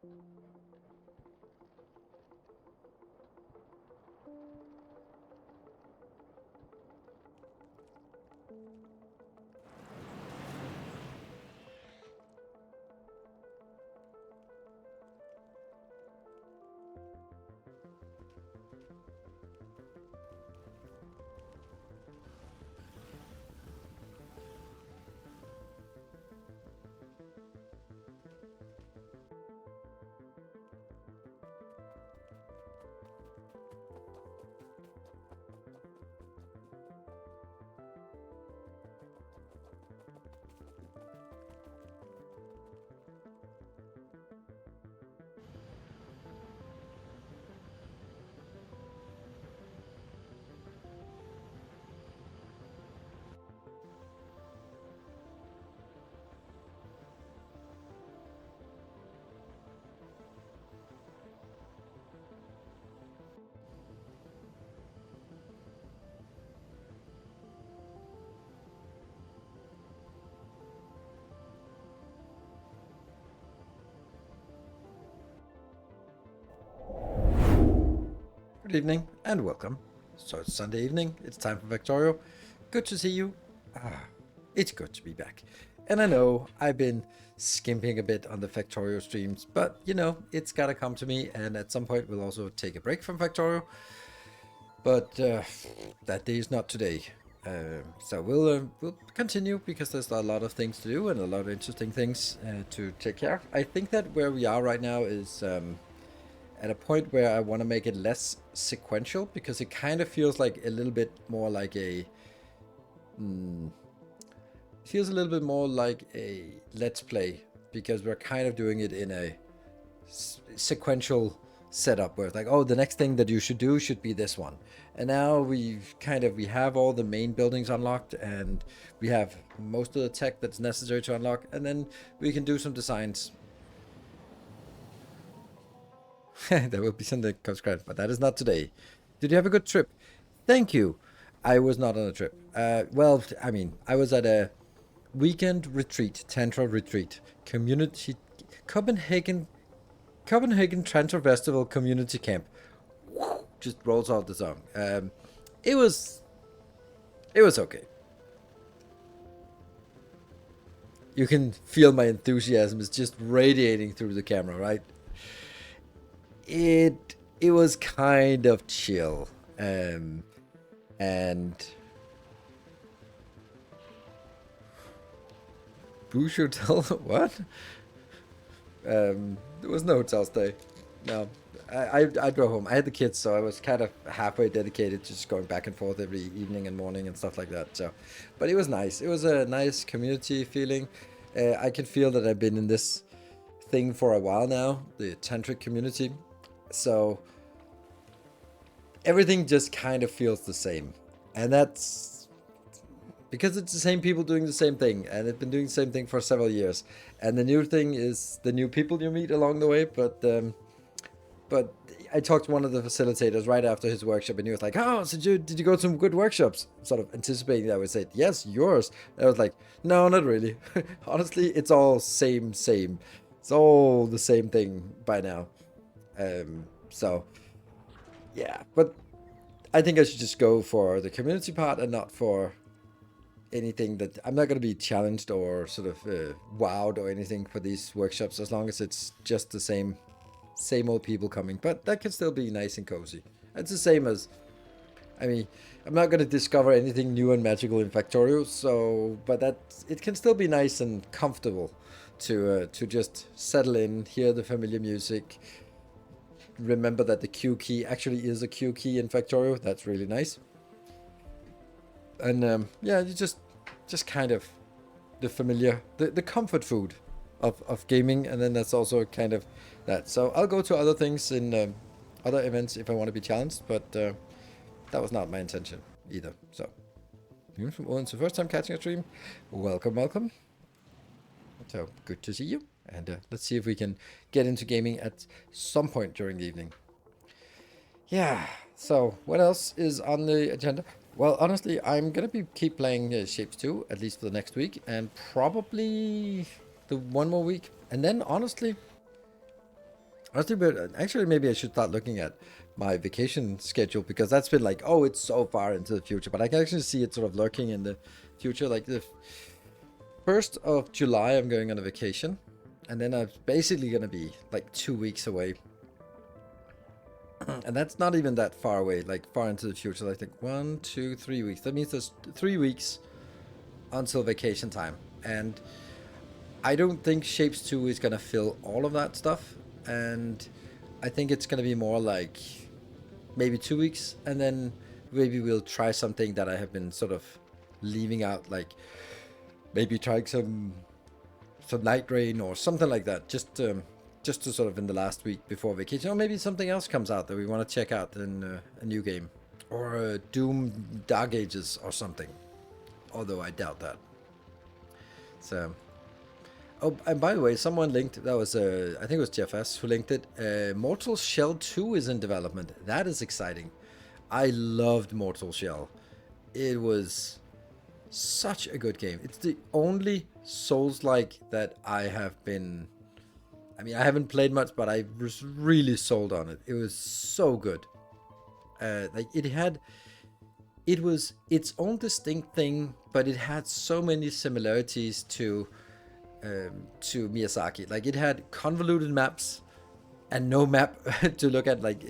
Good evening and welcome. So it's Sunday evening, it's time for Factorio. Good to see you. It's good to be back. And I know I've been skimping a bit on the Factorio streams, but you know, it's gotta come to me, and at some point we'll also take a break from Factorio. But that day is not today. So we'll continue because there's a lot of things to do and a lot of interesting things to take care of. I think that where we are right now is at a point where I want to make it less sequential, because it kind of feels like a little bit more like a feels a little bit more like a let's play, because we're kind of doing it in a sequential setup where it's like, oh, the next thing that you should do should be this one. And now we have all the main buildings unlocked, and we have most of the tech that's necessary to unlock, and then we can do some designs. There will be something that comes credit, but that is not today. Did you have a good trip? Thank you. I was not on a trip. Well, I mean, I was at a weekend retreat, Tantra retreat, community, Copenhagen Tantra Festival community camp. Just rolls off the song. It was okay. You can feel my enthusiasm is just radiating through the camera, right? It was kind of chill, and Bush Hotel. What? There was no hotel stay. No, I drove home. I had the kids, so I was kind of halfway dedicated to just going back and forth every evening and morning and stuff like that. So, but it was nice. It was a nice community feeling. I can feel that I've been in this thing for a while now, the tantric community. So everything just kind of feels the same, and that's because it's the same people doing the same thing, and they've been doing the same thing for several years. And the new thing is the new people you meet along the way. But I talked to one of the facilitators right after his workshop, and he was like, "Oh, so did you go to some good workshops?" Sort of anticipating that I would say, "Yes, yours." And I was like, "No, not really. Honestly, it's all same. It's all the same thing by now." So yeah, but I think I should just go for the community part and not for anything that I'm not going to be challenged or sort of wowed or anything for these workshops, as long as it's just the same old people coming. But that can still be nice and cozy. It's the same as, I mean, I'm not going to discover anything new and magical in Factorio, so but it can still be nice and comfortable to just settle in, hear the familiar music. Remember that the Q key actually is a Q key in Factorio. That's really nice. And yeah, you just kind of the familiar, the comfort food of gaming. And then that's also kind of that. So I'll go to other things in other events if I want to be challenged, but that was not my intention either. So, it's the first time catching a stream. Welcome. So good to see you. And let's see if we can get into gaming at some point during the evening. Yeah, so what else is on the agenda? Well, honestly, I'm going to keep playing Shapes 2, at least for the next week, and probably the one more week. And then, honestly, Honestly, but actually, maybe I should start looking at my vacation schedule, because that's been like, oh, it's so far into the future, but I can actually see it sort of lurking in the future. Like the 1st of July, I'm going on a vacation, and then I'm basically going to be like 2 weeks away. And that's not even that far away, like far into the future. I think 1, 2, 3 weeks. That means there's 3 weeks until vacation time. And I don't think Shapes 2 is going to fill all of that stuff. And I think it's going to be more like maybe 2 weeks. And then maybe we'll try something that I have been sort of leaving out, like maybe trying some Night Rain or something like that. Just to sort of in the last week before vacation. Or maybe something else comes out that we want to check out in a new game. Or Doom Dark Ages or something. Although I doubt that. So... Oh, and by the way, someone linked, that was, I think it was Jeff S. who linked it. Mortal Shell 2 is in development. That is exciting. I loved Mortal Shell. It was such a good game. It's the only Souls-like that I have been... I mean, I haven't played much, but I was really sold on it. It was so good. Like, it was its own distinct thing, but it had so many similarities to Miyazaki. Like, it had convoluted maps and no map to look at, like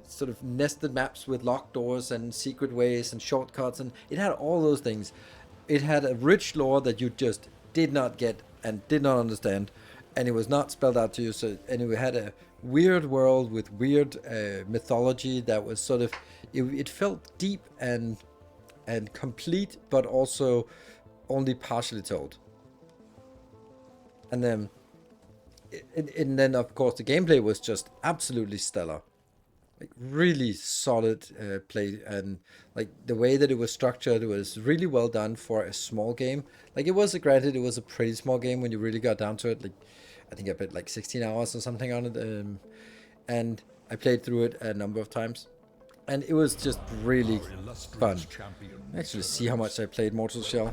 sort of nested maps with locked doors and secret ways and shortcuts, and it had all those things. It had a rich lore that you just did not get and did not understand, and it was not spelled out to you. So, and it had a weird world with weird mythology that was sort of, it felt deep and complete, but also only partially told. And then, of course, the gameplay was just absolutely stellar. Like, really solid play, and like the way that it was structured was really well done for a small game. Like, it was, granted, it was a pretty small game when you really got down to it. Like, I think I played like 16 hours or something on it, and I played through it a number of times, and it was just really fun. Actually, see how much I played Mortal Shell.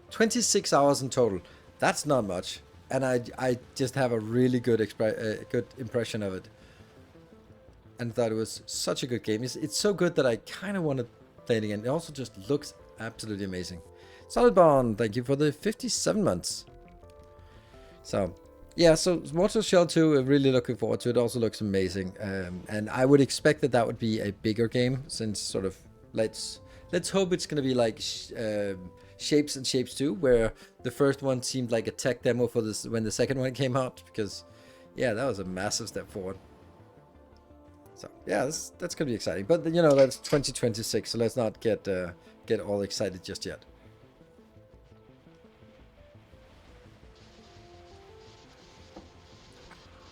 26 hours in total. That's not much, and I just have a really good good impression of it, and thought it was such a good game. It's so good that I kind of want to play it again. It also just looks absolutely amazing. Solid Bond, thank you for the 57 months. So, yeah, so Mortal Shell 2, I'm really looking forward to it. It also looks amazing, and I would expect that would be a bigger game, since sort of let's hope it's gonna be like Shapes and Shapes 2, where the first one seemed like a tech demo for this when the second one came out, because yeah, that was a massive step forward. So yeah, that's gonna be exciting, but you know, that's 2026, so let's not get all excited just yet.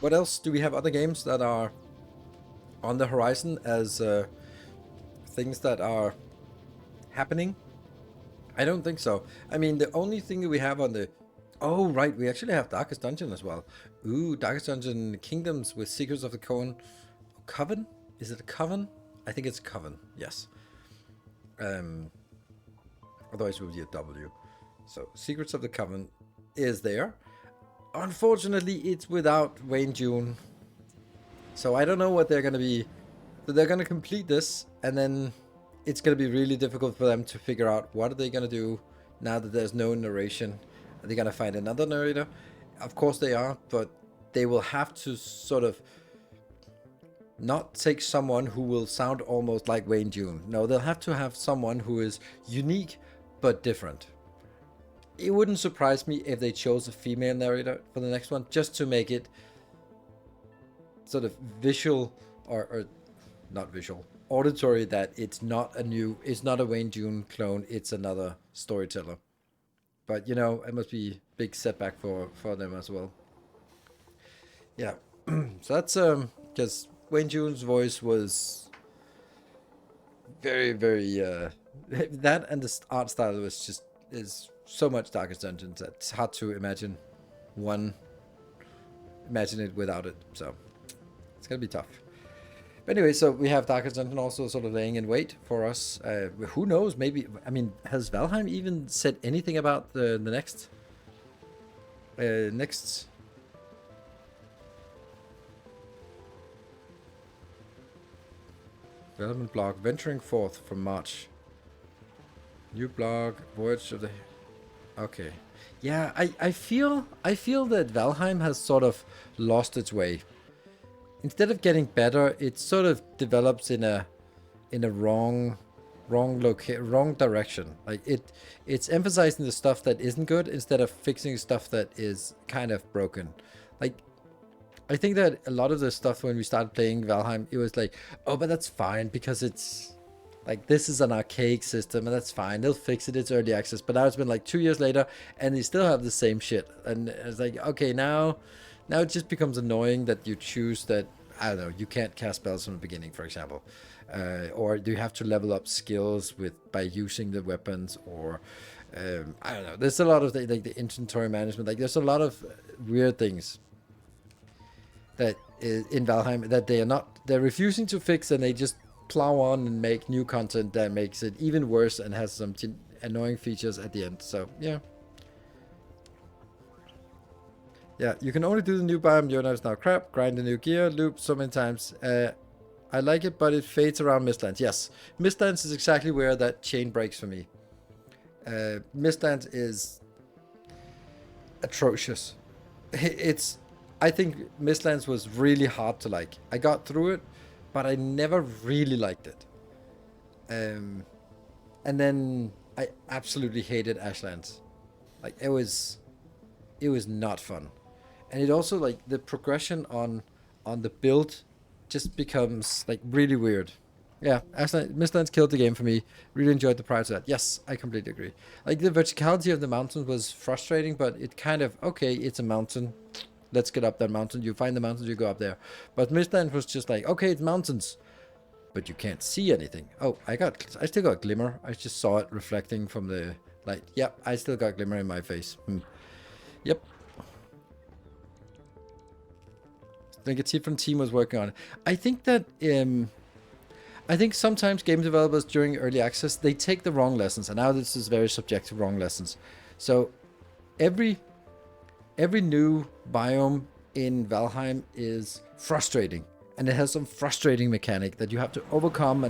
What else do we have? Other games that are on the horizon as things that are happening? I don't think so. I mean, the only thing that we have on the... Oh, right, we actually have Darkest Dungeon as well. Ooh, Darkest Dungeon Kingdoms with Secrets of the Coven? Is it a Coven? I think it's Coven, yes. Otherwise it would be a W. So, Secrets of the Coven is there. Unfortunately, it's without Wayne June. So I don't know what they're going to be... So they're going to complete this, and then it's going to be really difficult for them to figure out what are they going to do now that there's no narration. Are they going to find another narrator? Of course they are, but they will have to sort of not take someone who will sound almost like Wayne June. No, they'll have to have someone who is unique but different. It wouldn't surprise me if they chose a female narrator for the next one, just to make it sort of visual, or not visual, auditory, that it's not a Wayne June clone, it's another storyteller. But you know, it must be a big setback for them as well. Yeah, so that's because Wayne June's voice was very, very that, and the art style was just is so much Darkest Dungeons that it's hard to imagine it without it. So it's gonna be tough. But anyway, so we have Darkest Dungeon also sort of laying in wait for us. Who knows? Maybe, I mean, has Valheim even said anything about the next Development blog, venturing forth from March. New blog, voyage of the... Okay. Yeah, I feel that Valheim has sort of lost its way. Instead of getting better, it sort of develops in a wrong direction. Like it's emphasizing the stuff that isn't good instead of fixing stuff that is kind of broken. Like I think that a lot of the stuff when we started playing Valheim, it was like, oh, but that's fine because it's like this is an archaic system and that's fine. They'll fix it. It's early access. But now it's been like 2 years later and they still have the same shit. And it's like, okay, now it just becomes annoying that you choose that, I don't know, you can't cast spells from the beginning, for example. Or do you have to level up skills by using the weapons, or I don't know. There's a lot of like the inventory management. Like there's a lot of weird things that is in Valheim that they're refusing to fix, and they just plow on and make new content that makes it even worse and has some annoying features at the end. So yeah. Yeah, you can only do the new biome. Your is now crap. Grind the new gear. Loop so many times. I like it, but it fades around Mistlands. Yes, Mistlands is exactly where that chain breaks for me. Mistlands is atrocious. I think Mistlands was really hard to like. I got through it, but I never really liked it. And then I absolutely hated Ashlands. Like it was not fun. And it also, like, the progression on the build just becomes like really weird. Yeah, Mistlands killed the game for me. Really enjoyed the prior to that. Yes, I completely agree. Like the verticality of the mountain was frustrating, but it kind of, okay, it's a mountain. Let's get up that mountain. You find the mountains, you go up there. But Mistlands was just like, okay, it's mountains, but you can't see anything. Oh, I still got glimmer. I just saw it reflecting from the light. Yep, I still got glimmer in my face. Yep. I think a different team was working on it. I think that I think sometimes game developers during early access, they take the wrong lessons, and now this is very subjective, wrong lessons. So every new biome in Valheim is frustrating, and it has some frustrating mechanic that you have to overcome,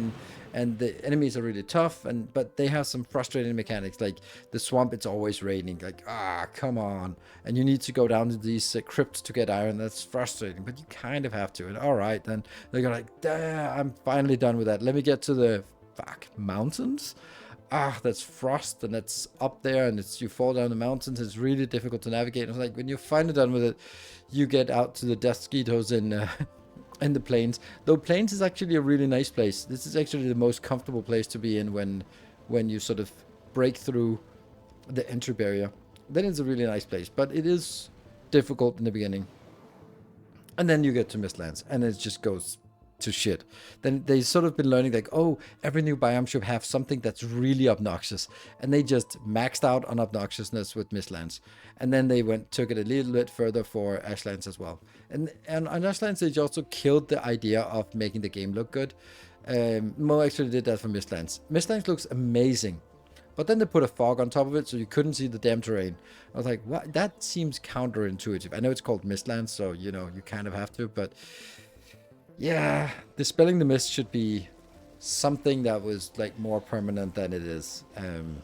and the enemies are really tough, but they have some frustrating mechanics, like the swamp, it's always raining, like, come on, and you need to go down to these crypts to get iron. That's frustrating, but you kind of have to. And all right, then they go like, I'm finally done with that. Let me get to the mountains. That's frost, and that's up there, and you fall down the mountains. It's really difficult to navigate. It's like when you're finally done with it, you get out to the death skeeters in the plains. Though plains is actually a really nice place. This is actually the most comfortable place to be in when you sort of break through the entry barrier. Then it's a really nice place, but it is difficult in the beginning. And then you get to Mistlands, and it just goes to shit. Then they sort of been learning like, oh, every new biome should have something that's really obnoxious, and they just maxed out on obnoxiousness with Mistlands. And then they took it a little bit further for Ashlands as well. And on Ashlands they also killed the idea of making the game look good. Mo actually did that for Mistlands. Mistlands looks amazing, but then they put a fog on top of it so you couldn't see the damn terrain. I was like, what? That seems counterintuitive. I know it's called Mistlands, so you kind of have to, but yeah, dispelling the mist should be something that was like more permanent than it is. And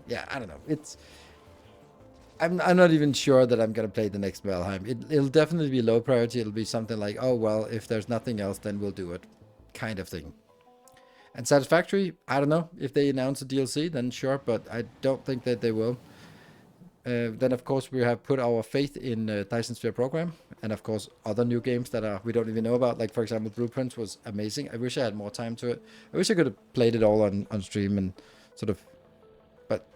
yeah, I don't know. I'm not even sure that I'm gonna play the next Valheim. It'll definitely be low priority. It'll be something like, oh well, if there's nothing else, then we'll do it, kind of thing. And Satisfactory, I don't know. If they announce a DLC, then sure, but I don't think that they will. Then of course we have put our faith in Dyson Sphere Program, and of course other new games that we don't even know about. Like for example, Blueprints was amazing. I wish I had more time to it. I wish I could have played it all on stream and sort of, but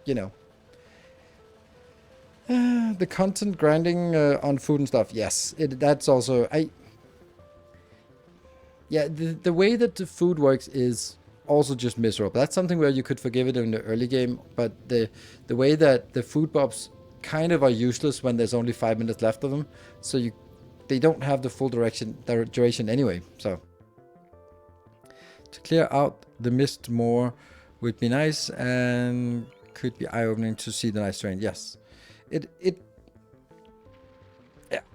the content grinding on food and stuff. Yes, that's also the way that the food works is also just miserable. That's something where you could forgive it in the early game, but the way that the food bobs kind of are useless when there's only 5 minutes left of them, so they don't have the full duration anyway. So to clear out the mist more would be nice, and could be eye-opening to see the nice terrain. Yes, yeah,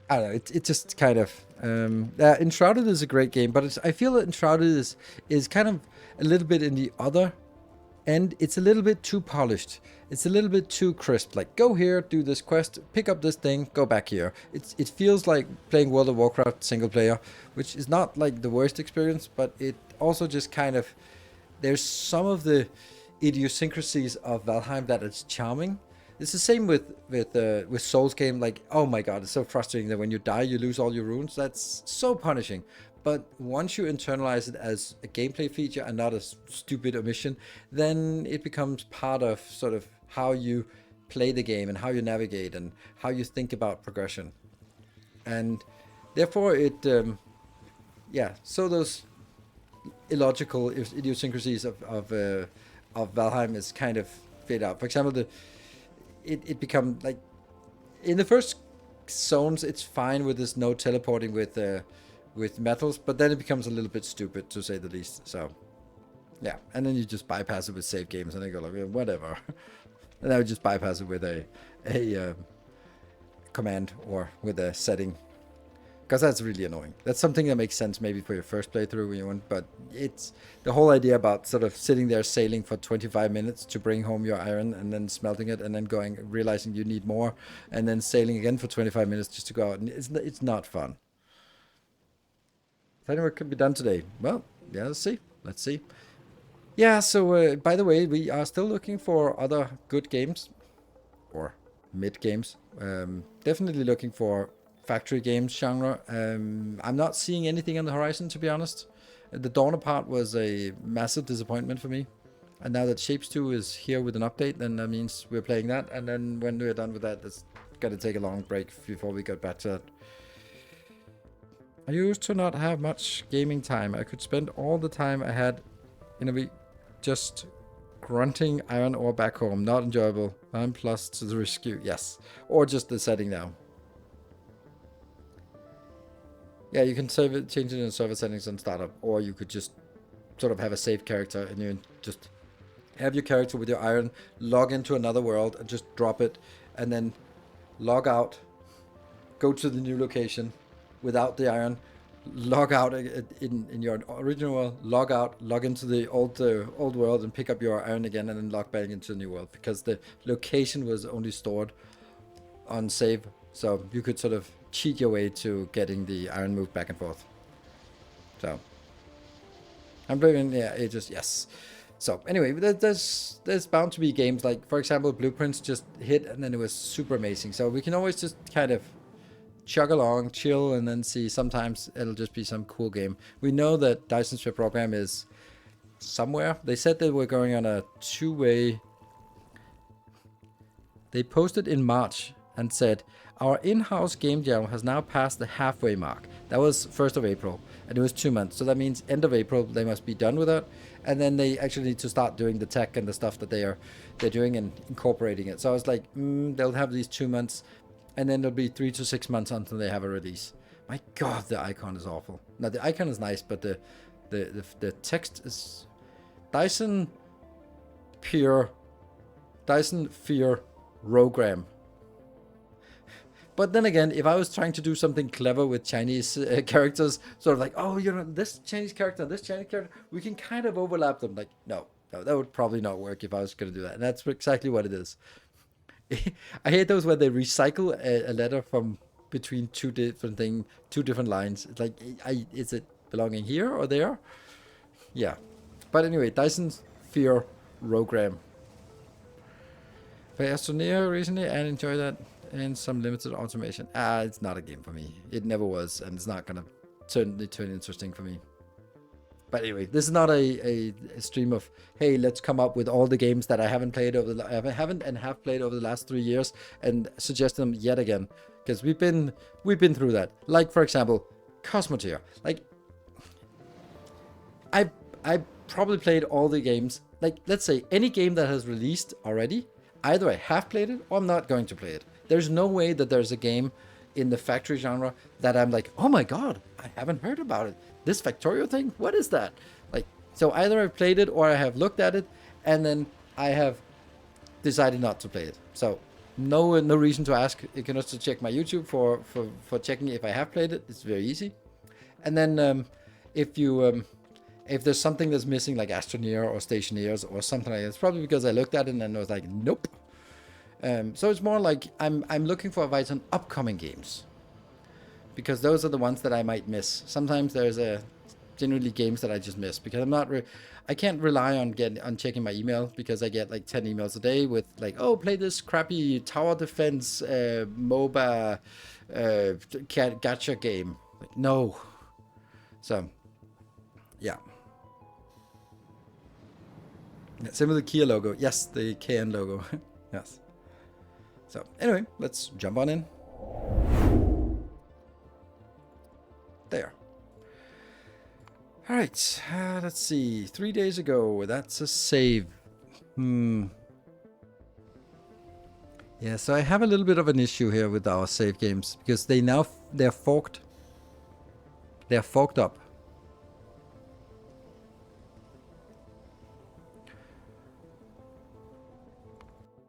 I don't know. It just kind of Enshrouded is a great game, but I feel that Enshrouded is kind of a little bit in the other end. It's a little bit too polished. It's a little bit too crisp. Like, go here, do this quest, pick up this thing, go back here. It feels like playing World of Warcraft single player, which is not like the worst experience, but it also just kind of, there's some of the idiosyncrasies of Valheim that is charming. It's the same with Souls game. Like, oh my god, it's so frustrating that when you die, you lose all your runes. That's so punishing. But once you internalize it as a gameplay feature and not a stupid omission, then it becomes part of sort of how you play the game and how you navigate and how you think about progression. And therefore it, so those illogical idiosyncrasies of Valheim is kind of fade out. For example, it become like in the first zones it's fine with this no teleporting with metals, but then it becomes a little bit stupid, to say the least. So yeah, and then you just bypass it with save games and they go like, yeah, whatever. And I would just bypass it with a command or with a setting, because that's really annoying. That's something that makes sense maybe for your first playthrough when you want, but it's the whole idea about sort of sitting there sailing for 25 minutes to bring home your iron and then smelting it and then going, realizing you need more, and then sailing again for 25 minutes just to go out. It's not fun. If anyone could be done today, well, yeah, let's see. Yeah, so by the way, we are still looking for other good games or mid games. Definitely looking for factory games genre. I'm not seeing anything on the horizon, to be honest. The Dawn part was a massive disappointment for me, and now that Shapes 2 is here with an update, then that means we're playing that, and then when we're done with that, it's gonna take a long break before we get back to that. I used to not have much gaming time. I could spend all the time I had in a week just grunting iron ore back home. Not enjoyable. I'm plus to the rescue. Yes. Or just the setting now. Yeah, you can save it, change it in server settings and startup, or you could just sort of have a save character and you just have your character with your iron, log into another world and just drop it, and then log out, go to the new location without the iron, log out in your original world, log out, log into the old world and pick up your iron again, and then log back into the new world, because the location was only stored on save, so you could sort of cheat your way to getting the iron moved back and forth. So I'm blaming, yeah, it just, yes. So anyway, there's bound to be games like, for example, Blueprints just hit and then it was super amazing. So we can always just kind of chug along, chill, and then see. Sometimes it'll just be some cool game. We know that Dyson Sphere program is somewhere. They said they were going on a two-way. They posted in March and said, our in-house game jam has now passed the halfway mark. That was 1st of April, and it was 2 months. So that means end of April, they must be done with it. And then they actually need to start doing the tech and the stuff that they're doing and incorporating it. So I was like, they'll have these 2 months, and then it'll be 3 to 6 months until they have a release. My God, the icon is awful. Now the icon is nice, but the text is Dyson Fear Rogram. But then again, if I was trying to do something clever with Chinese characters, sort of like, oh, you know, this Chinese character, we can kind of overlap them. Like, no, that would probably not work if I was going to do that. And that's exactly what it is. I hate those where they recycle a letter from between two different lines. It's like, is it belonging here or there? Yeah. But anyway, Dyson's Fear Rogram. Played Astroneer recently and enjoy that. And some limited automation. It's not a game for me. It never was, and it's not gonna turn interesting for me. But anyway, this is not a stream of, hey, let's come up with all the games that I haven't played have played over the last 3 years and suggest them yet again, because we've been through that. Like, for example, Cosmoteer. Like, I probably played all the games. Like, let's say any game that has released already, either I have played it or I'm not going to play it. There's no way that there's a game in the factory genre that I'm like, oh my God, I haven't heard about it. This Factorio thing, what is that? Like, so either I've played it or I have looked at it and then I have decided not to play it. So no reason to ask. You can also check my YouTube for checking if I have played it. It's very easy. And then if you if there's something that's missing, like Astroneer or Stationeers or something like that, it's probably because I looked at it and I was like, nope. So it's more like I'm looking for advice on upcoming games, because those are the ones that I might miss. Sometimes there's generally games that I just miss because I'm not. I can't rely on checking my email, because I get like 10 emails a day with like, oh, play this crappy tower defense MOBA gacha game. Like, no. So, yeah. Same with the Kia logo. Yes, the KN logo. Yes. So, anyway, let's jump on in. There. All right. Let's see. 3 days ago. That's a save. Yeah, so I have a little bit of an issue here with our save games, because they're forked. They're forked up.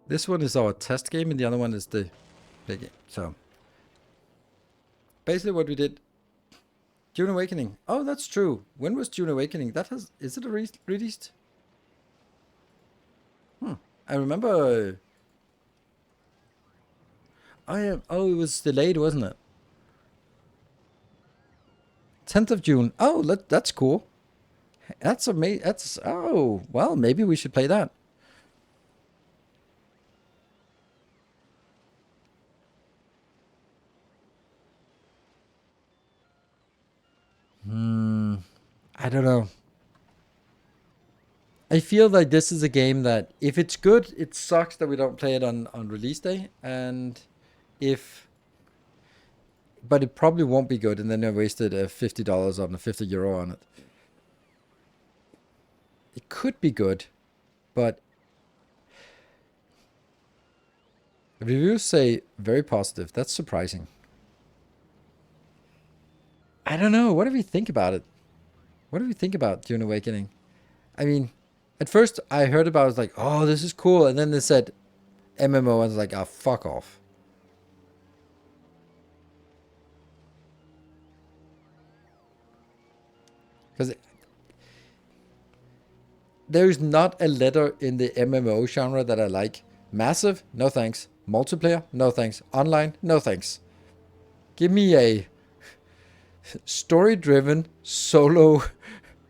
This one is our test game, and the other one is the big game. So basically what we did, Dune Awakening. Oh, that's true. When was Dune Awakening? Is it released? I remember. Oh, it was delayed, wasn't it? 10th of June. Oh, that's cool. That's amazing. Oh, well, maybe we should play that. I don't know. I feel like this is a game that if it's good, it sucks that we don't play it on release day, but it probably won't be good, and then I wasted $50 on €50 on it. It could be good, but reviews say very positive. That's surprising. I don't know. What do we think about it? What do we think about Dune Awakening? I mean, at first I heard about it, I was like, oh, this is cool. And then they said MMO, and I was like, oh, fuck off. Because there's not a letter in the MMO genre that I like. Massive? No thanks. Multiplayer? No thanks. Online? No thanks. Give me a story-driven, solo,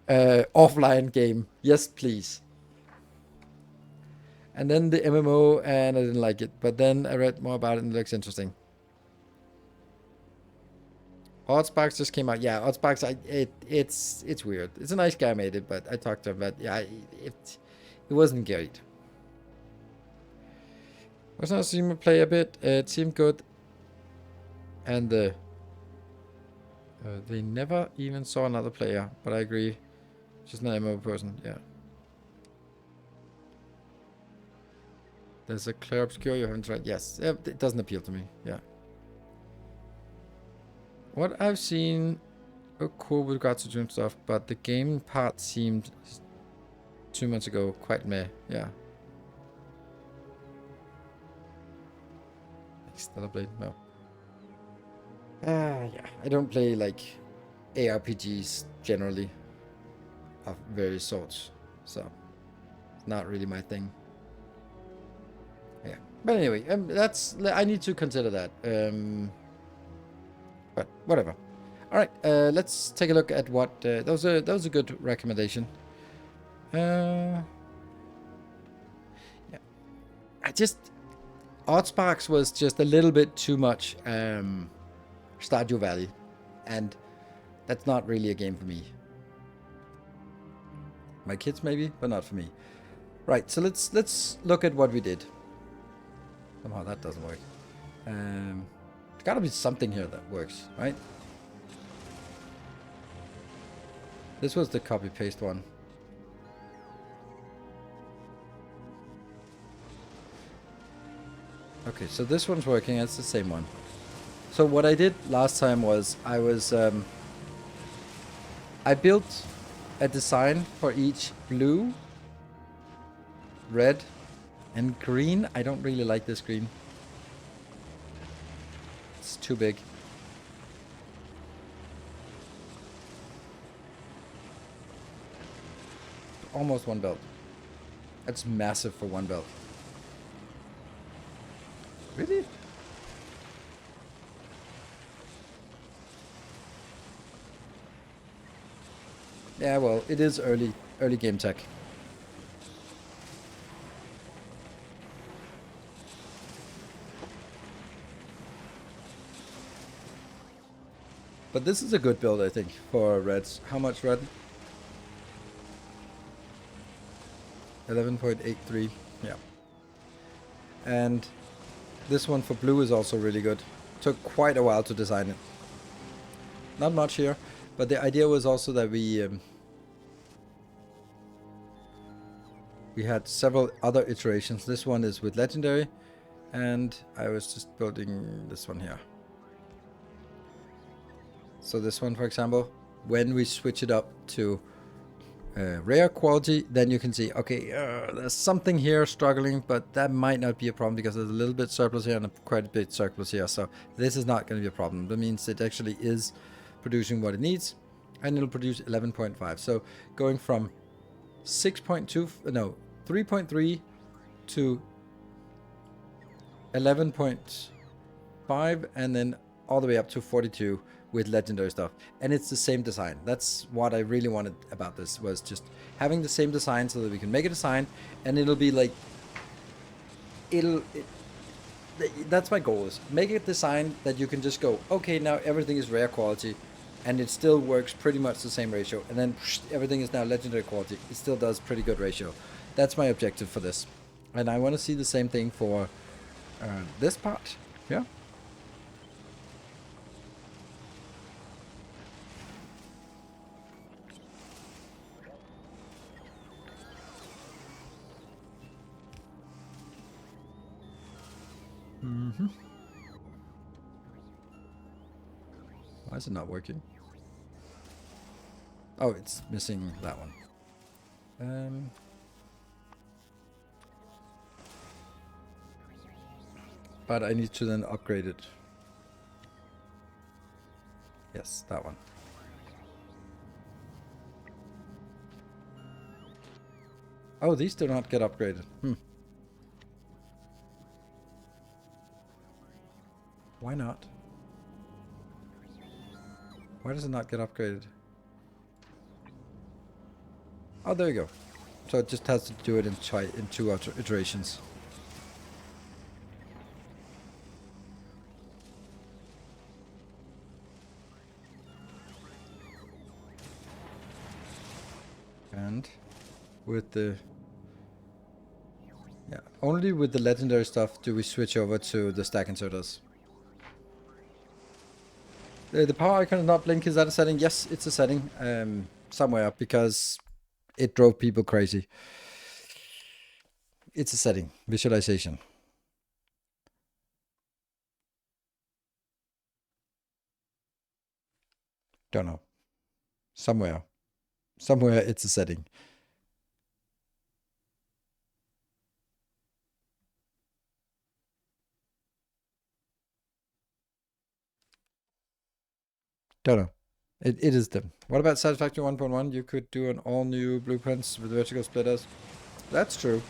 offline game. Yes, please. And then the MMO, and I didn't like it. But then I read more about it, and it looks interesting. Oddsparks just came out. Yeah, Oddsparks, it's weird. It's a nice guy made it, but I talked to him, but yeah, it wasn't great. I was not seeing him play a bit. It seemed good. And they never even saw another player, but I agree. Just an MMO person, yeah. There's a Claire Obscure you haven't tried. Yes, it doesn't appeal to me, yeah. What I've seen, cool with regards to Doom stuff, but the game part seemed 2 months ago quite meh, yeah. Stellar Blade, no. Yeah, I don't play like ARPGs generally of various sorts, so it's not really my thing. Yeah, but anyway, I need to consider that. But whatever. All right, let's take a look at what that was a good recommendation. Yeah, Oddsparks was just a little bit too much Stardew Valley, and that's not really a game for me. My kids maybe, but not for me. Right, so let's look at what we did. Somehow that doesn't work. There's gotta be something here that works, right? This was the copy paste one. Okay, so this one's working. It's the same one. So what I did last time was I built a design for each blue, red, and green. I don't really like this green. It's too big. Almost one belt. That's massive for one belt. Really? Yeah, well, it is early game tech. But this is a good build, I think, for reds. How much red? 11.83. Yeah. And this one for blue is also really good. Took quite a while to design it. Not much here, but the idea was also that we had several iterations. iterations. This one is with legendary, and I was just building this one here. So this one, for example, when we switch it up to rare quality, then you can see, okay, there's something here struggling, but that might not be a problem because there's a little bit surplus here and quite a bit surplus here. So this is not going to be a problem. That means it actually is producing what it needs, and it'll produce 11.5. So going from 3.3 to 11.5, and then all the way up to 42 with legendary stuff. And it's the same design. That's what I really wanted about this, was just having the same design so that we can make a design and it'll be like, that's my goal, is make a design that you can just go, okay, now everything is rare quality and it still works pretty much the same ratio, and then everything is now legendary quality. It still does pretty good ratio. That's my objective for this, and I want to see the same thing for this part. Yeah. Why is it not working? Oh, it's missing that one. But I need to then upgrade it. Yes, that one. Oh, these do not get upgraded. Why not? Why does it not get upgraded? Oh, there you go. So it just has to do it in two iterations. And with the... yeah, only with the legendary stuff do we switch over to the stack inserters. The power icon is not blink. Is that a setting? Yes, it's a setting somewhere because it drove people crazy. It's a setting. Visualization. Don't know. Somewhere it's a setting. Don't know. It is them. What about Satisfactory 1.1? You could do an all new blueprints with vertical splitters. That's true.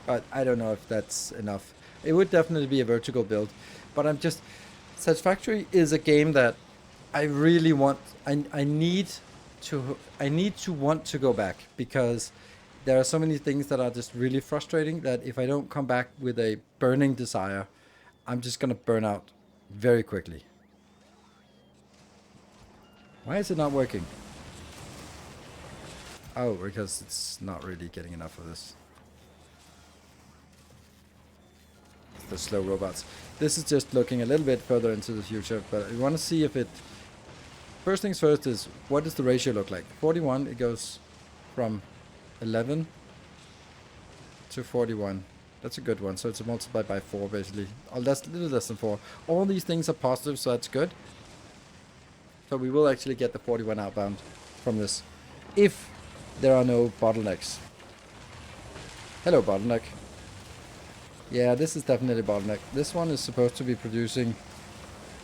But I don't know if that's enough. It would definitely be a vertical build. But I'm just... Satisfactory is a game that I really want... I need to want to go back, because there are so many things that are just really frustrating that if I don't come back with a burning desire, I'm just gonna burn out very quickly. Why is it not working? Oh, because it's not really getting enough of this. It's the slow robots. This is just looking a little bit further into the future, but I want to see if it... First things first is, what does the ratio look like? 41, it goes from 11 to 41. That's a good one. So it's multiplied by 4, basically. Oh, that's a little less than 4. All these things are positive, so that's good. So we will actually get the 41 outbound from this, if there are no bottlenecks. Hello, bottleneck. Yeah, this is definitely bottleneck. This one is supposed to be producing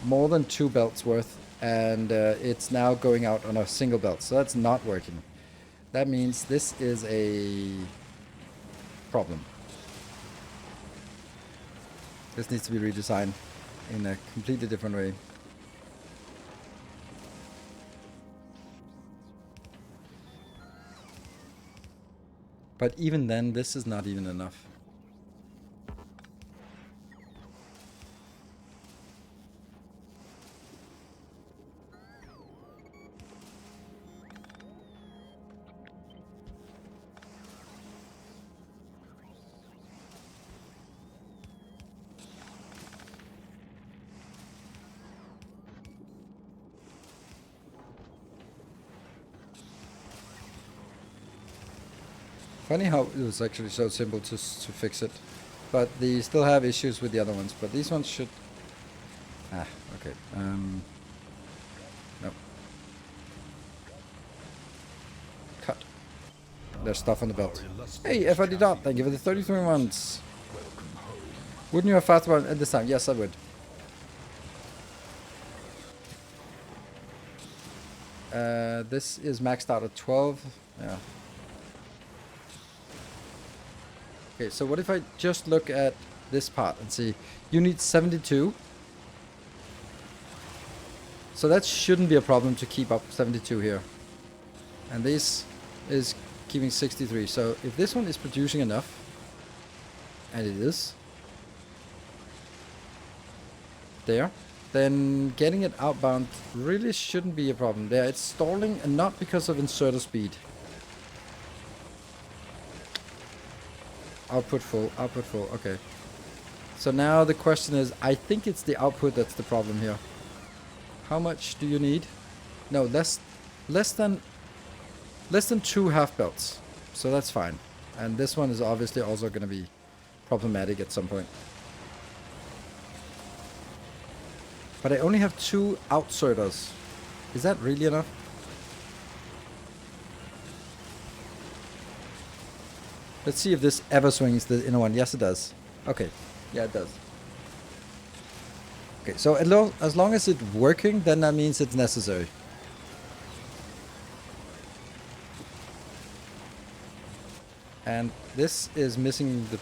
more than 2 belts worth, and it's now going out on a single belt, so that's not working. That means this is a problem. This needs to be redesigned in a completely different way. But even then, this is not even enough. Funny how it was actually so simple to fix it. But they still have issues with the other ones. But these ones should... Ah, okay. No. Cut. There's stuff on the belt. Hey, FID Dot, thank you for the 33 months. Wouldn't you have fast one at this time? Yes, I would. This is maxed out at 12. Yeah. Okay, so what if I just look at this part and see, you need 72. So that shouldn't be a problem to keep up 72 here. And this is keeping 63. So if this one is producing enough, and it is, there, then getting it outbound really shouldn't be a problem. There, it's stalling, and not because of inserter speed. Output full, okay. So now the question is, I think it's the output that's the problem here. How much do you need? No, less than 2 half belts. So that's fine. And this one is obviously also going to be problematic at some point. But I only have 2 outserters. Is that really enough? Let's see if this ever swings the inner one. Yes, it does. Okay. Yeah, it does. Okay, so as long as it's working, then that means it's necessary. And this is missing the...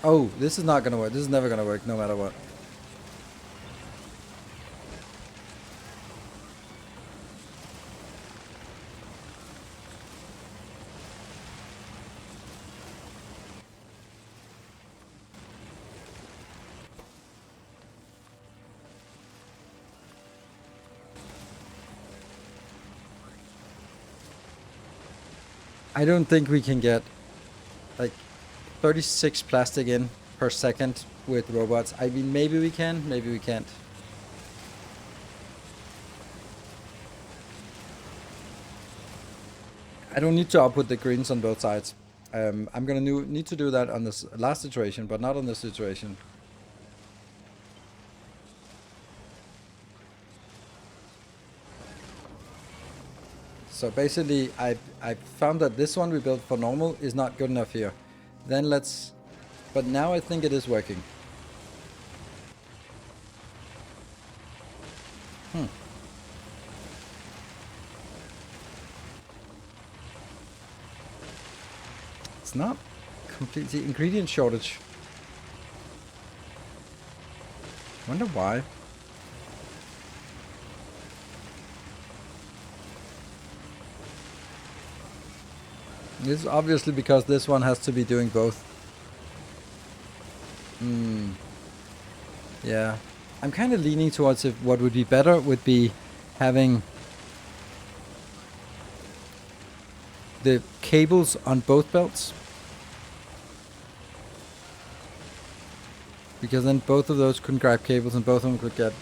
Oh, this is not gonna work. This is never gonna work, no matter what. I don't think we can get like 36 plastic in per second with robots. I mean, maybe we can, maybe we can't. I don't need to output the greens on both sides. I'm gonna need to do that on this last iteration, but not on this iteration. So basically, I found that this one we built for normal is not good enough here. Then let's... But now I think it is working. It's not completely ingredient shortage. Wonder why. This is obviously because this one has to be doing both. Yeah. I'm kind of leaning towards if what would be better would be having the cables on both belts. Because then both of those could grab cables and both of them could get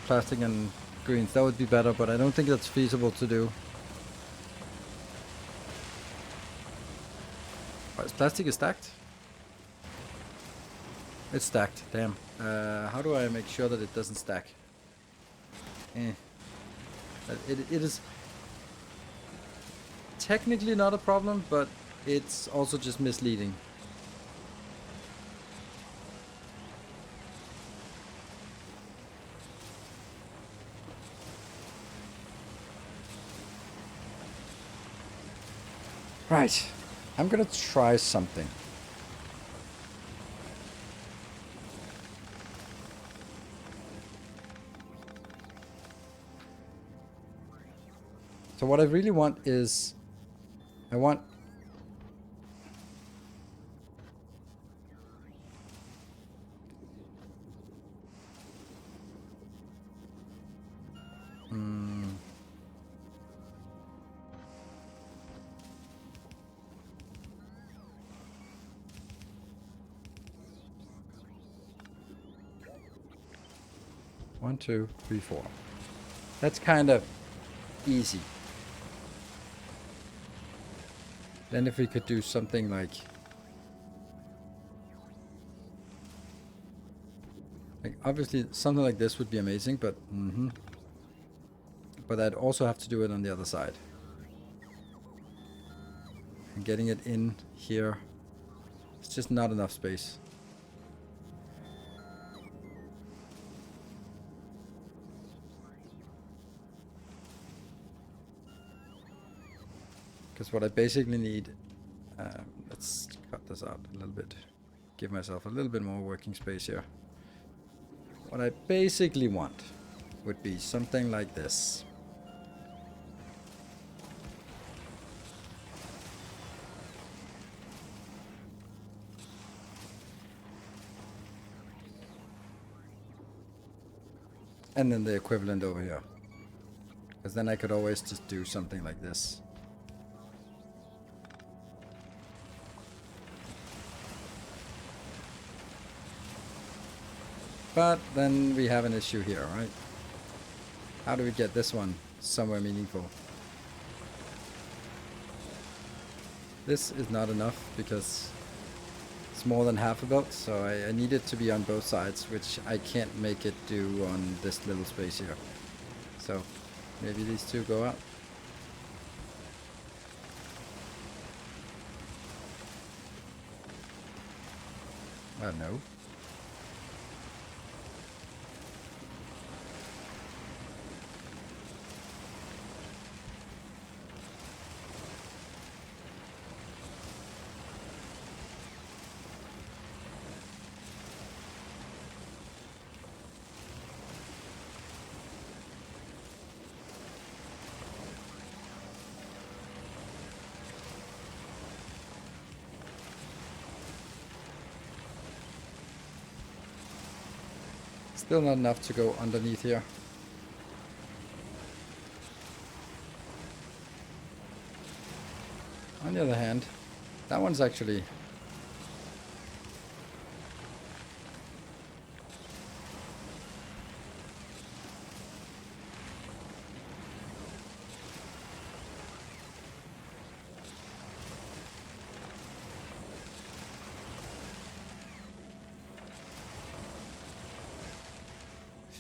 plastic and greens. That would be better, but I don't think that's feasible to do. Oh, plastic is stacked? It's stacked, damn. How do I make sure that it doesn't stack? It is technically not a problem, but it's also just misleading. Right, I'm gonna try something. So what I really want is, I want one, two, three, four. That's kind of easy. Then if we could do something like obviously something like this would be amazing, but but I'd also have to do it on the other side. And getting it in here, it's just not enough space. Because what I basically need, let's cut this out a little bit, give myself a little bit more working space here. What I basically want would be something like this. And then the equivalent over here. Because then I could always just do something like this. But then we have an issue here, right? How do we get this one somewhere meaningful? This is not enough because it's more than half a belt, so I need it to be on both sides, which I can't make it do on this little space here. So maybe these two go out. No. Still not enough to go underneath here. On the other hand, that one's actually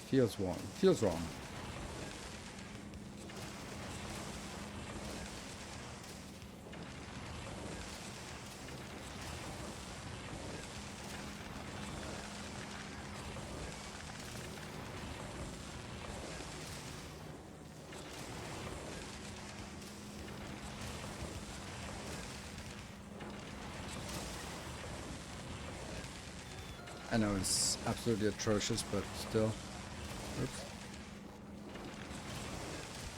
feels wrong. Feels wrong. I know it's absolutely atrocious, but still. Oops.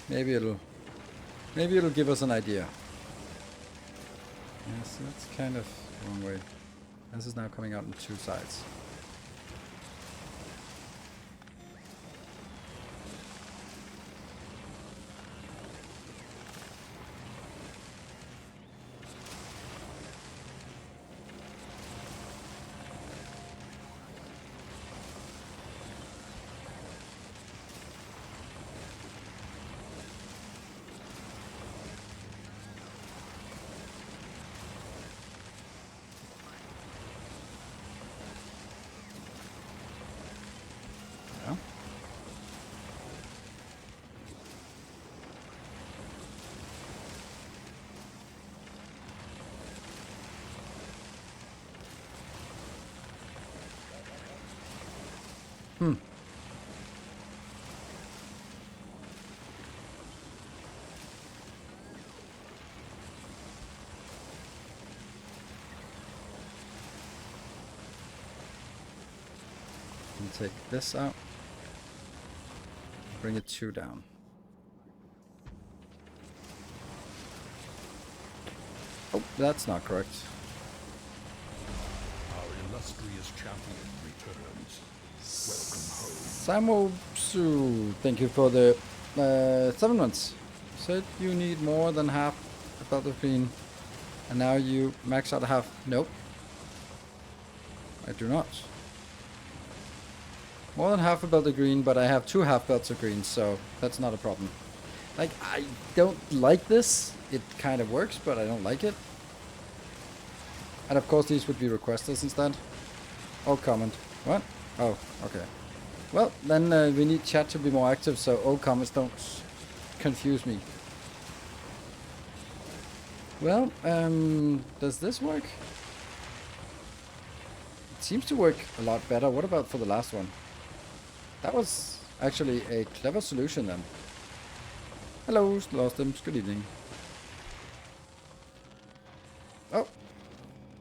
Maybe it'll give us an idea. Yes, that's kind of the wrong way. This is now coming out on two sides. Take this out. Bring it 2 down. Oh, that's not correct. Our illustrious champion returns. Welcome home. Samopsu, thank you for the 7 months. Said you need more than half about the green, and now you max out half. Nope, I do not. More than half about the green, but I have 2 half belts of green, so that's not a problem. Like, I don't like this. It kind of works, but I don't like it. And of course these would be requesters instead. Or comment. What? Oh, okay. Well, then we need chat to be more active, so all comments don't confuse me. Well, does this work? It seems to work a lot better. What about for the last one? That was actually a clever solution then. Hello, Lostims. Good evening. Oh.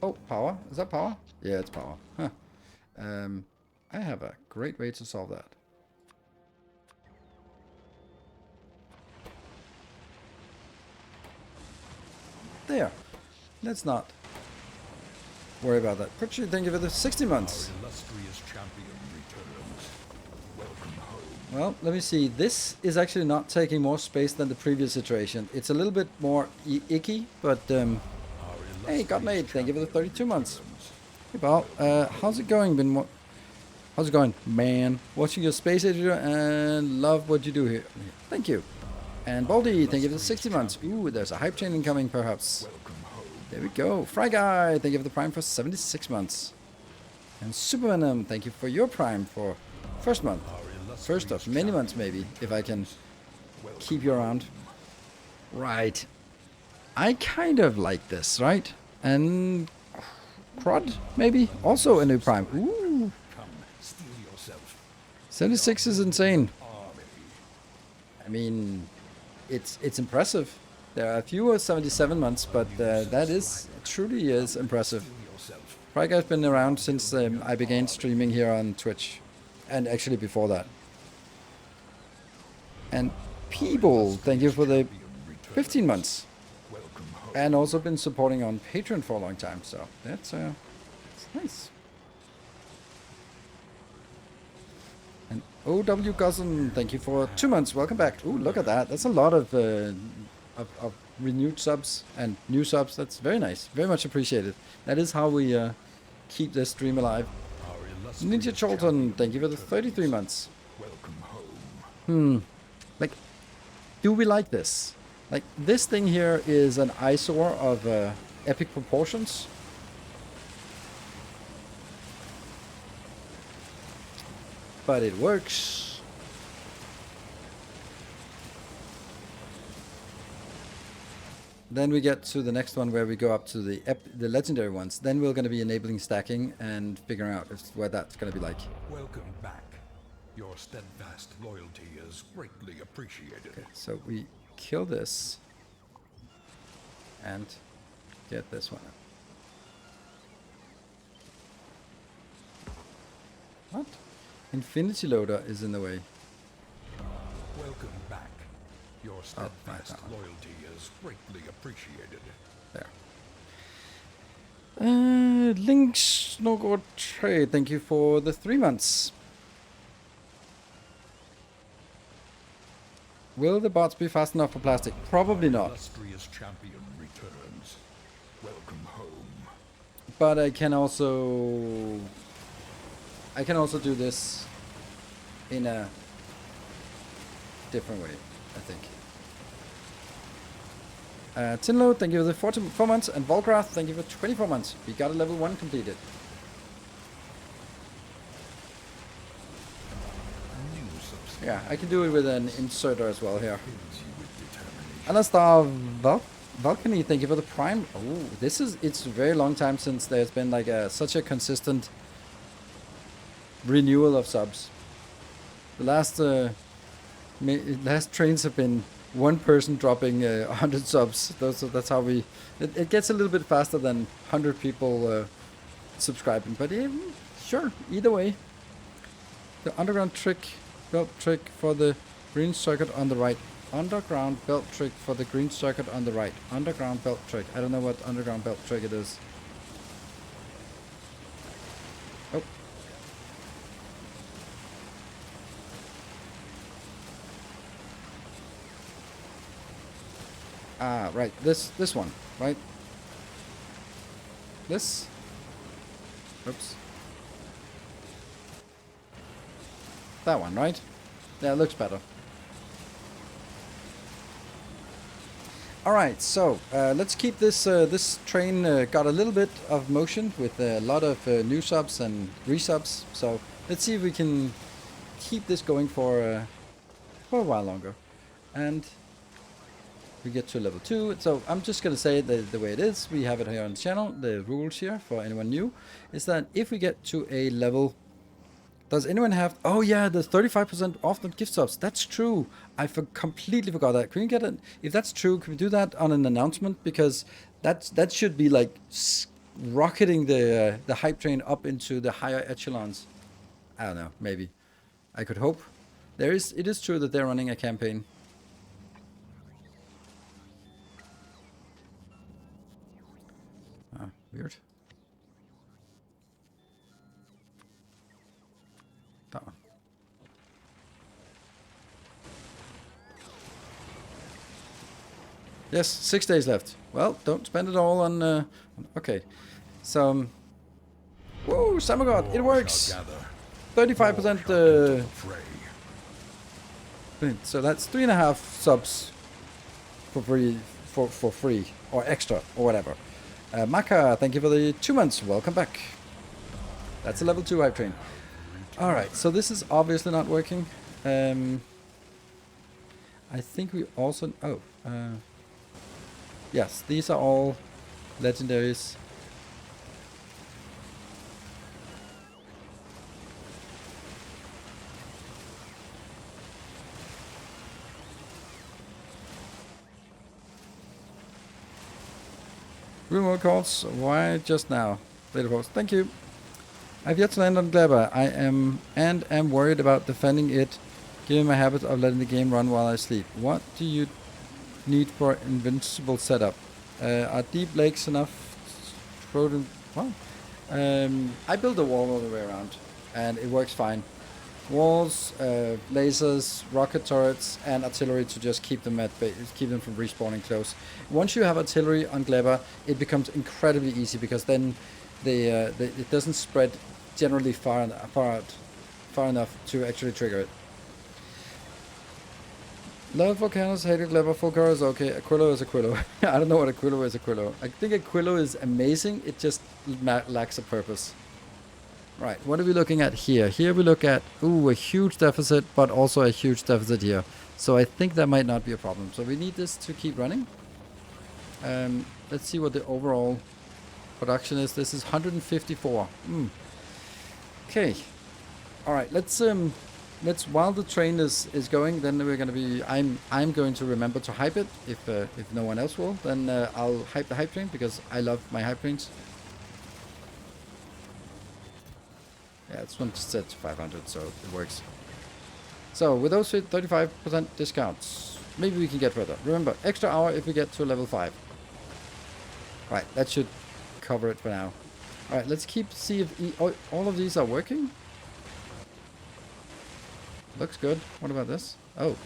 Oh, power. Is that power? Yeah, it's power. Huh. I have a great way to solve that. There. Let's not worry about that. Pritchard, thank you for the 60 months. Our illustrious champion returns. Welcome home. Well, let me see. This is actually not taking more space than the previous iteration. It's a little bit more icky, but hey, Godmade, thank you for the 32 months. Hey, Paul, how's it going? How's it going, man? Watching your space editor and love what you do here. Thank you. And Baldy, thank you for the 60 months. Ooh, there's a hype chain incoming, perhaps. There we go. Fry Guy, thank you for the Prime for 76 months. And Supervenom, thank you for your Prime for first month. First of many months, maybe, if I can keep you around. Right. I kind of like this, right? And Crud, maybe? Also a new Prime. Ooh. 76 is insane. I mean, it's impressive. There are fewer 77 months, but that is truly is impressive. Fry Guy's been around since I began streaming here on Twitch, and actually before that. And People, thank you for the 15 months, and also been supporting on Patreon for a long time. So that's nice. And OW Cousin, thank you for 2 months. Welcome back. Ooh, look at that. That's a lot of renewed subs and new subs. That's very nice. Very much appreciated. That is how we keep this stream alive. Ninja Cholton, thank you for the 33 months. Like, do we like this? Like, this thing here is an eyesore of epic proportions. But it works. Then we get to the next one where we go up to the legendary ones. Then we're going to be enabling stacking and figuring out what that's going to be like. Welcome back. Your steadfast loyalty is greatly appreciated. Okay, so we kill this and get this one up. What? Infinity Loader is in the way. Welcome back. Your steadfast loyalty is greatly appreciated. There. Links Snowgord Trade, thank you for the 3 months. Will the bots be fast enough for plastic? Probably not. Illustrious champion returns. Welcome home. But I can also do this in a different way, I think. Tinlo, thank you for the 44 months, and Volgrath, thank you for 24 months. We got a level 1 completed. Yeah, I can do it with an inserter as well here. Alastar Valkyrie, thank you for the Prime. Oh, it's a very long time since there's been like such a consistent renewal of subs. The last trains have been one person dropping 100 subs. That's how we. It gets a little bit faster than 100 people subscribing, but yeah, sure. Either way, the underground belt trick for the green circuit on the right. Underground belt trick for the green circuit on the right. Underground belt trick. I don't know what underground belt trick it is. Oh. Ah, right. This one, right? This. Oops. That one, right? Yeah, it looks better. All right, so let's keep this this train got a little bit of motion with a lot of new subs and resubs. So let's see if we can keep this going for a while longer, and we get to level 2. So I'm just gonna say the way it is. We have it here on the channel. The rules here for anyone new is that if we get to a level. Does anyone have... Oh yeah, there's 35% off the gift subs. That's true. I completely forgot that. Can you get it? If that's true, can we do that on an announcement? Because that should be like rocketing the hype train up into the higher echelons. I don't know. Maybe. I could hope. It is true that they're running a campaign. Ah, weird. That one. Yes, 6 days left. Well, don't spend it all on... okay. So... whoa, Samagod, it works! 35%... so that's 3.5 subs for free, or extra, or whatever. Maka, thank you for the 2 months. Welcome back. That's a level 2 hype train. Alright, so this is obviously not working. I think we also... oh, yes, these are all legendaries. Remote calls, why just now? Later post, thank you. I've yet to land on Gleber. I am worried about defending it, given my habit of letting the game run while I sleep. What do you need for invincible setup? Are deep lakes enough? Well, I build a wall all the way around, and it works fine. Walls, lasers, rocket turrets, and artillery to just keep them keep them from respawning close. Once you have artillery on Gleber, it becomes incredibly easy because then it doesn't spread generally far enough to actually trigger it. Love volcanoes, hated Gleber, full car is okay. Aquilo is Aquilo. I don't know what Aquilo is Aquilo. I think Aquilo is amazing, it just lacks a purpose. Right, what are we looking at here? Here we look at, ooh, a huge deficit, but also a huge deficit here. So I think that might not be a problem. So we need this to keep running. Let's see what the overall production is. This is 154. Okay. All right, let's while the train is going, then we're going to be, I'm going to remember to hype it. If no one else will, then I'll hype the hype train because I love my hype trains. Yeah, this one's set to 500, so it works. So with those 35% discounts, maybe we can get further. Remember, extra hour if we get to level 5. Right, that should cover it for now. All right, let's see if all of these are working. Looks good. What about this? Oh.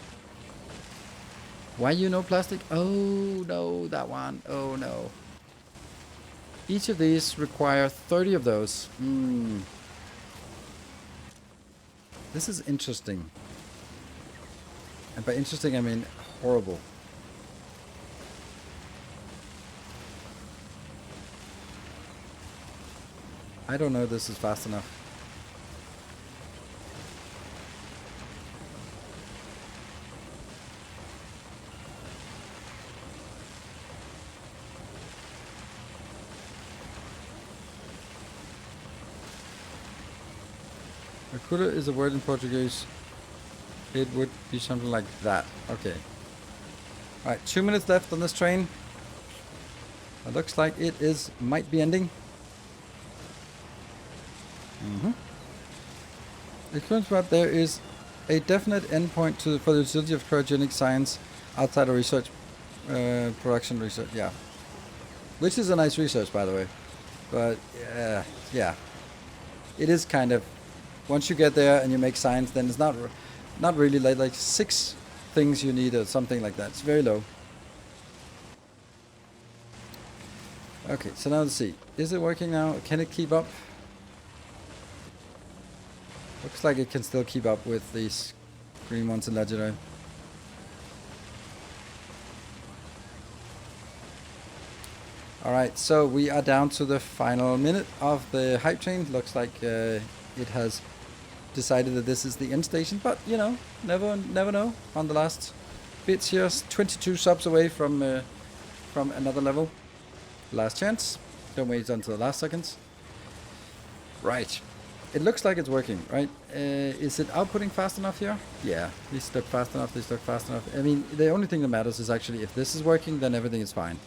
Why you no plastic? Oh no, that one. Oh no. Each of these require 30 of those. This is interesting. And by interesting, I mean horrible. I don't know if this is fast enough. Aquilo is a word in Portuguese it would be something like that. Okay. Alright, 2 minutes left on this train. It looks like it might be ending. It turns out there is a definite endpoint for the utility of cryogenic science outside of research, production research, yeah. Which is a nice research, by the way. But, yeah. It is kind of, once you get there and you make science, then it's not really like 6 things you need or something like that. It's very low. Okay, so now let's see. Is it working now? Can it keep up? Looks like it can still keep up with these green ones in legendary. Alright, so we are down to the final minute of the hype train. Looks like it has decided that this is the end station, but you know, never know. On the last bits here, 22 subs away from another level. Last chance. Don't wait until the last seconds. Right. It looks like it's working, right? Is it outputting fast enough here? Yeah, these look fast enough, these look fast enough. I mean, the only thing that matters is actually if this is working, then everything is fine.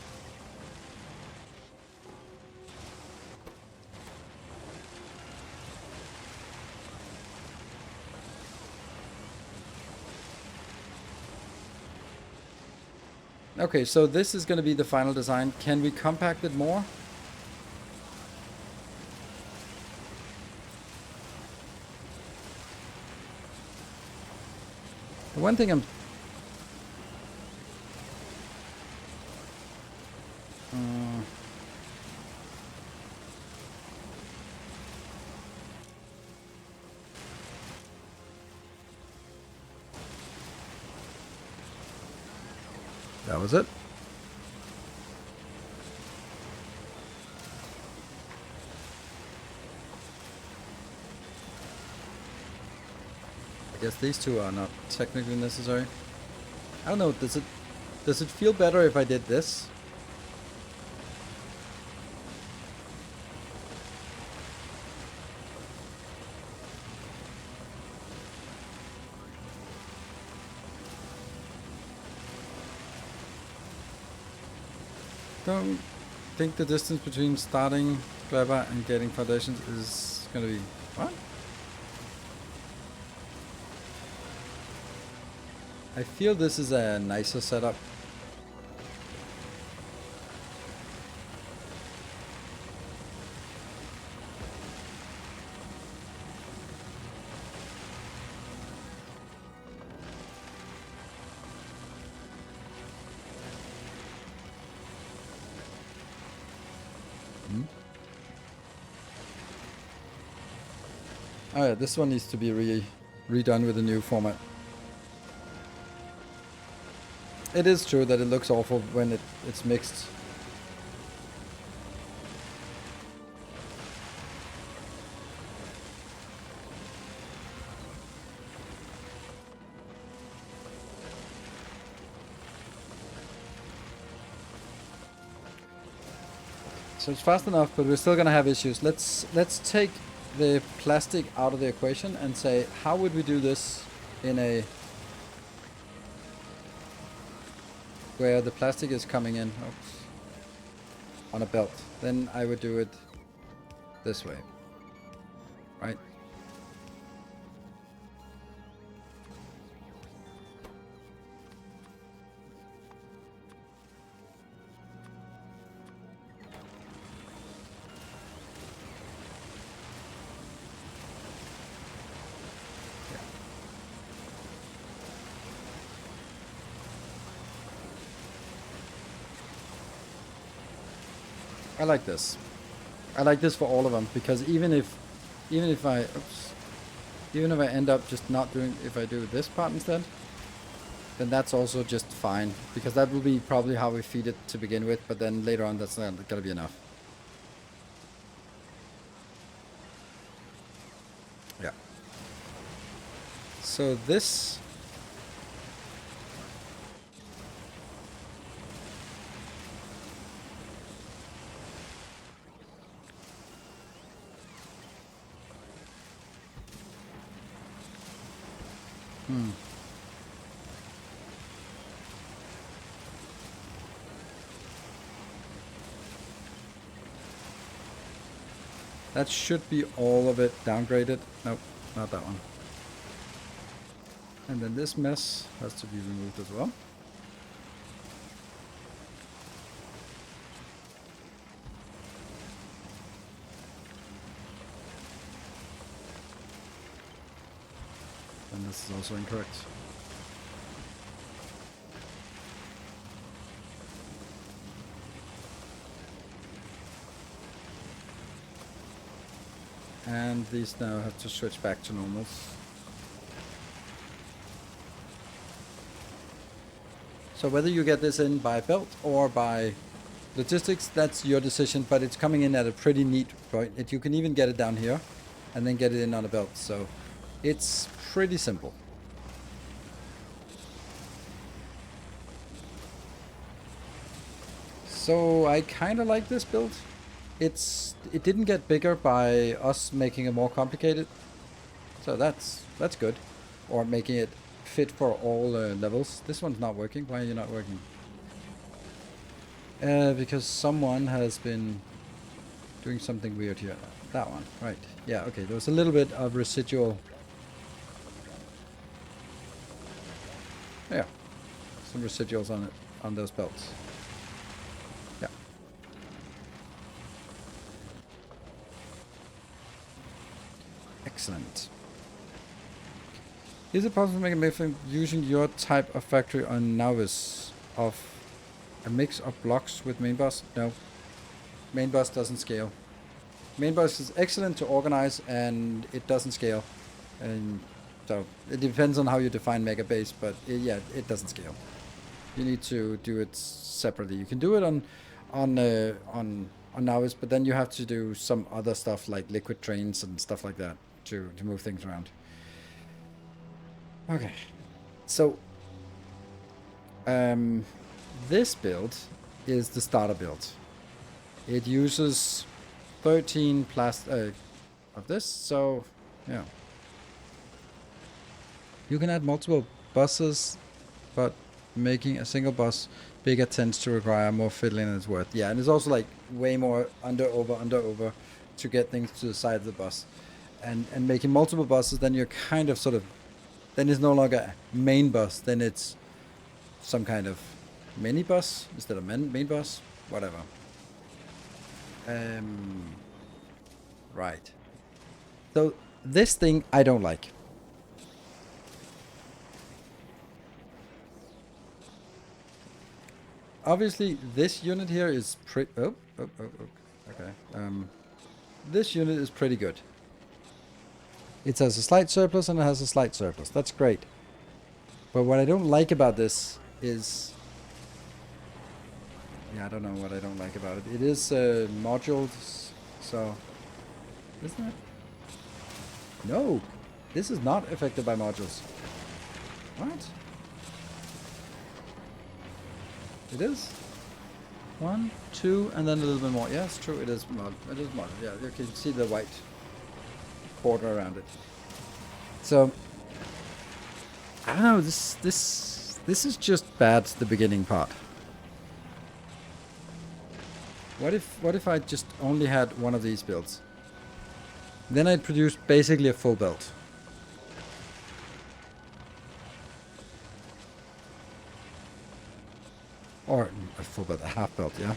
Okay, so this is going to be the final design. Can we compact it more? The one thing I'm... That was it. I guess these two are not technically necessary. I don't know, does it feel better if I did this? Don't think the distance between starting Clever and getting foundations is gonna be... What? I feel this is a nicer setup. Oh yeah, this one needs to be redone with a new format. It is true that it looks awful when it's mixed. So it's fast enough, but we're still gonna have issues. Let's take the plastic out of the equation and say, how would we do this in a... where the plastic is coming in on a belt? Then I would do it this way, right? I like this. I like this for all of them, because even if I end up just not doing, if I do this part instead, then that's also just fine, because that will be probably how we feed it to begin with, but then later on that's not gonna be enough. Yeah. So this... That should be all of it downgraded. Nope, not that one. And then this mess has to be removed as well. And this is also incorrect. And these now have to switch back to normals. So whether you get this in by belt or by logistics, that's your decision, but it's coming in at a pretty neat point. You can even get it down here and then get it in on a belt. So it's pretty simple. So I kind of like this build. It didn't get bigger by us making it more complicated, so that's good, or making it fit for all levels. This one's not working. Why are you not working? Because someone has been doing something weird here. That one, right? Yeah. Okay. There was a little bit of residual. Yeah, some residuals on it, on those belts. Yeah. Excellent. Is it possible to make a method using your type of factory on Novice of a mix of blocks with main bus? No. Main bus doesn't scale. Main bus is excellent to organize and it doesn't scale. And so it depends on how you define mega base, but yeah, it doesn't scale. You need to do it separately. You can do it on Novice, but then you have to do some other stuff like liquid trains and stuff like that to move things around. Okay, so this build is the starter build. It uses 13 of this, so yeah. You can add multiple buses, but making a single bus bigger tends to require more fiddling than it's worth. Yeah, and it's also like way more under over to get things to the side of the bus. And making multiple buses, then you're kind of sort of, then it's no longer a main bus, then it's some kind of mini bus instead of main bus, whatever. Right. So this thing I don't like. Obviously, this unit here is pretty. Okay. This unit is pretty good. It has a slight surplus and it has a slight surplus. That's great. But what I don't like about this is... Yeah, I don't know what I don't like about it. It is modules, so... Isn't it? No! This is not affected by modules. What? It is? 1, 2, and then a little bit more. Yeah, it's true. It is mod. It is mod. Yeah, you can see the white border around it. So I don't know. This is just bad. The beginning part. What if I just only had one of these builds? Then I'd produce basically a full belt. Or a full belt, a half belt, yeah.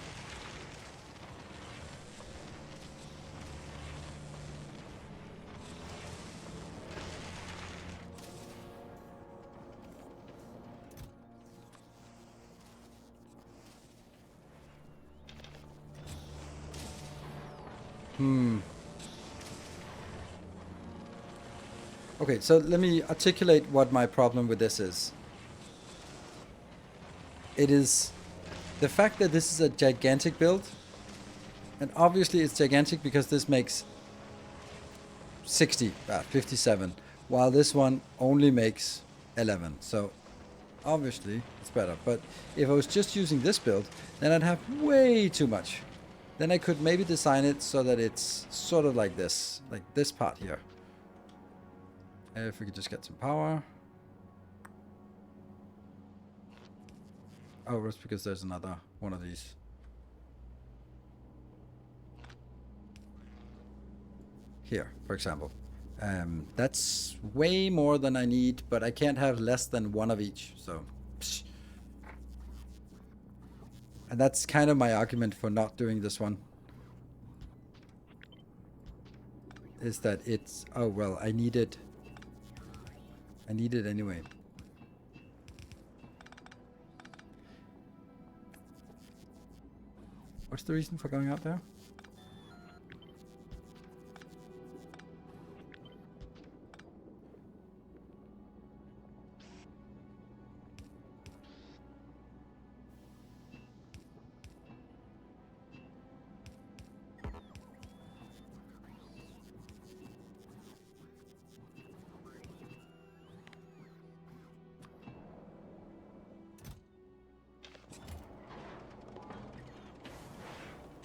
Okay, so let me articulate what my problem with this is. It is the fact that this is a gigantic build, and obviously it's gigantic because this makes 57, while this one only makes 11. So obviously it's better. But if I was just using this build, then I'd have way too much. Then I could maybe design it so that it's sort of like this part here. If we could just get some power. Oh, it's because there's another one of these. here, for example. That's way more than I need, but I can't have less than one of each. So, psh. And that's kind of my argument for not doing this one. Is that it's, oh well, I need it anyway. What's the reason for going out there?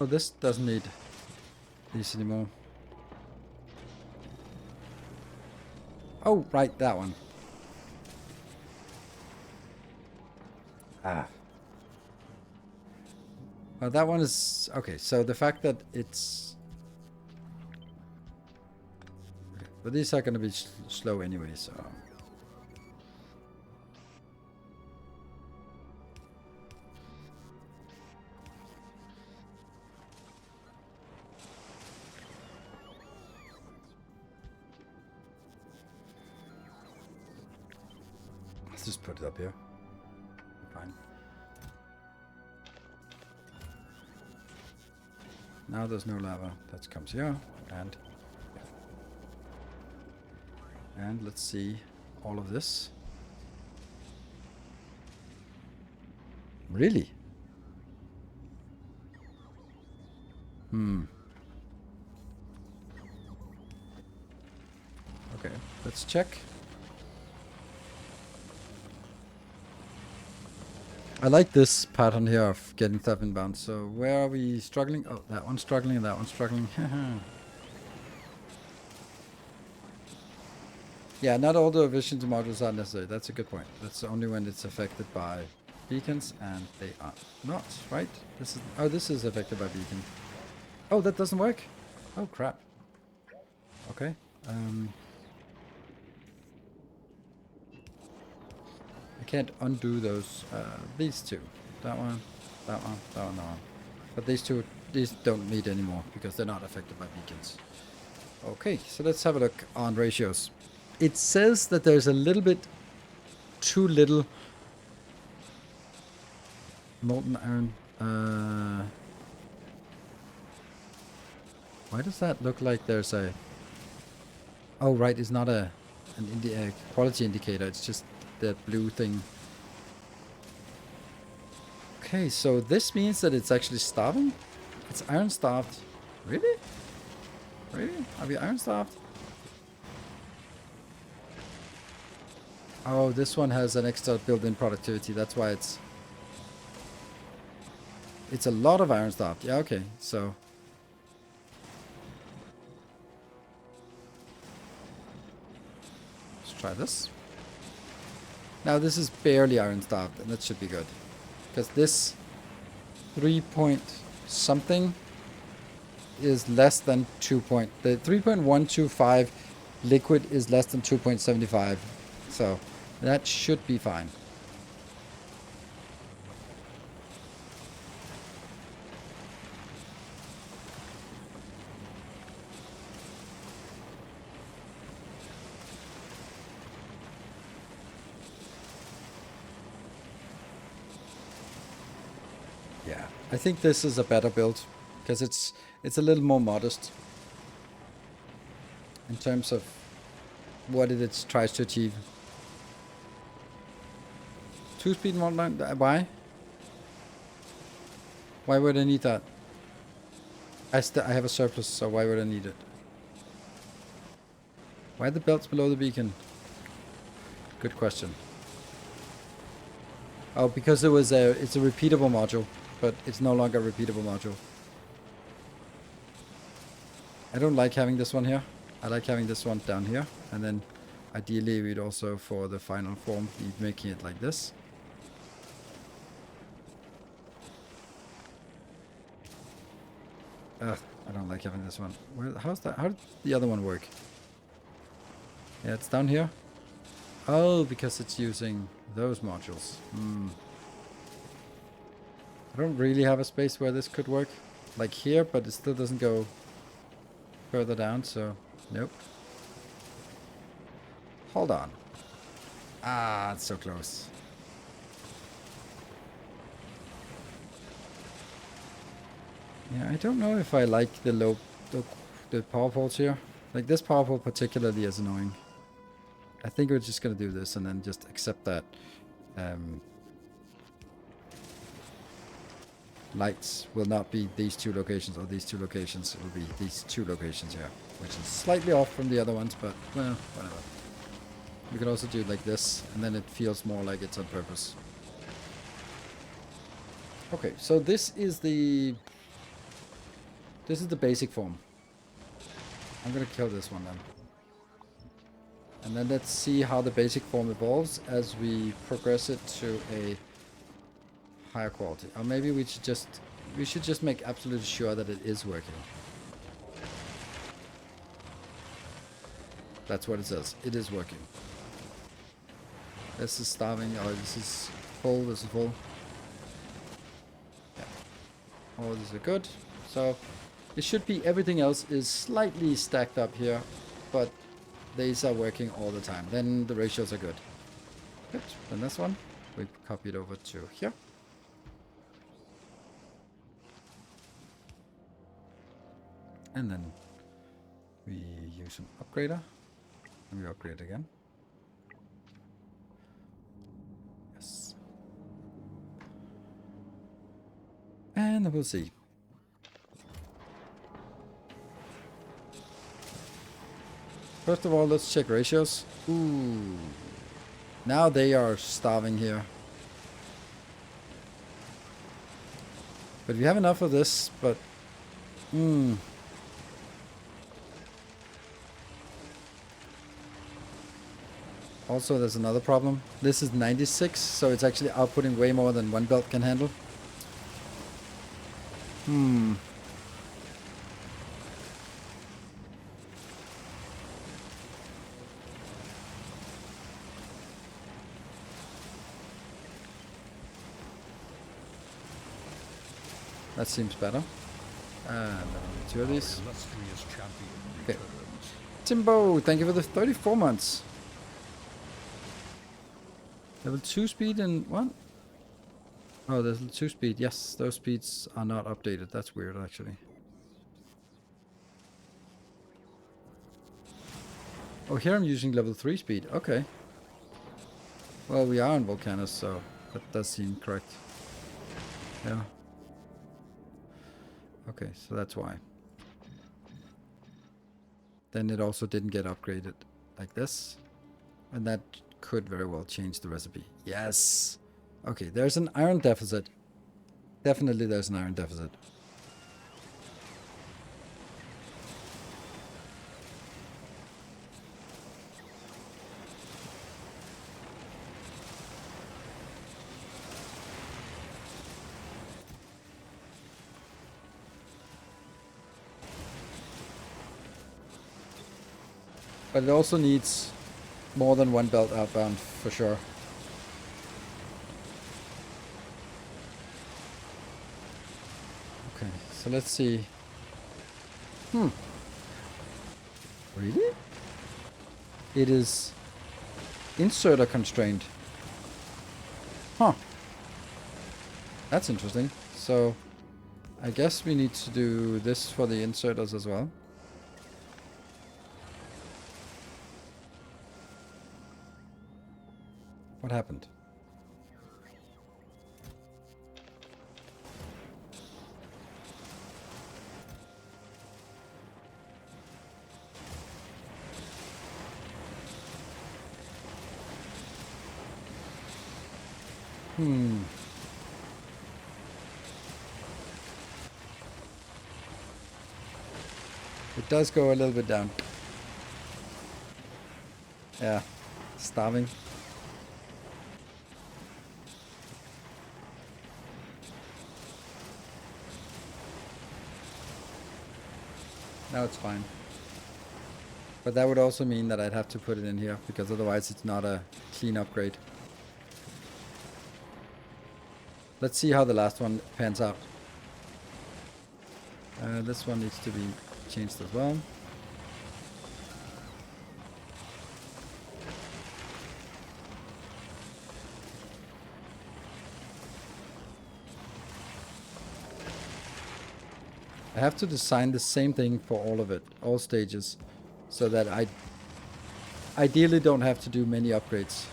Oh, this doesn't need these anymore. Oh, right, that one. Ah. Well, that one is... Okay, so the fact that it's... Okay, but these are going to be slow anyway, so... Let's just put it up here. Fine. Now there's no lava. That comes here. And let's see all of this. Really? Okay, let's check. I like this pattern here of getting stuff inbound. So where are we struggling? Oh, that one's struggling and that one's struggling. Yeah, not all the efficiency modules are necessary. That's a good point. That's only when it's affected by beacons, and they are not, right? This is affected by beacon. Oh, that doesn't work. Oh crap. Okay. I can't undo those. These two. That one, that one, that one, that one. But these two, these don't need anymore because they're not affected by beacons. Okay, so let's have a look on ratios. It says that there's a little bit too little molten iron. Why does that look like there's a... Oh, right, it's not a quality indicator. It's just that blue thing. Okay, so this means that it's actually starving? It's iron starved. Really? Really? Are we iron starved? Oh, this one has an extra built-in productivity. That's why it's a lot of iron starved. Yeah, okay. So let's try this. Now this is barely iron starved, and that should be good. Because this 3 point something is less than 2 point. The 3.125 liquid is less than 2.75. So that should be fine. Yeah, I think this is a better build because it's a little more modest in terms of what it tries to achieve. 2-speed model, why? Why would I need that? I have a surplus, so why would I need it? Why are the belts below the beacon? Good question. Oh, because it's a repeatable module, but it's no longer a repeatable module. I don't like having this one here. I like having this one down here, and then ideally we'd also, for the final form, be making it like this. I don't like having this one. How's that? How did the other one work? Yeah, it's down here. Oh, because it's using those modules. I don't really have a space where this could work. Like here, but it still doesn't go further down, so nope. Hold on. Ah, it's so close. Yeah, I don't know if I like the power poles here. Like this power pole particularly is annoying. I think we're just gonna do this and then just accept that lights will not be these two locations or these two locations. It will be these two locations here, which is slightly off from the other ones, but well, whatever. We could also do it like this, and then it feels more like it's on purpose. Okay, so this is the basic form. I'm gonna kill this one then. And then let's see how the basic form evolves as we progress it to a higher quality. Or maybe we should just make absolutely sure that it is working. That's what it says. It is working. This is starving. Oh, this is full. This is full. Yeah. All these are good. So it should be everything else is slightly stacked up here, but these are working all the time. Then the ratios are good. Good. Then this one we copy it over to here. And then we use an upgrader. And we upgrade again. Yes. And we'll see. First of all, let's check ratios. Ooh. Now they are starving here. But we have enough of this, but... Also, there's another problem. This is 96, so it's actually outputting way more than one belt can handle. That seems better. And two of these. Okay. Timbo, thank you for the 34 months. Level 2 speed and what? Oh, there's level 2 speed. Yes, those speeds are not updated. That's weird, actually. Oh, here I'm using level 3 speed. Okay. Well, we are on Volcanus, so that does seem correct. Yeah. Okay, so that's why. Then it also didn't get upgraded like this. And that could very well change the recipe. Yes! Okay, there's an iron deficit. Definitely there's an iron deficit. But it also needs more than one belt outbound, for sure. Okay, so let's see. Really? It is inserter constrained. Huh. That's interesting. So, I guess we need to do this for the inserters as well. What happened? It does go a little bit down. Yeah, starving. Now it's fine. But that would also mean that I'd have to put it in here, because otherwise it's not a clean upgrade. Let's see how the last one pans out. This one needs to be changed as well. I have to design the same thing for all of it, all stages, so that I ideally don't have to do many upgrades.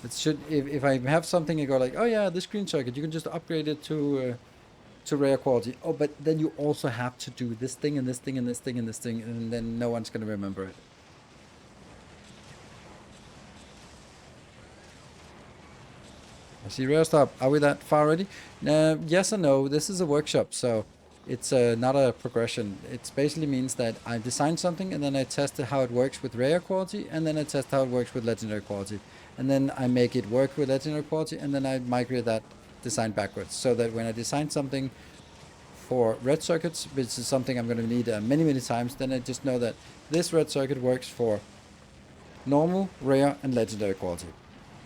It should, if I have something and go like, oh yeah, this green circuit, you can just upgrade it to rare quality. Oh, but then you also have to do this thing and this thing and this thing and this thing, and then no one's gonna remember it. I see rare stop. Are we that far already? Yes and no. This is a workshop, so it's not a progression. It basically means that I design something and then I test how it works with rare quality, and then I test how it works with legendary quality, and then I make it work with legendary quality, and then I migrate that design backwards, so that when I design something for red circuits, which is something I'm going to need many times, then I just know that this red circuit works for normal, rare, and legendary quality,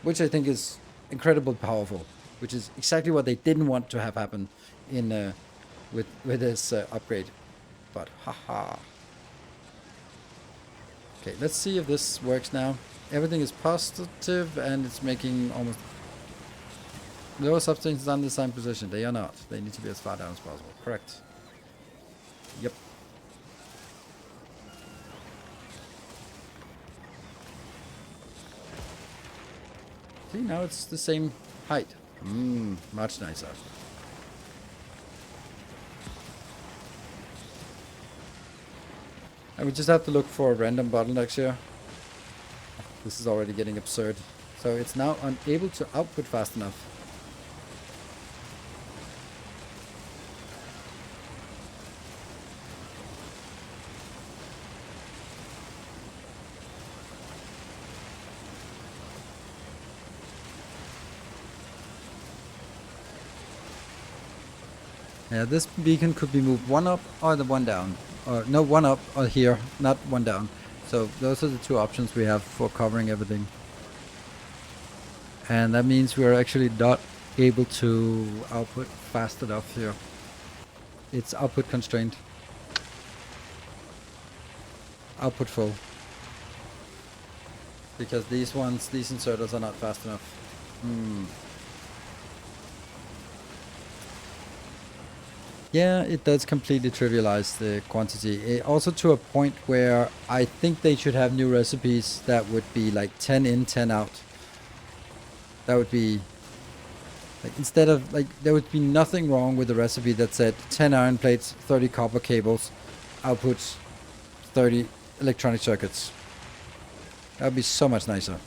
which I think is incredibly powerful, which is exactly what they didn't want to have happen in with this upgrade. But haha. Okay, let's see if this works now. Everything is positive and it's making almost lower substations on the same position. They are not. They need to be as far down as possible. Correct. Yep. See, now it's the same height. Much nicer. And we just have to look for random bottlenecks here. This is already getting absurd. So it's now unable to output fast enough. Yeah, this beacon could be moved one up or the one down. Or no, one up or here, not one down. So those are the two options we have for covering everything. And that means we're actually not able to output fast enough here. It's output constrained. Output full. Because these inserters are not fast enough. Yeah, it does completely trivialize the quantity. Also to a point where I think they should have new recipes that would be like 10 in, 10 out. That would be like, instead of like, there would be nothing wrong with the recipe that said 10 iron plates, 30 copper cables, outputs 30 electronic circuits. That would be so much nicer.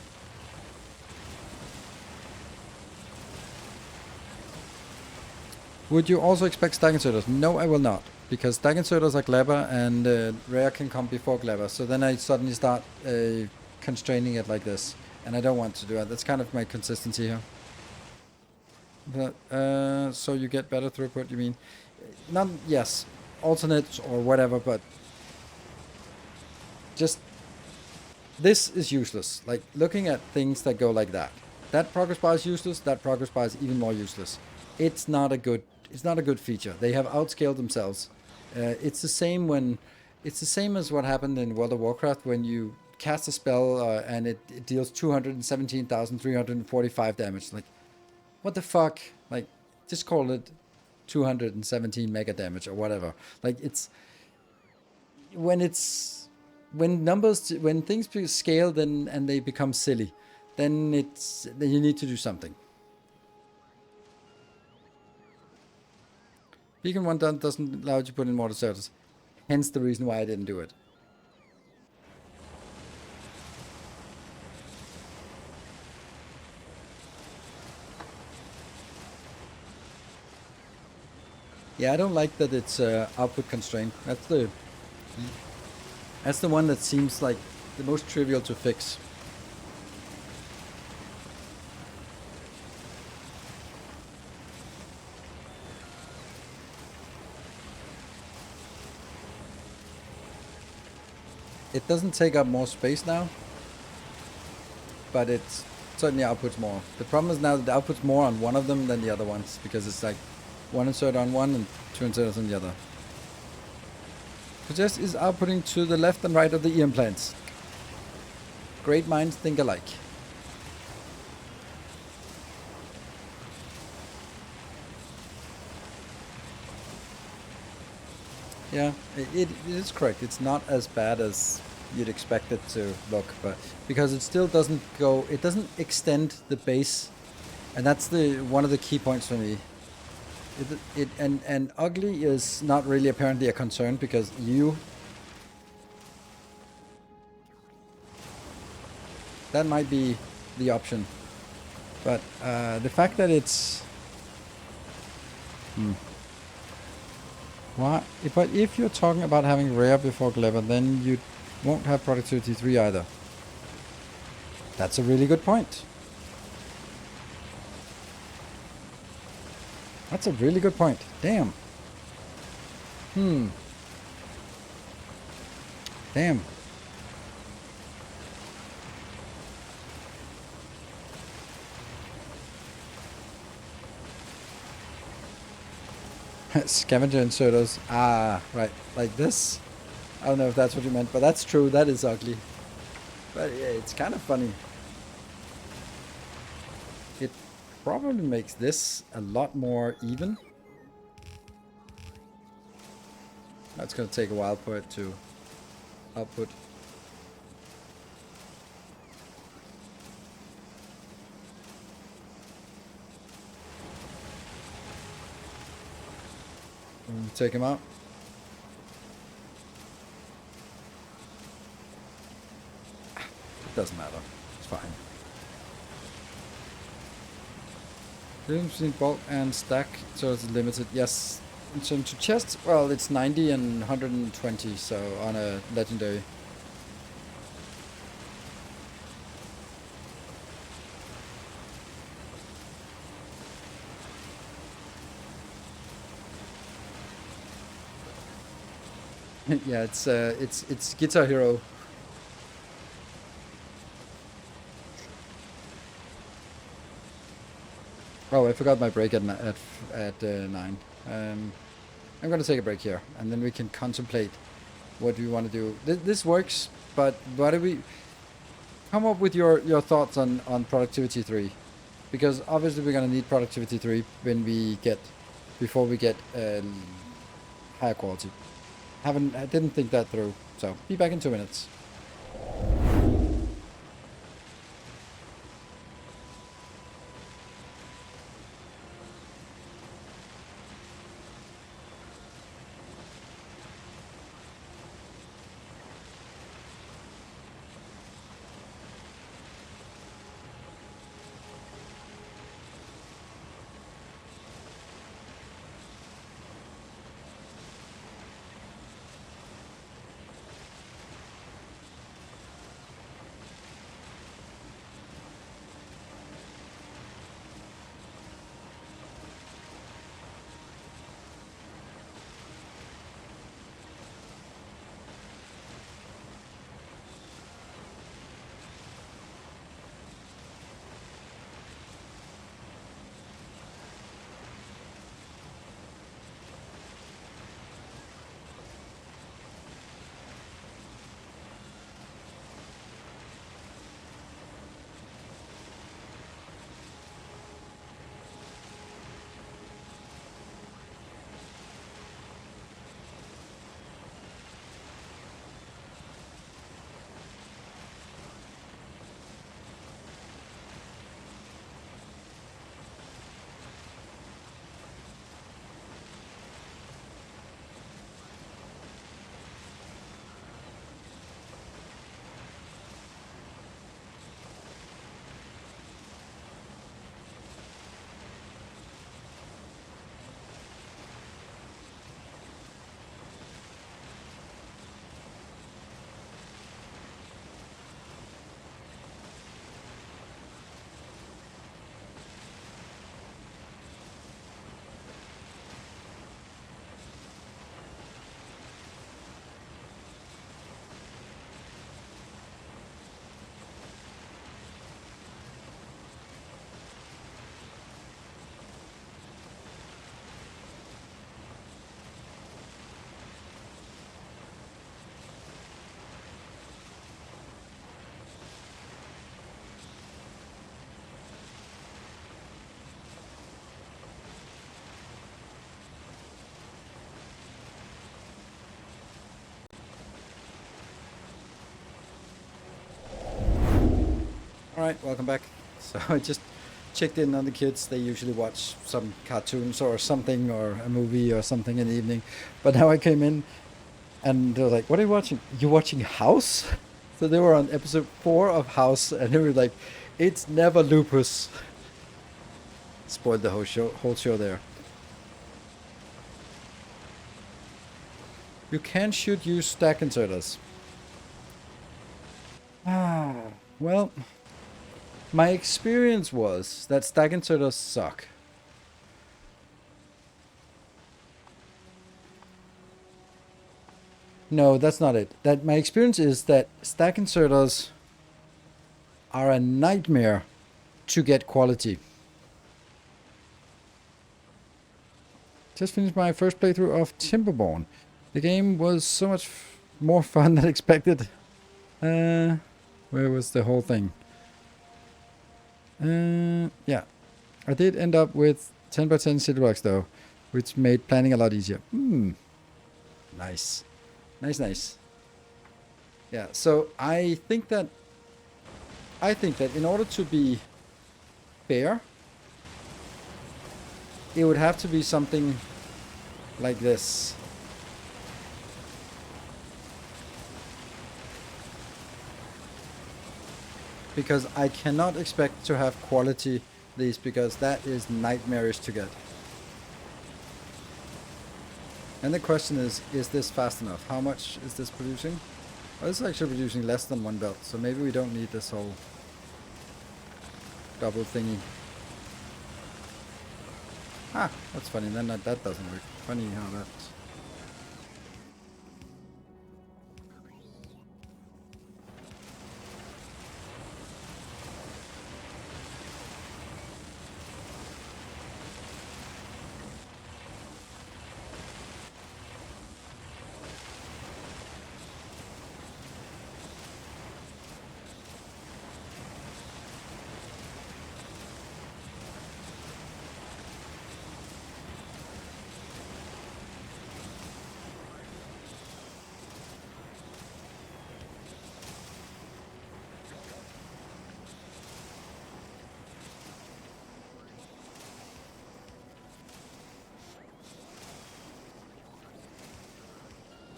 Would you also expect stack inserters? No, I will not. Because stack inserters are clever and rare can come before clever. So then I suddenly start constraining it like this. And I don't want to do it. That's kind of my consistency here. But, so you get better throughput, you mean? Not, yes, alternates or whatever, but just, this is useless. Like, looking at things that go like that. That progress bar is useless, that progress bar is even more useless. It's not a good feature. They have outscaled themselves. It's the same as what happened in World of Warcraft when you cast a spell and it deals 217,345 damage. Like, what the fuck? Like, just call it 217 mega damage or whatever. Like, when things scale then and they become silly, then you need to do something. Beacon 1 doesn't allow you to put in more deserters. Hence the reason why I didn't do it. Yeah, I don't like that it's output constrained. That's the one that seems like the most trivial to fix. It doesn't take up more space now, but it certainly outputs more. The problem is now that it outputs more on one of them than the other ones, because it's like one insert on one and two inserts on the other. Suggest is outputting to the left and right of the ear implants. Great minds think alike. Yeah, it is correct. It's not as bad as you'd expect it to look, but because it still doesn't go, it doesn't extend the base, and that's the one of the key points for me. And ugly is not really apparently a concern because that might be the option, but the fact that it's why? But if you're talking about having rare before clever, then you won't have productivity 3 either. That's a really good point. That's a really good point. Damn. Damn. Scavenger inserters. Ah, right. Like this. I don't know if that's what you meant, but that's true. That is ugly. But yeah, it's kind of funny. It probably makes this a lot more even. That's going to take a while for it to output. Take him out. It doesn't matter. It's fine. Difference between bulk and stack, so it's limited. Yes. In terms of chest, well, it's 90 and 120, so on a legendary. Yeah, it's Guitar Hero. Oh, I forgot my break at 9. I'm gonna take a break here, and then we can contemplate what we want to do. This works, but what do we come up with your thoughts on productivity 3? Because obviously we're gonna need productivity 3 before we get higher quality. I didn't think that through, so be back in 2 minutes. Alright, welcome back. So I just checked in on the kids. They usually watch some cartoons or something, or a movie or something in the evening. But now I came in and they were like, what are you watching? You watching House? So they were on episode 4 of House, and they were like, it's never lupus. Spoiled the whole show there. You can use stack inserters. Well, my experience was that stack inserters suck. No, that's not it. That my experience is that stack inserters are a nightmare to get quality. Just finished my first playthrough of Timberborn. The game was so much more fun than expected. Where was the whole thing? Yeah. I did end up with 10 by 10 city blocks though, which made planning a lot easier. Nice. Nice. Yeah, so I think that in order to be fair, it would have to be something like this. Because I cannot expect to have quality these, because that is nightmarish to get. And the question is this fast enough? How much is this producing? Well, this is actually producing less than 1 belt, so maybe we don't need this whole double thingy. Ah, that's funny, then that doesn't work. Funny how that...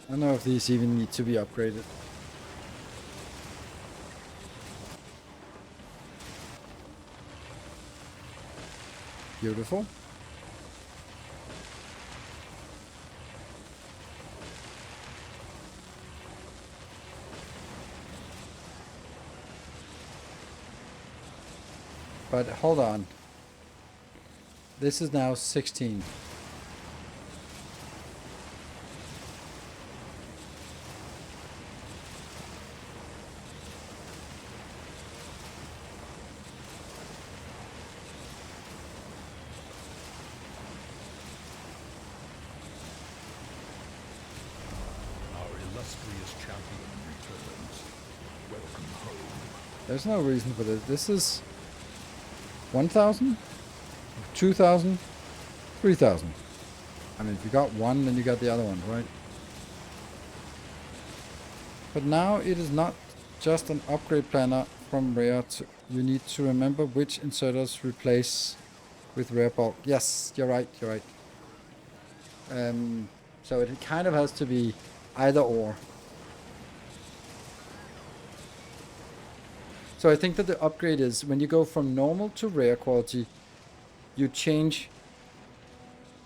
I don't know if these even need to be upgraded. Beautiful. But hold on. This is now 16. There's no reason for this. This is 1,000, 2,000, 3,000. I mean, if you got one, then you got the other one, right? But now it is not just an upgrade planner from rare to... You need to remember which inserters replace with rare bulk. Yes, you're right, you're right. So it kind of has to be either or. So I think that the upgrade is when you go from normal to rare quality, you change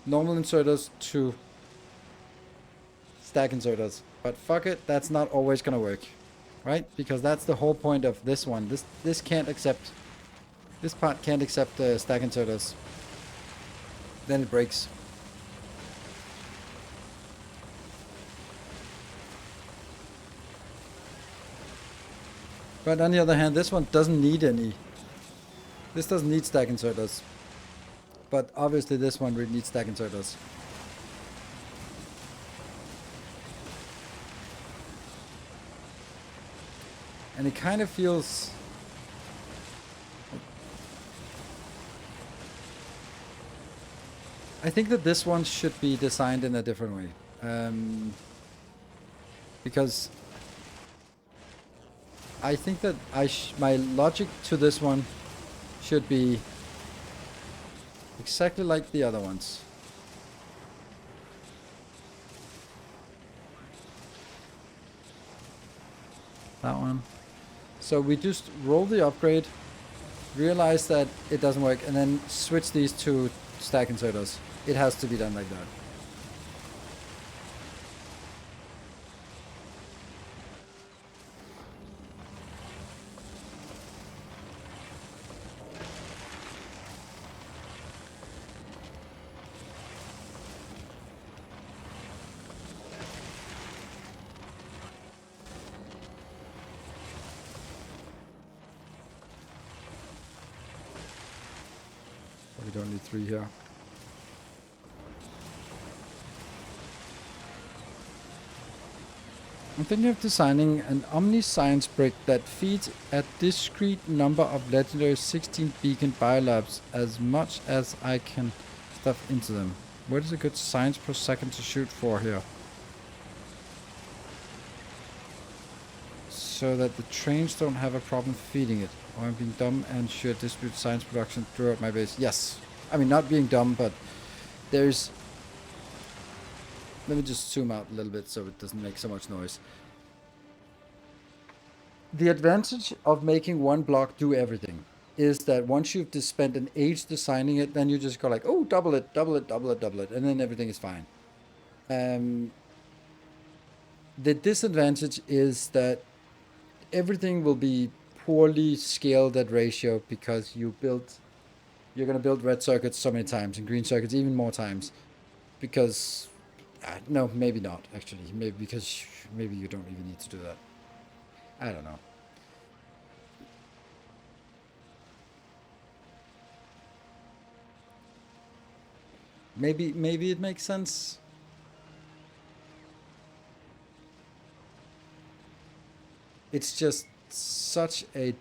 normal inserters to stack inserters. But fuck it, that's not always gonna work, right? Because that's the whole point of this one. This can't accept, this part can't accept stack inserters. Then it breaks. But on the other hand, this one doesn't need any. This doesn't need stack inserters. But obviously this one would need stack inserters. And it kind of feels... I think that this one should be designed in a different way. Because... I think that my logic to this one should be exactly like the other ones. That one. So we just roll the upgrade, realize that it doesn't work, and then switch these to stack inserters. It has to be done like that. We don't need 3 here. I'm thinking of designing an omniscience brick that feeds a discrete number of legendary 16 beacon biolabs as much as I can stuff into them. What is a good science per second to shoot for here? So that the trains don't have a problem feeding it. Or I'm being dumb and should distribute science production throughout my base. Yes. I mean, not being dumb, but there's... Let me just zoom out a little bit so it doesn't make so much noise. The advantage of making one block do everything is that once you've just spent an age designing it, then you just go like, oh, double it, double it, double it, double it, and then everything is fine. The disadvantage is that everything will be poorly scaled at ratio because you're going to build red circuits so many times and green circuits even more times because no, maybe not actually, maybe because maybe you don't even need to do that. I don't know. Maybe it makes sense. It's just such a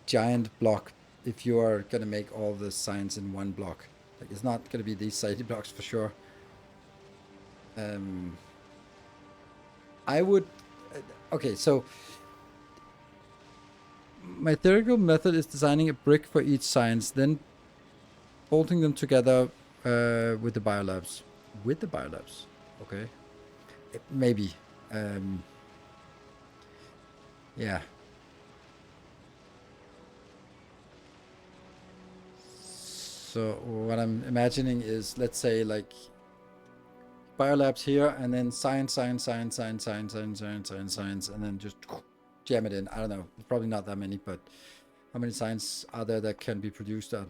giant block if you are going to make all the signs in one block. Like, it's not going to be these side blocks for sure. I would... Okay, so... My theoretical method is designing a brick for each science, then bolting them together with the biolabs. With the biolabs? Okay. Maybe. Yeah. So what I'm imagining is, let's say, like biolabs here, and then science, and then just jam it in. I don't know. Probably not that many, but how many science are there that can be produced at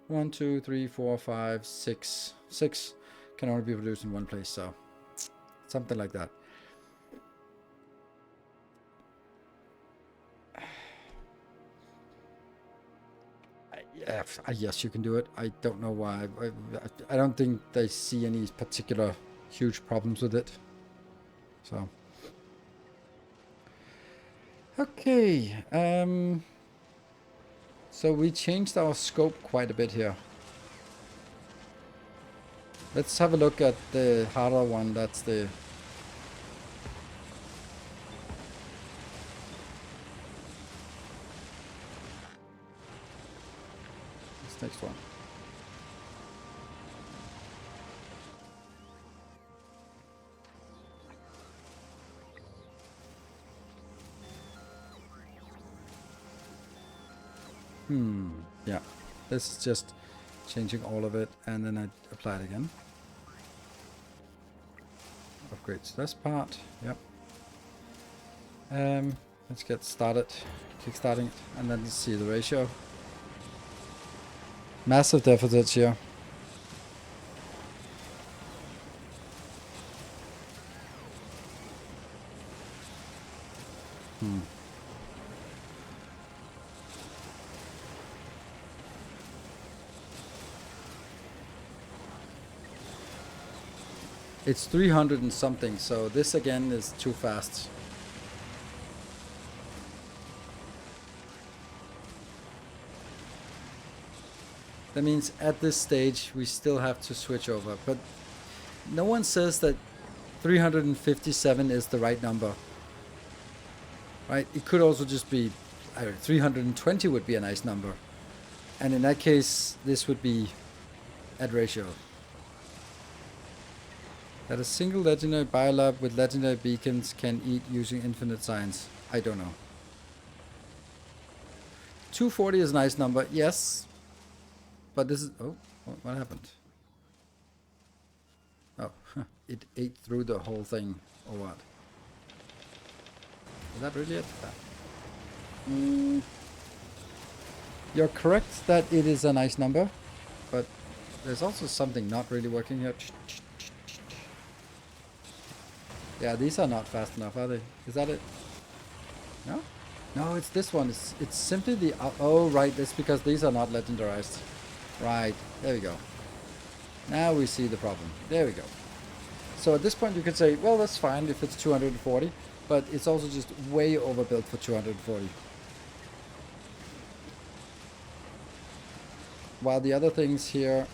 1, 2, 3, 4, 5, 6? 6 can only be produced in one place, so something like that. Yeah, yes, you can do it. I don't know why. I don't think they see any particular huge problems with it. So. Okay. So we changed our scope quite a bit here. Let's have a look at the harder one. That's the... next one. Yeah, this is just changing all of it, and then I apply it again. Upgrades this part. Yep. Let's get started, kickstarting it, and then see the ratio. Massive deficits here. It's 300 and something, so this again is too fast. That means at this stage we still have to switch over, but no one says that 357 is the right number. right? It could also just be, I don't know, 320 would be a nice number. And in that case, this would be at ratio. That a single legendary biolab with legendary beacons can eat using infinite science. I don't know. 240 is a nice number, yes. But this is... Oh, what happened? Oh, it ate through the whole thing, or what? Is that really it? You're correct that it is a nice number, but there's also something not really working here. Yeah, these are not fast enough, are they? Is that it? No? No, it's this one. It's simply the... Oh, right. That's because these are not legendarized. Right. There we go. Now we see the problem. There we go. So at this point you could say, well, that's fine if it's 240, but it's also just way overbuilt for 240. While the other things here,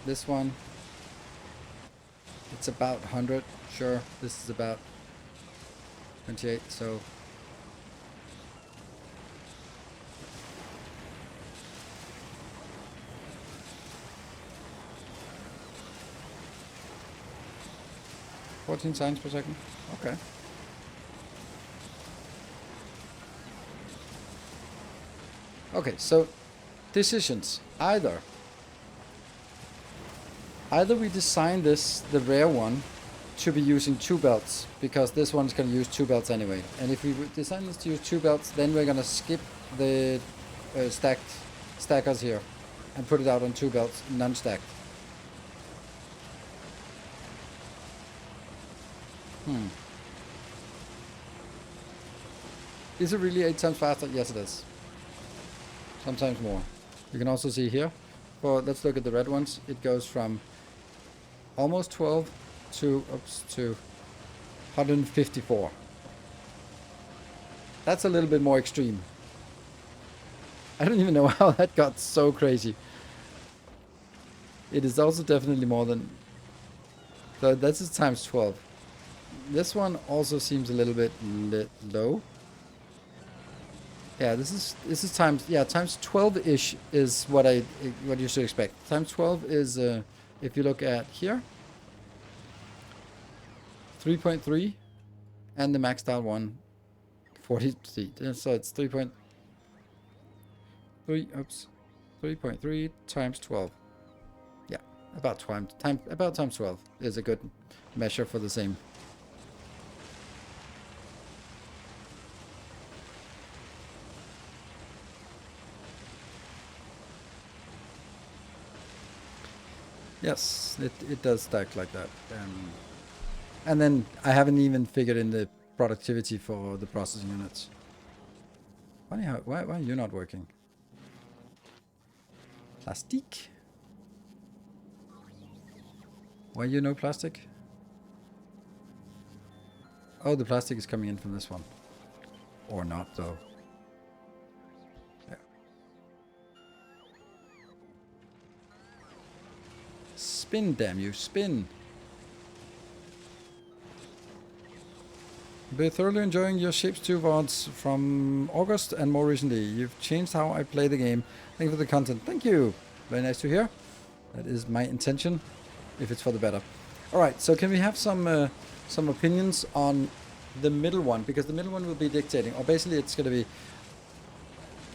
this one, it's about 100. Sure, this is about 28, so... $14 signs per second. Okay. Okay, so decisions. Either we design this, the rare one, to be using 2 belts, because this one's going to use 2 belts anyway. And if we design this to use 2 belts, then we're going to skip the stackers here and put it out on 2 belts, non-stacked. Is it really 8 times faster? Yes, it is. Sometimes more. You can also see here, let's look at the red ones. It goes from almost 12 to 154. That's a little bit more extreme. I don't even know how that got so crazy. It is also definitely more than... So that's just times 12. This one also seems a little bit low. Yeah, this is times 12-ish is what you should expect. Times 12 is if you look at here, 3.3, and the maxed out one, 43. So it's 3.3. Oops, 3.3 times 12. Yeah, about times 12 is a good measure for the same. Yes, it does stack like that. And then I haven't even figured in the productivity for the processing units. Funny how, why are you not working? Plastic? Why you no plastic? Oh, the plastic is coming in from this one. Or not, though. Yeah. Spin, damn you, spin! Been thoroughly enjoying your Shapes 2 VODs from August and more recently. You've changed how I play the game. Thank you for the content. Thank you! Very nice to hear. That is my intention, if it's for the better. Alright, so can we have some opinions on the middle one? Because the middle one will be dictating. Or basically it's going to be...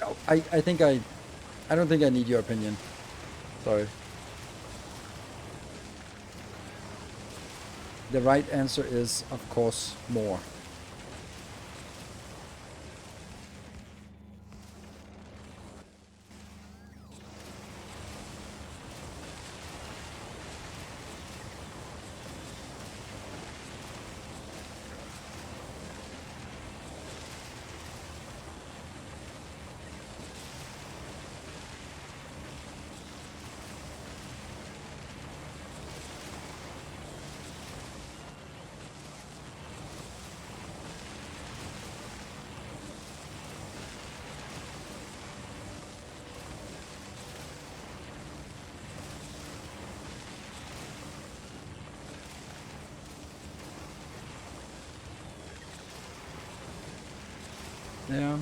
Oh, I don't think I need your opinion. Sorry. The right answer is, of course, more. Yeah.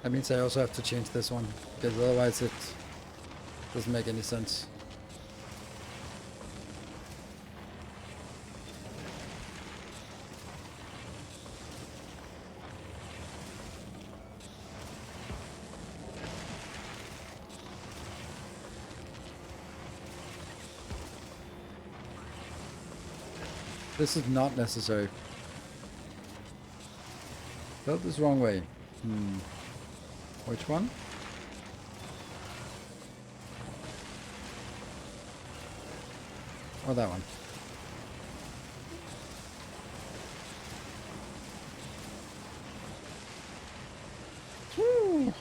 That means I also have to change this one, because otherwise it doesn't make any sense. This is not necessary. Built this wrong way. Which one? Or that one? Woo!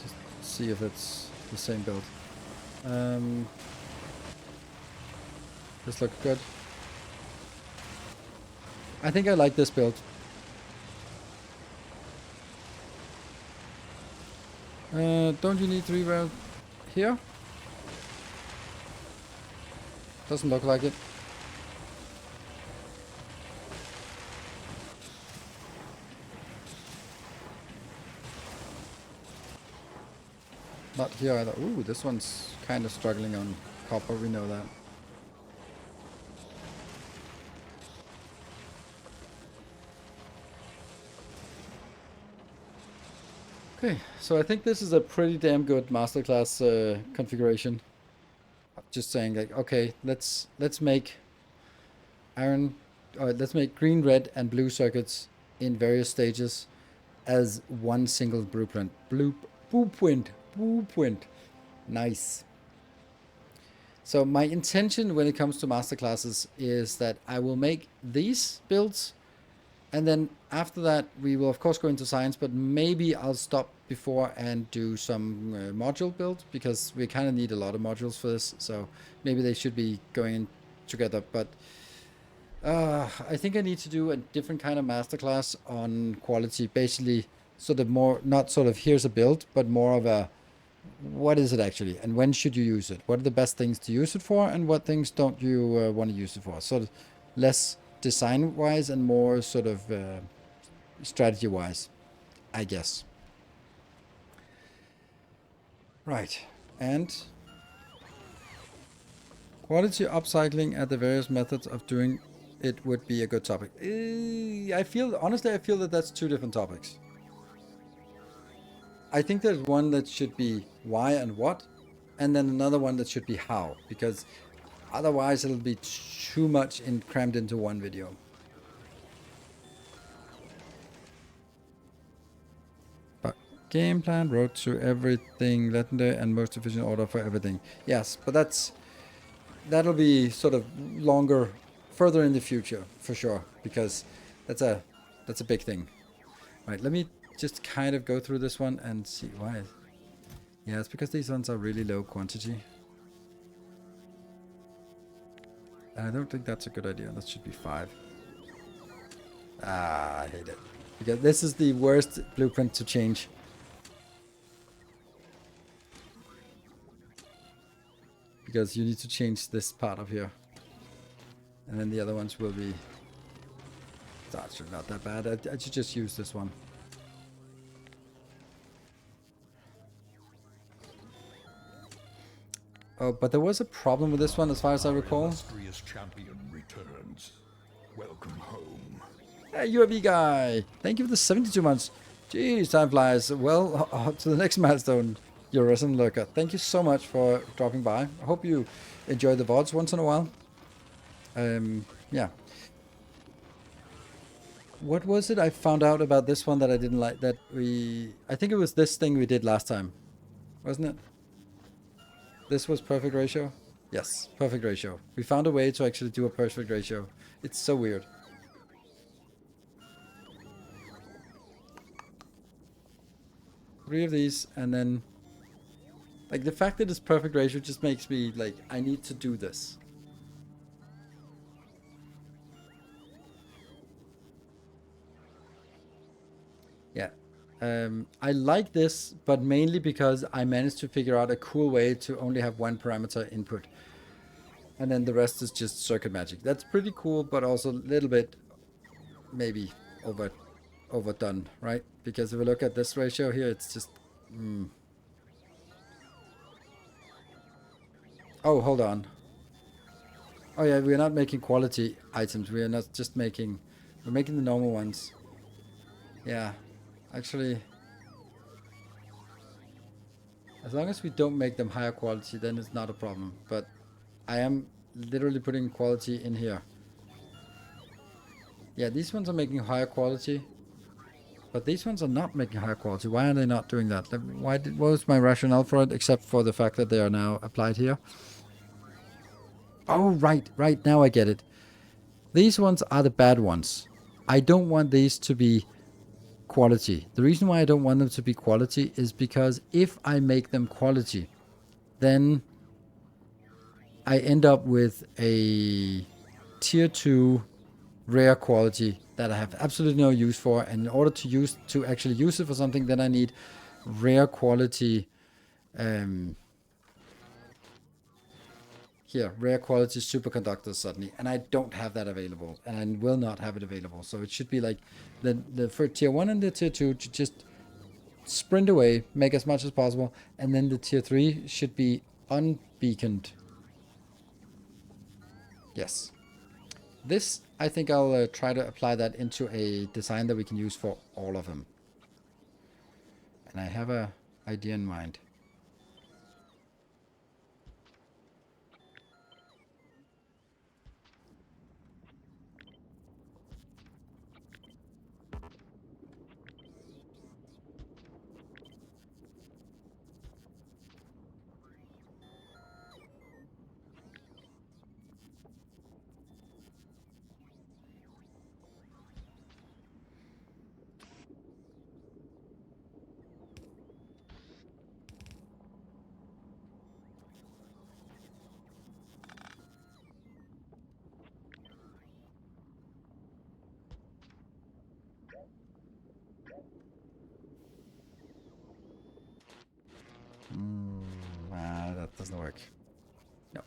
Just see if it's the same build. This looks good. I think I like this build. Don't you need 3 rail here? Doesn't look like it. Not here either. Ooh, this one's kind of struggling on copper, we know that. Okay, so I think this is a pretty damn good masterclass configuration. Just saying, like, okay, let's make let's make green, red, and blue circuits in various stages as one single blueprint. Blueprint. Nice. So my intention when it comes to masterclasses is that I will make these builds, and then after that we will of course go into science, but maybe I'll stop before and do some module build, because we kind of need a lot of modules for this, so maybe they should be going in together. But I think I need to do a different kind of masterclass on quality, basically sort of more, not sort of here's a build, but more of a what is it actually, and when should you use it? What are the best things to use it for, and what things don't you want to use it for? Sort of less design-wise and more sort of strategy-wise, I guess. Right, and quality upcycling at the various methods of doing it would be a good topic. I feel that that's 2 different topics. I think there's one that should be why and what, and then another one that should be how, because otherwise it'll be too much crammed into one video. But game plan, road to everything, legendary and most efficient order for everything. Yes, but that'll be sort of longer, further in the future for sure, because that's a big thing. Right, let me just kind of go through this one and see why. Yeah, it's because these ones are really low quantity. I don't think that's a good idea. That should be 5. I hate it. Because this is the worst blueprint to change. Because you need to change this part of here. And then the other ones will be... That's not that bad. I should just use this one. Oh, but there was a problem with this one as far as I recall. Illustrious champion returns. Welcome home. Hey, UAV guy! Thank you for the 72 months. Jeez, time flies. Well, up to the next milestone, your resident lurker. Thank you so much for dropping by. I hope you enjoy the VODs once in a while. Yeah. What was it I found out about this one that I didn't like? I think it was this thing we did last time, wasn't it? This was perfect ratio? Yes, perfect ratio. We found a way to actually do a perfect ratio. It's so weird. 3 of these, and then like the fact that it's perfect ratio just makes me like I need to do this. Yeah. I like this, but mainly because I managed to figure out a cool way to only have one parameter input. And then the rest is just circuit magic. That's pretty cool, but also a little bit maybe overdone, right? Because if we look at this ratio here, it's just... Oh, hold on. Oh yeah, we're not making quality items. We are not just making... We're making the normal ones. Yeah, actually... As long as we don't make them higher quality, then it's not a problem. But I am literally putting quality in here. Yeah, these ones are making higher quality. But these ones are not making higher quality. Why are they not doing that? What was my rationale for it, except for the fact that they are now applied here? Oh, right. Now I get it. These ones are the bad ones. I don't want these to be quality. The reason why I don't want them to be quality is because if I make them quality, then I end up with a tier 2 rare quality that I have absolutely no use for. And in order to actually use it for something, then I need rare quality here, rare quality superconductors suddenly, and I don't have that available, and I will not have it available. So it should be like the for tier 1 and the tier 2 to just sprint away, make as much as possible, and then the tier 3 should be unbeaconed. Yes. This, I think I'll try to apply that into a design that we can use for all of them. And I have a idea in mind. That doesn't work. No.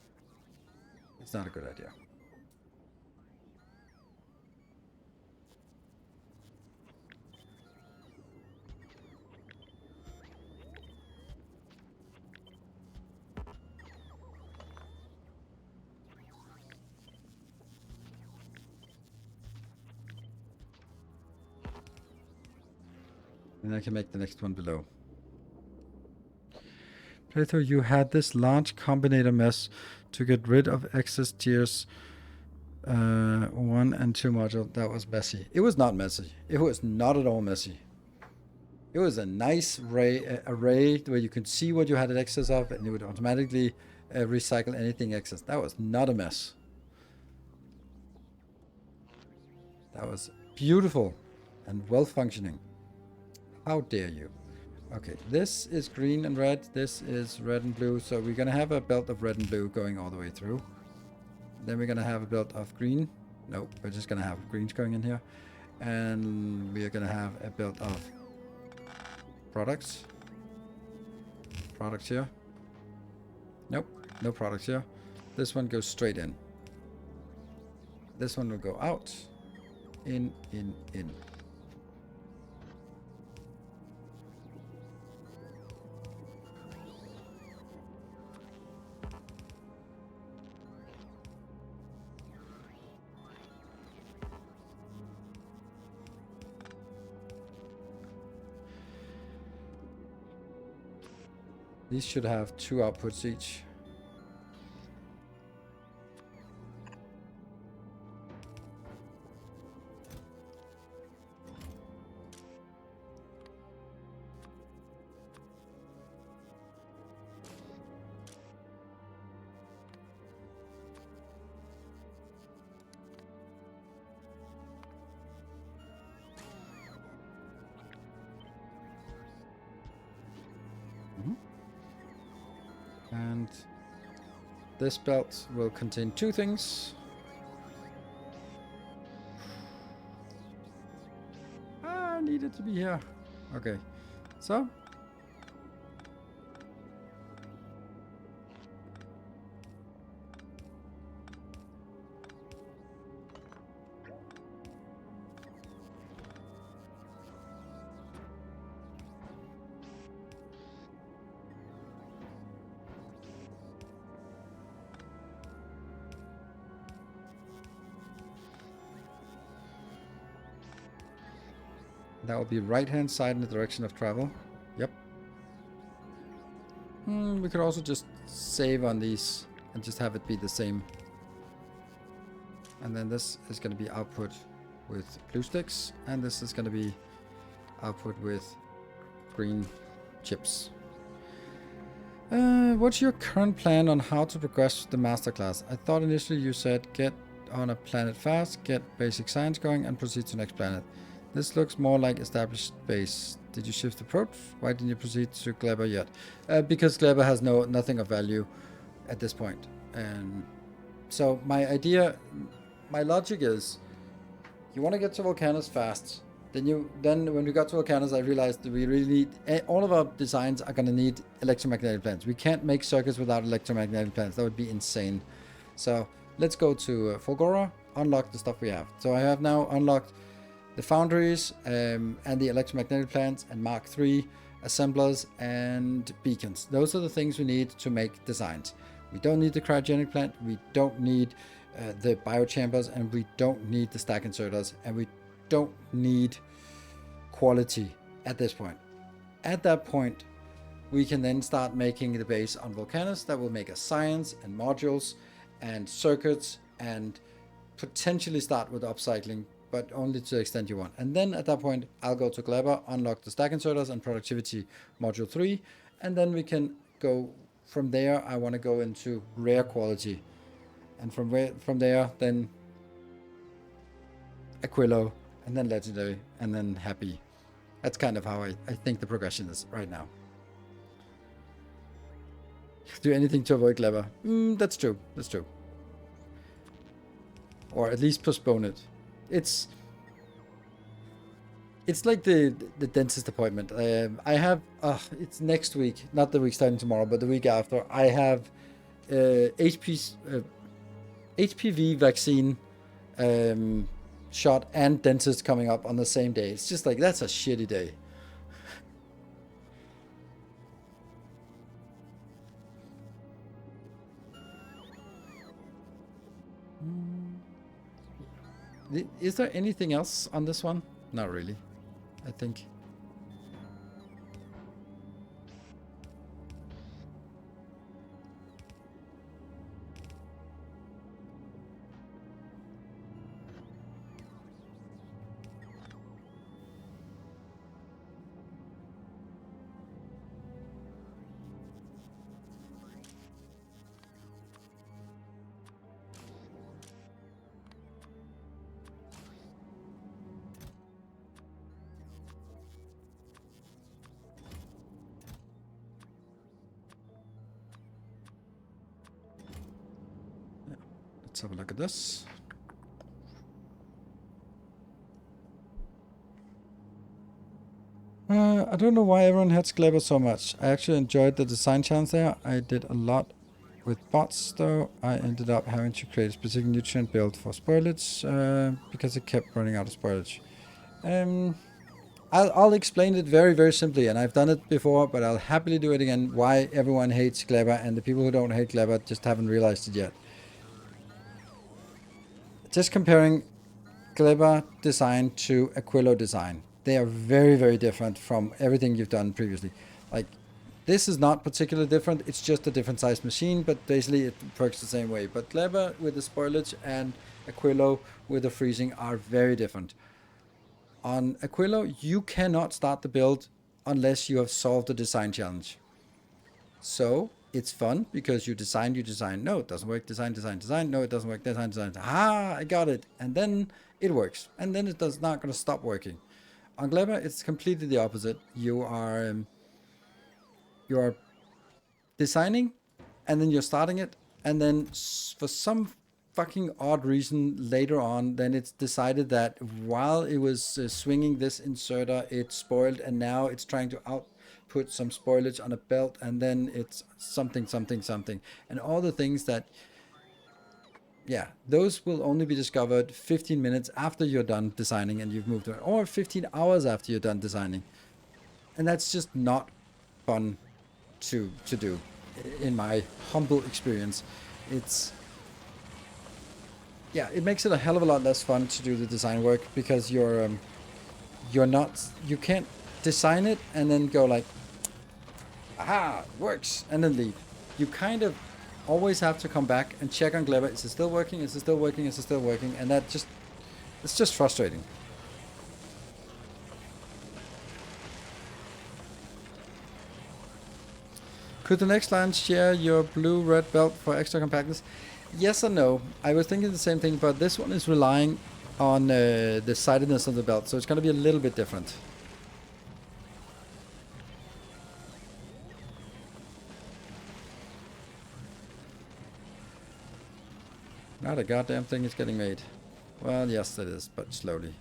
It's not a good idea. And I can make the next one below. Plato, you had this large combinator mess to get rid of excess tiers 1 and 2 module. That was messy. It was not messy. It was not at all messy. It was a nice array where you could see what you had an excess of, and it would automatically recycle anything excess. That was not a mess. That was beautiful and well functioning. How dare you? Okay, this is green and red. This is red and blue. So we're going to have a belt of red and blue going all the way through. Then we're going to have a belt of green. Nope, we're just going to have greens going in here. And we are going to have a belt of products. Products here. Nope, no products here. This one goes straight in. This one will go out. In. These should have 2 outputs each. And this belt will contain 2 things. I need it to be here. Okay, so that will be right hand side in the direction of travel. Yep. We could also just save on these and just have it be the same. And then this is going to be output with blue sticks, and this is going to be output with green chips. What's your current plan on how to progress the masterclass? I thought initially you said get on a planet fast, get basic science going, and proceed to next planet. This looks more like established base. Did you shift approach? Why didn't you proceed to Kleber yet? Because Kleber has nothing of value at this point. And so my logic is, you want to get to Volcanus fast. Then when we got to Volcanus, I realized that we really need, all of our designs are going to need electromagnetic plants. We can't make circuits without electromagnetic plants. That would be insane. So let's go to Fulgora, unlock the stuff we have. So I have now unlocked the foundries and the electromagnetic plants and Mark III assemblers and beacons. Those are the things we need to make designs. We don't need the cryogenic plant, we don't need the biochambers, and we don't need the stack inserters, and we don't need quality at this point. At that point, we can then start making the base on Volcanus that will make us science and modules and circuits, and potentially start with upcycling, but only to the extent you want. And then at that point, I'll go to Kleber, unlock the stack inserters and productivity module 3, and then we can go from there. I want to go into rare quality, and from there, then Aquilo, and then legendary, and then happy. That's kind of how I think the progression is right now. Do anything to avoid Kleber. That's true. That's true. Or at least postpone it. It's like the dentist appointment. I have it's next week, not the week starting tomorrow, but the week after. I have HPV vaccine shot and dentist coming up on the same day. It's just like, that's a shitty day. Is there anything else on this one? Not really, I think. Let's have a look at this. I don't know why everyone hates Kleber so much. I actually enjoyed the design challenge there. I did a lot with bots though. I ended up having to create a specific nutrient build for spoilage because it kept running out of spoilage. I'll explain it very, very simply, and I've done it before, but I'll happily do it again, why everyone hates Kleber, and the people who don't hate Kleber just haven't realized it yet. Just comparing Kleber design to Aquilo design. They are very, very different from everything you've done previously. Like, this is not particularly different, it's just a different size machine, but basically it works the same way. But Kleber with the spoilage and Aquilo with the freezing are very different. On Aquilo, you cannot start the build unless you have solved the design challenge. So it's fun because you design, no, it doesn't work, design, no, it doesn't work, design. I got it. And then it works. And then it does not going to stop working. On Kleber, it's completely the opposite. You are designing, and then you're starting it, and then for some fucking odd reason later on, then it's decided that while it was swinging this inserter, it spoiled, and now it's trying to output some spoilage on a belt, and then it's something, and all the things that, yeah, those will only be discovered 15 minutes after you're done designing and you've moved on, or 15 hours after you're done designing. And that's just not fun to do, in my humble experience. It's, yeah, it makes it a hell of a lot less fun to do the design work, because you can't design it and then go like, aha, works, and then leave. You kind of always have to come back and check on Clever. Is it still working? Is it still working? Is it still working? And it's just frustrating. Could the next line share your blue-red belt for extra compactness? Yes and no. I was thinking the same thing, but this one is relying on the sidedness of the belt, so it's going to be a little bit different. Not a goddamn thing is getting made. Well, yes it is, but slowly.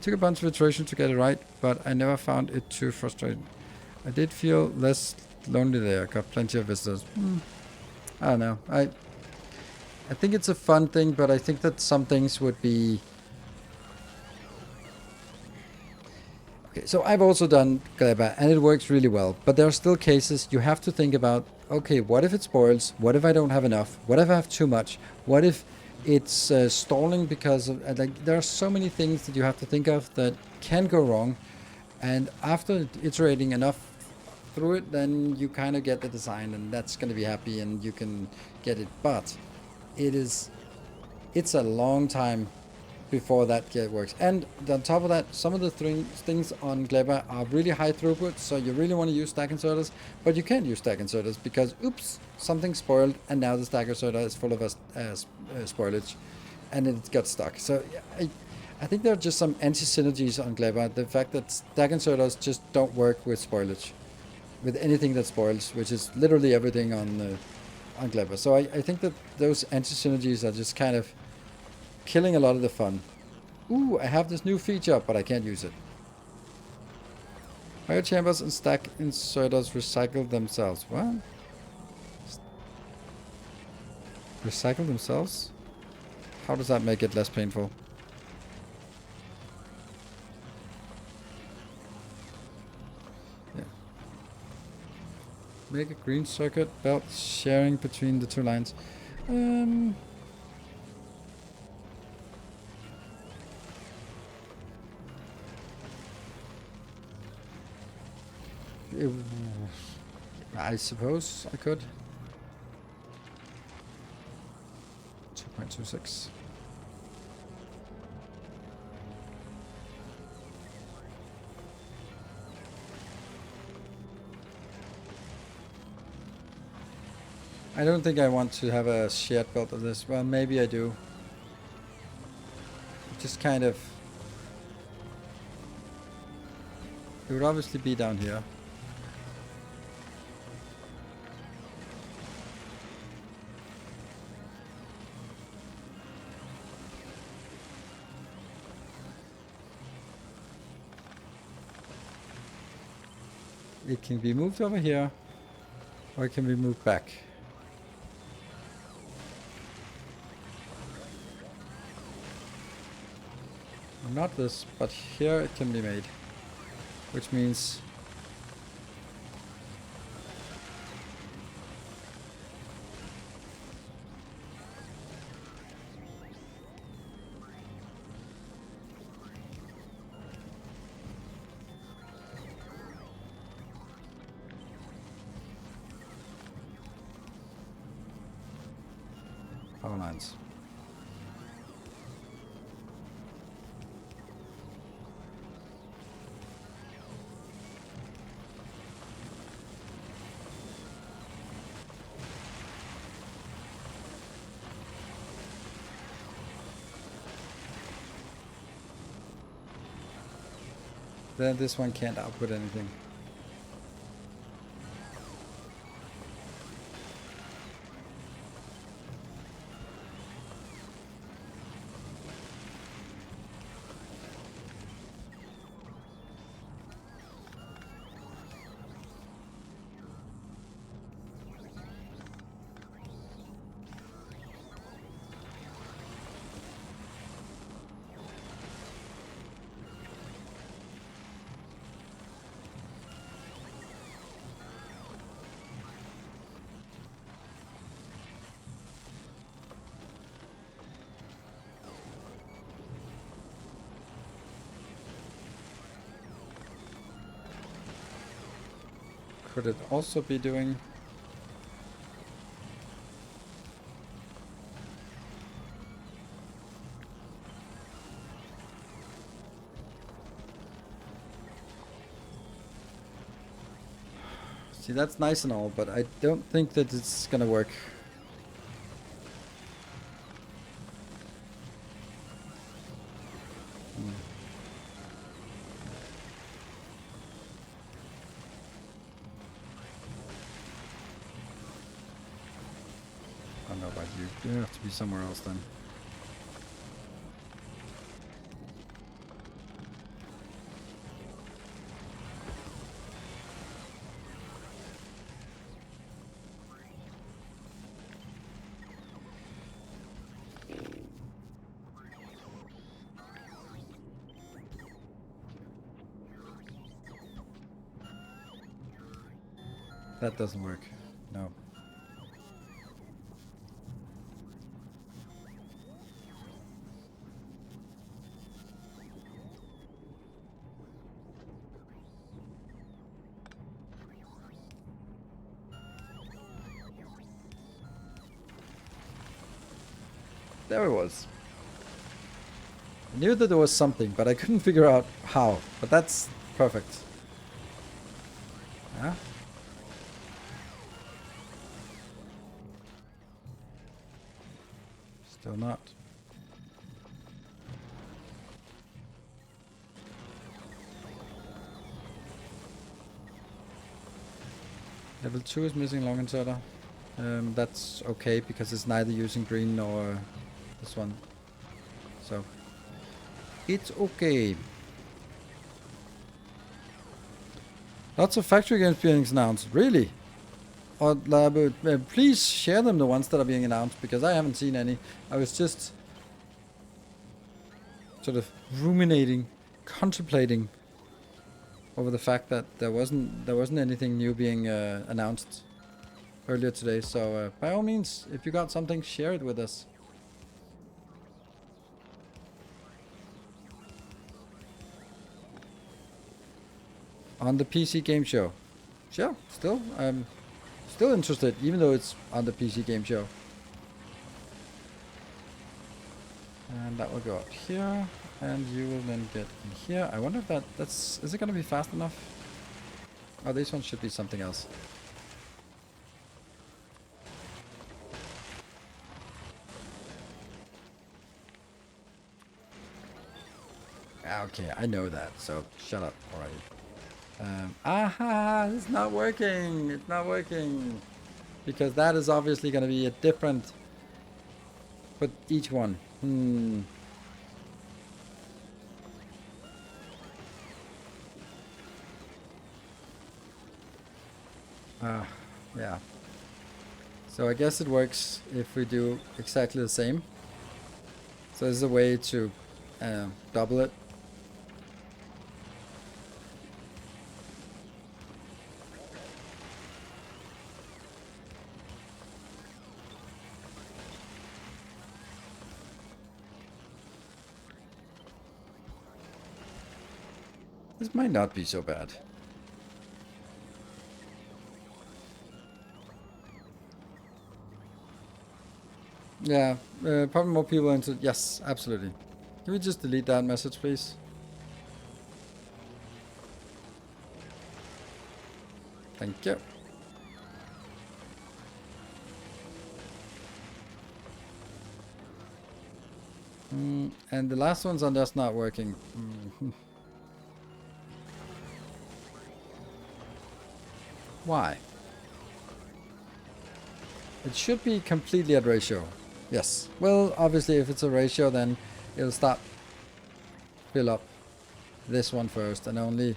Took a bunch of iteration to get it right, but I never found it too frustrating. I did feel less lonely there. Got plenty of visitors. I don't know. I think it's a fun thing, but I think that some things would be... Okay, so I've also done Gleba, and it works really well. But there are still cases you have to think about, okay, what if it spoils? What if I don't have enough? What if I have too much? What if it's stalling because of... like, there are so many things that you have to think of that can go wrong. And after iterating enough through it, then you kind of get the design, and that's going to be happy, and you can get it. But it's a long time before that works. And on top of that, some of the things on Gleba are really high throughput, so you really want to use stack inserters, but you can't use stack inserters because, oops, something spoiled, and now the stack inserter is full of spoilage, and it got stuck. So I think there are just some anti-synergies on Gleba. The fact that stack inserters just don't work with spoilage, with anything that spoils, which is literally everything on Gleba. So I think that those anti-synergies are just kind of killing a lot of the fun. Ooh, I have this new feature, but I can't use it. Fire chambers and stack inserters recycle themselves. What? Recycle themselves? How does that make it less painful? Yeah. Make a green circuit belt sharing between the two lines. I suppose I could. 2.26. I don't think I want to have a shared belt of this. Well, maybe I do. Just kind of... It would obviously be down here. It can be moved over here, or it can be moved back. Not this, but here it can be made, which means power lines. Then this one can't output anything. Could it also be doing... See, that's nice and all, but I don't think that it's gonna work. I don't know about you. You have to be somewhere else then. That doesn't work. No. There it was. I knew that there was something, but I couldn't figure out how. But that's perfect. Yeah. Still not. Level 2 is missing long inserter. That's okay because it's neither using green nor this one. So it's okay. Lots of factory games being announced. Really? Or, please share them, the ones that are being announced, because I haven't seen any. I was just sort of ruminating, contemplating over the fact that there wasn't anything new being announced earlier today. So by all means, if you got something, share it with us. On the PC game show. Sure, still. Still interested, even though it's on the PC game show. And that will go up here, and you will then get in here. I wonder if that's... Is it going to be fast enough? Oh, this one should be something else. Okay, I know that, so shut up already. Aha! It's not working! It's not working! Because that is obviously going to be a different... But each one. Yeah. So I guess it works if we do exactly the same. So there's a way to double it. This might not be so bad. Yeah, probably more people into... Yes, absolutely. Can we just delete that message, please? Thank you. And the last ones are just not working. Why? It should be completely at ratio. Yes. Well, obviously, if it's a ratio, then it'll start fill up this one first, and only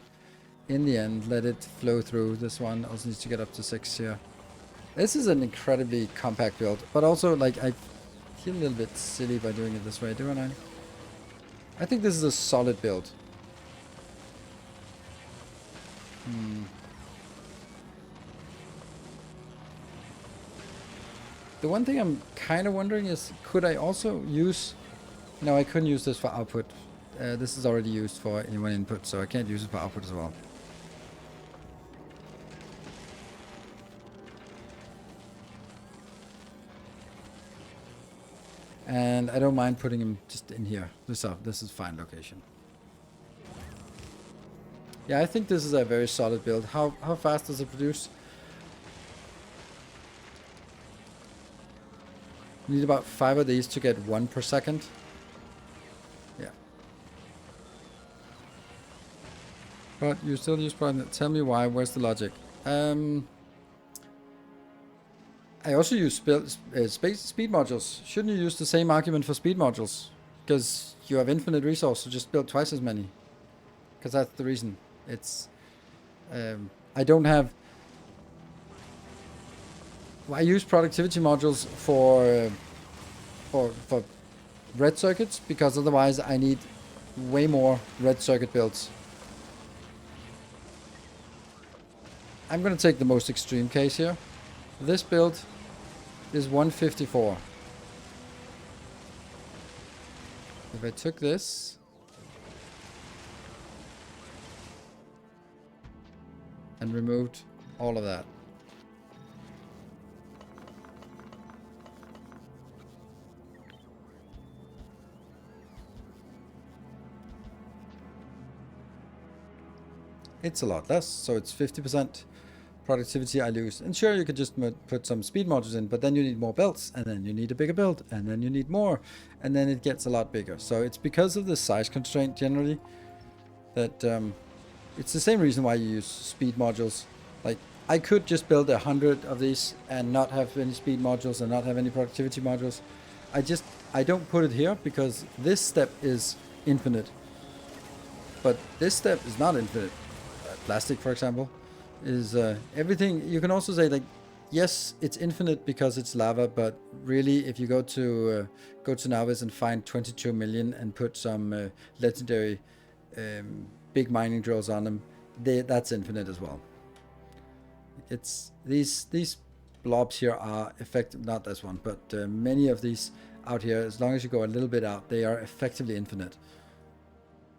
in the end let it flow through. This one also needs to get up to 6 here. This is an incredibly compact build, but also, like, I feel a little bit silly by doing it this way, don't I? I think this is a solid build. The one thing I'm kind of wondering is, could I also use... No, I couldn't use this for output. This is already used for input, so I can't use it for output as well. And I don't mind putting him just in here. This is fine location. Yeah, I think this is a very solid build. How fast does it produce? Need about 5 of these to get 1 per second. Yeah. But you still use product. Tell me why. Where's the logic? I also use speed modules. Shouldn't you use the same argument for speed modules? Because you have infinite resource, so just build twice as many. Because that's the reason. It's I don't have. I use productivity modules for red circuits, because otherwise I need way more red circuit builds. I'm gonna take the most extreme case here. This build is 154. If I took this and removed all of that, it's a lot less, so it's 50% productivity I lose. And sure, you could just put some speed modules in, but then you need more belts, and then you need a bigger build, and then you need more, and then it gets a lot bigger. So it's because of the size constraint generally that it's the same reason why you use speed modules. Like, I could just build 100 of these and not have any speed modules and not have any productivity modules. I don't put it here because this step is infinite, but this step is not infinite. Plastic, for example, is everything. You can also say, like, yes, it's infinite because it's lava, but really, if you go to Navis and find 22 million and put some legendary big mining drills on them, that's infinite as well. It's these blobs here are effective. Not this one, but many of these out here. As long as you go a little bit out, they are effectively infinite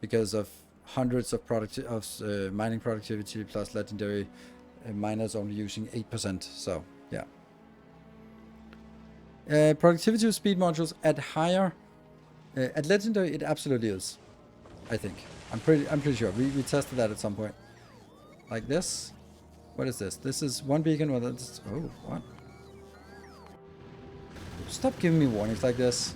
because of hundreds of mining productivity plus legendary miners only using 8%. So yeah, productivity of speed modules at higher at legendary, it absolutely is. I think I'm pretty sure we tested that at some point. Like this. What is this? This is one beacon. Well, that's, oh, what? Stop giving me warnings like this.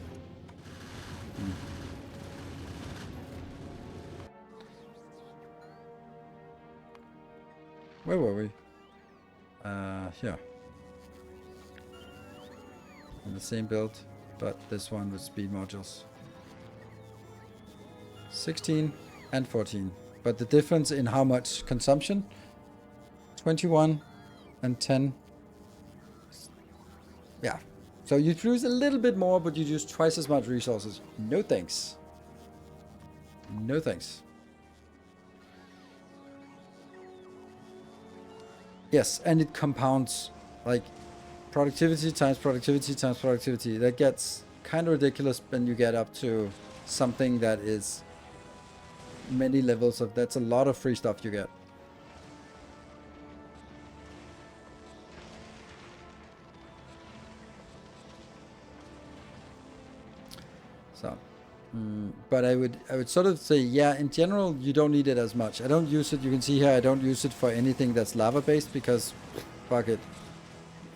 Where were we? Here. And the same build, but this one with speed modules. 16 and 14. But the difference in how much consumption? 21 and 10. Yeah. So you produce a little bit more, but you use twice as much resources. No thanks. No thanks. Yes, and it compounds, like productivity times productivity times productivity. That gets kind of ridiculous when you get up to something that is many levels of. That's a lot of free stuff you get. So, but I would sort of say, yeah, in general, you don't need it as much. I don't use it. You can see here, I don't use it for anything that's lava based because, fuck it,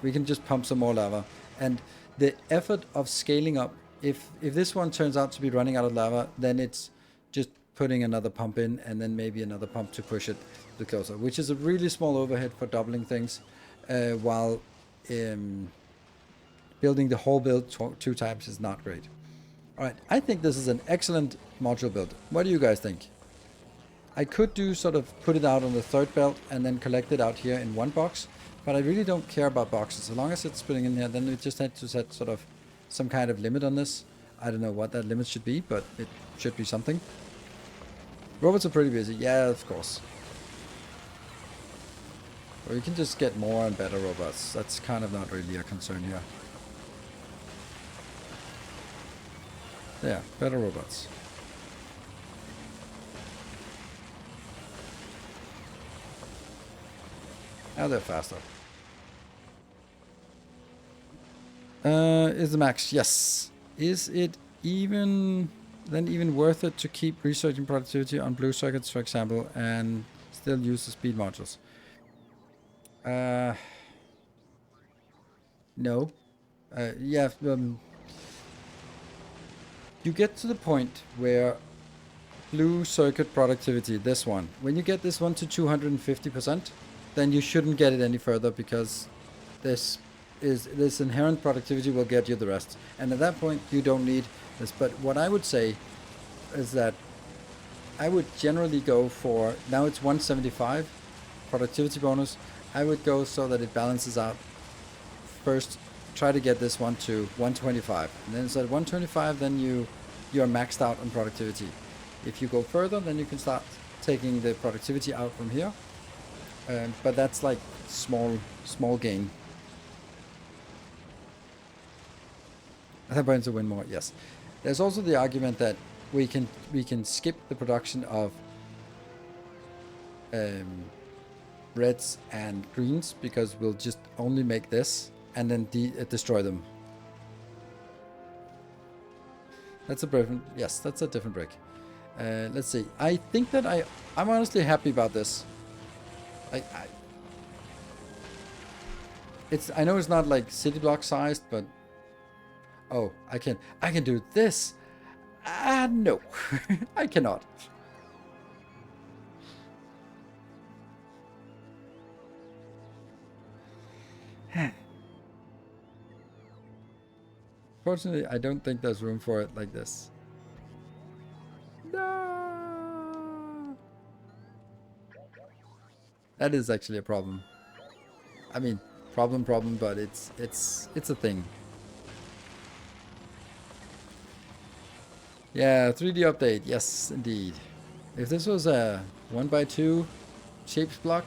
we can just pump some more lava. And the effort of scaling up, if this one turns out to be running out of lava, then it's just putting another pump in and then maybe another pump to push it a bit closer, which is a really small overhead for doubling things, while building the whole build two times is not great. Alright, I think this is an excellent module build. What do you guys think? I could do sort of put it out on the third belt and then collect it out here in one box, but I really don't care about boxes. As long as it's putting in here, then we just had to set sort of some kind of limit on this. I don't know what that limit should be, but it should be something. Robots are pretty busy. Yeah, of course. Or you can just get more and better robots. That's kind of not really a concern here. Yeah, better robots. Now they're faster. Is the max? Yes. Is it even worth it to keep researching productivity on blue circuits, for example, and still use the speed modules? No. Yeah. You get to the point where blue circuit productivity, this one, when you get this one to 250%, then you shouldn't get it any further, because this inherent productivity will get you the rest. And at that point, you don't need this. But what I would say is that I would generally go for, now it's 175 productivity bonus. I would go so that it balances out. First, try to get this one to 125. And then it's at 125, then you're maxed out on productivity. If you go further, then you can start taking the productivity out from here. But that's like small gain. At that point to win more, yes. There's also the argument that we can skip the production of reds and greens, because we'll just only make this and then destroy them. That's a different, yes, that's a different brick. Let's see. I think that I'm honestly happy about this. I know it's not like city block sized, but oh, I can do this. No, I cannot. Fortunately, I don't think there's room for it like this. No. That is actually a problem. I mean, problem, but it's a thing. Yeah, 3D update. Yes, indeed. If this was a 1x2 shapes block,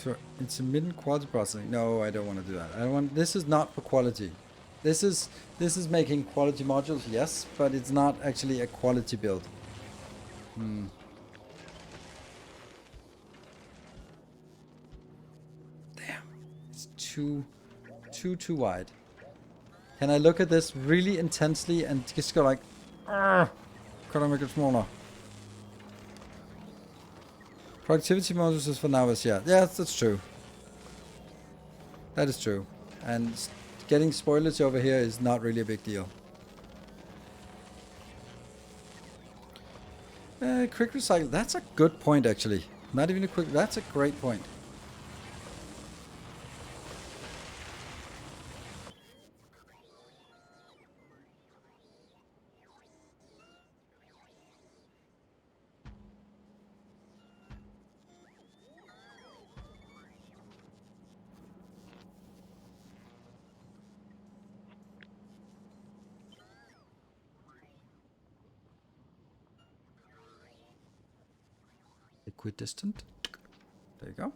So intermittent quality processing. No, I don't want to do that. I don't want. This is not for quality. This is making quality modules, yes, but it's not actually a quality build. Damn, it's too wide. Can I look at this really intensely and just go like, could I make it smaller? Productivity modules is for novice, yeah. Yeah, that's true. That is true. And getting spoilage over here is not really a big deal. Quick recycle. That's a good point, actually. Not even a quick. That's a great point. Equidistant. There you go.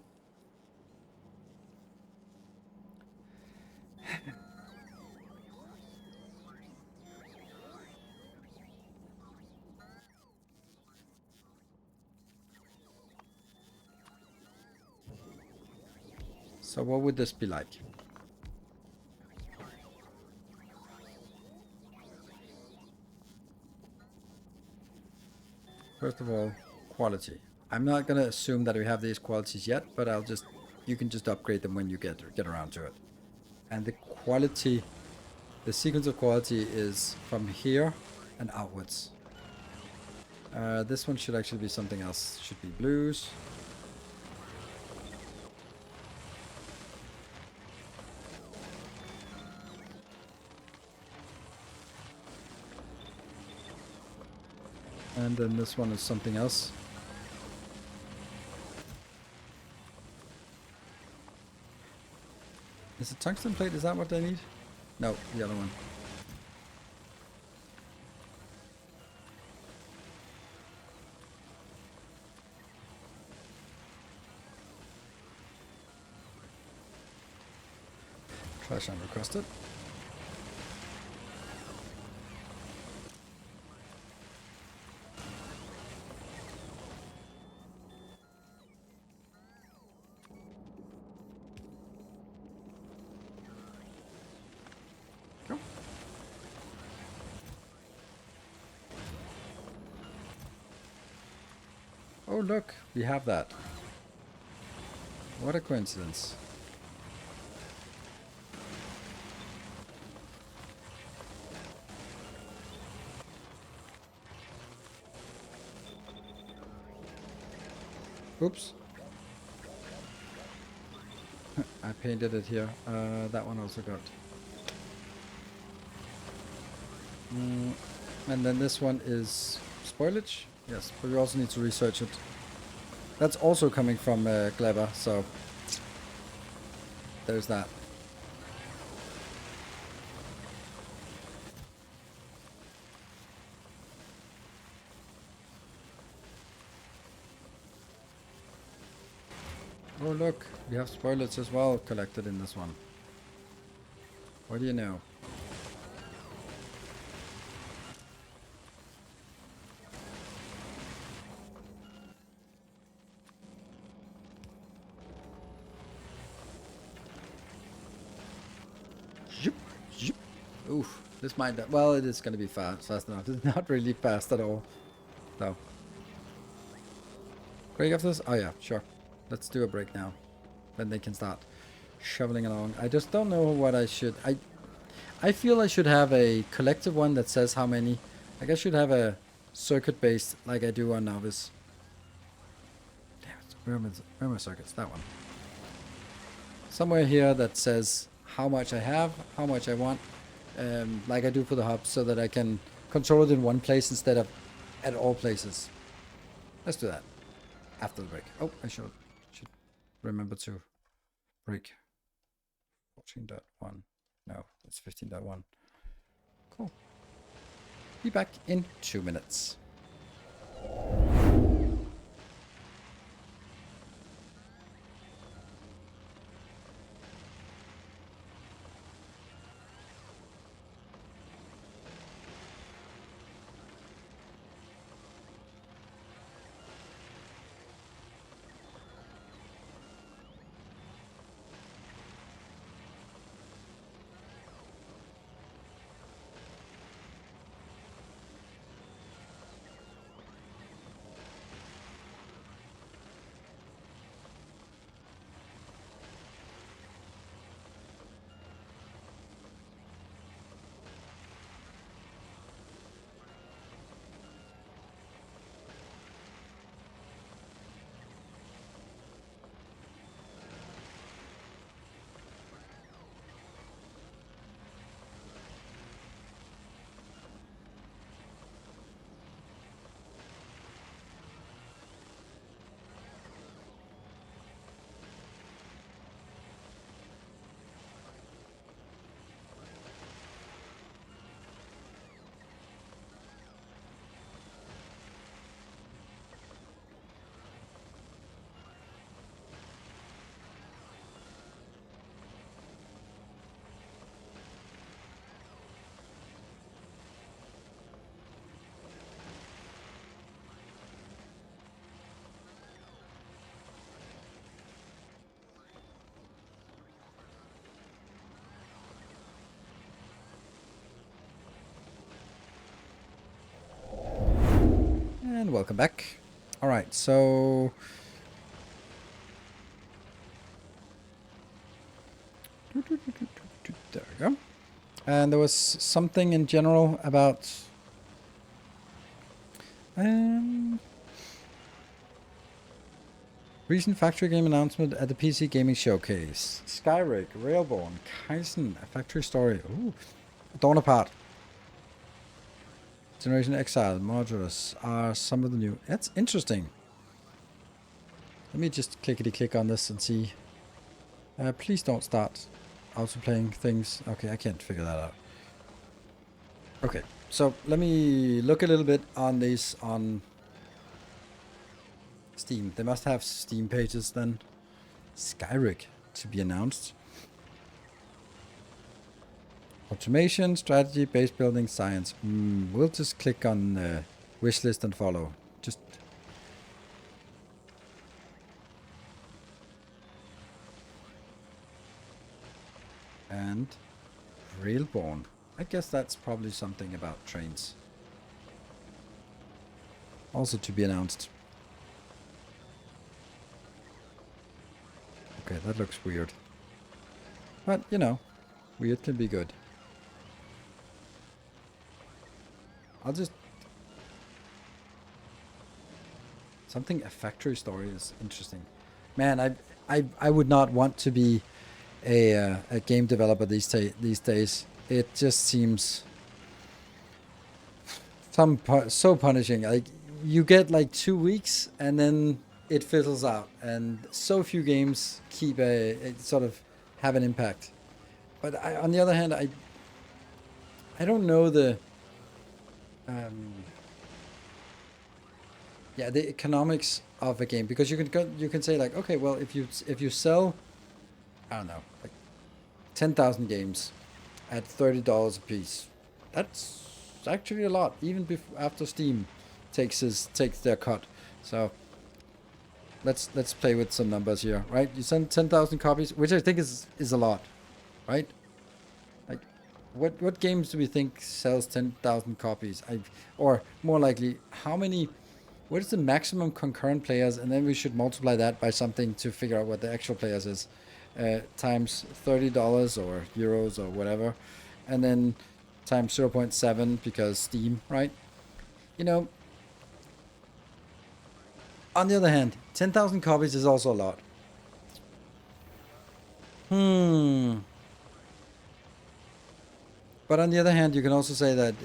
So what would this be like? First of all, quality. I'm not gonna assume that we have these qualities yet, but you can just upgrade them when you get around to it. And the quality, the sequence of quality is from here and outwards. This one should actually be something else. Should be blues. And then this one is something else. Is it tungsten plate? Is that what they need? No, the other one. Trash unrequested. Oh, look, we have that. What a coincidence. Oops. I painted it here. That one also got. And then this one is spoilage. Yes, but we also need to research it. That's also coming from Clever, so there's that. Oh look, we have spoilage as well collected in this one. What do you know? Zoop, zoop. Oof, this might... Well, it is going to be fast enough. It's not really fast at all. So. Break after this? Oh yeah, sure. Let's do a break now. Then they can start shoveling along. I just don't know what I should... I feel I should have a collective one that says how many. Like I should have a circuit based like I do on Novice. Damn it. Where are my circuits? That one. Somewhere here that says how much I have, how much I want, like I do for the hub, so that I can control it in one place instead of at all places. Let's do that after the break. Oh, I should remember to break 14.1. No, it's 15.1. Cool. Be back in 2 minutes. And welcome back. Alright, so... There we go. And there was something in general about... recent factory game announcement at the PC Gaming Showcase. Skyrig, Railborn, Kaizen, A Factory Story. Ooh. Dawn Apart. Generation Exile, Modulus are some of the new... That's interesting. Let me just clickety-click on this and see. Please don't start auto-playing things. Okay, I can't figure that out. Okay, so let me look a little bit on these on Steam. They must have Steam pages then. Skyrig to be announced. Automation, strategy, base building, science. We'll just click on wish list and follow. Just and Railborn. I guess that's probably something about trains. Also to be announced. Okay, that looks weird. But, you know, weird can be good. I'll just... Something, a factory story is interesting. Man, I would not want to be a game developer these days. It just seems so punishing. Like, you get like 2 weeks and then it fizzles out, and so few games keep a sort of have an impact. But on the other hand, I don't know the the economics of a game, because you can say like, okay, well, if you sell, I don't know, like 10,000 games at $30 a piece, that's actually a lot, even after Steam takes their cut. So let's play with some numbers here, right? You send 10,000 copies, which I think is a lot, right? Like, what games do we think sells 10,000 copies? Or more likely, what is the maximum concurrent players? And then we should multiply that by something to figure out what the actual players is, times $30 or euros or whatever, and then times 0.7 because Steam, right? You know, on the other hand, 10,000 copies is also a lot. But on the other hand, you can also say that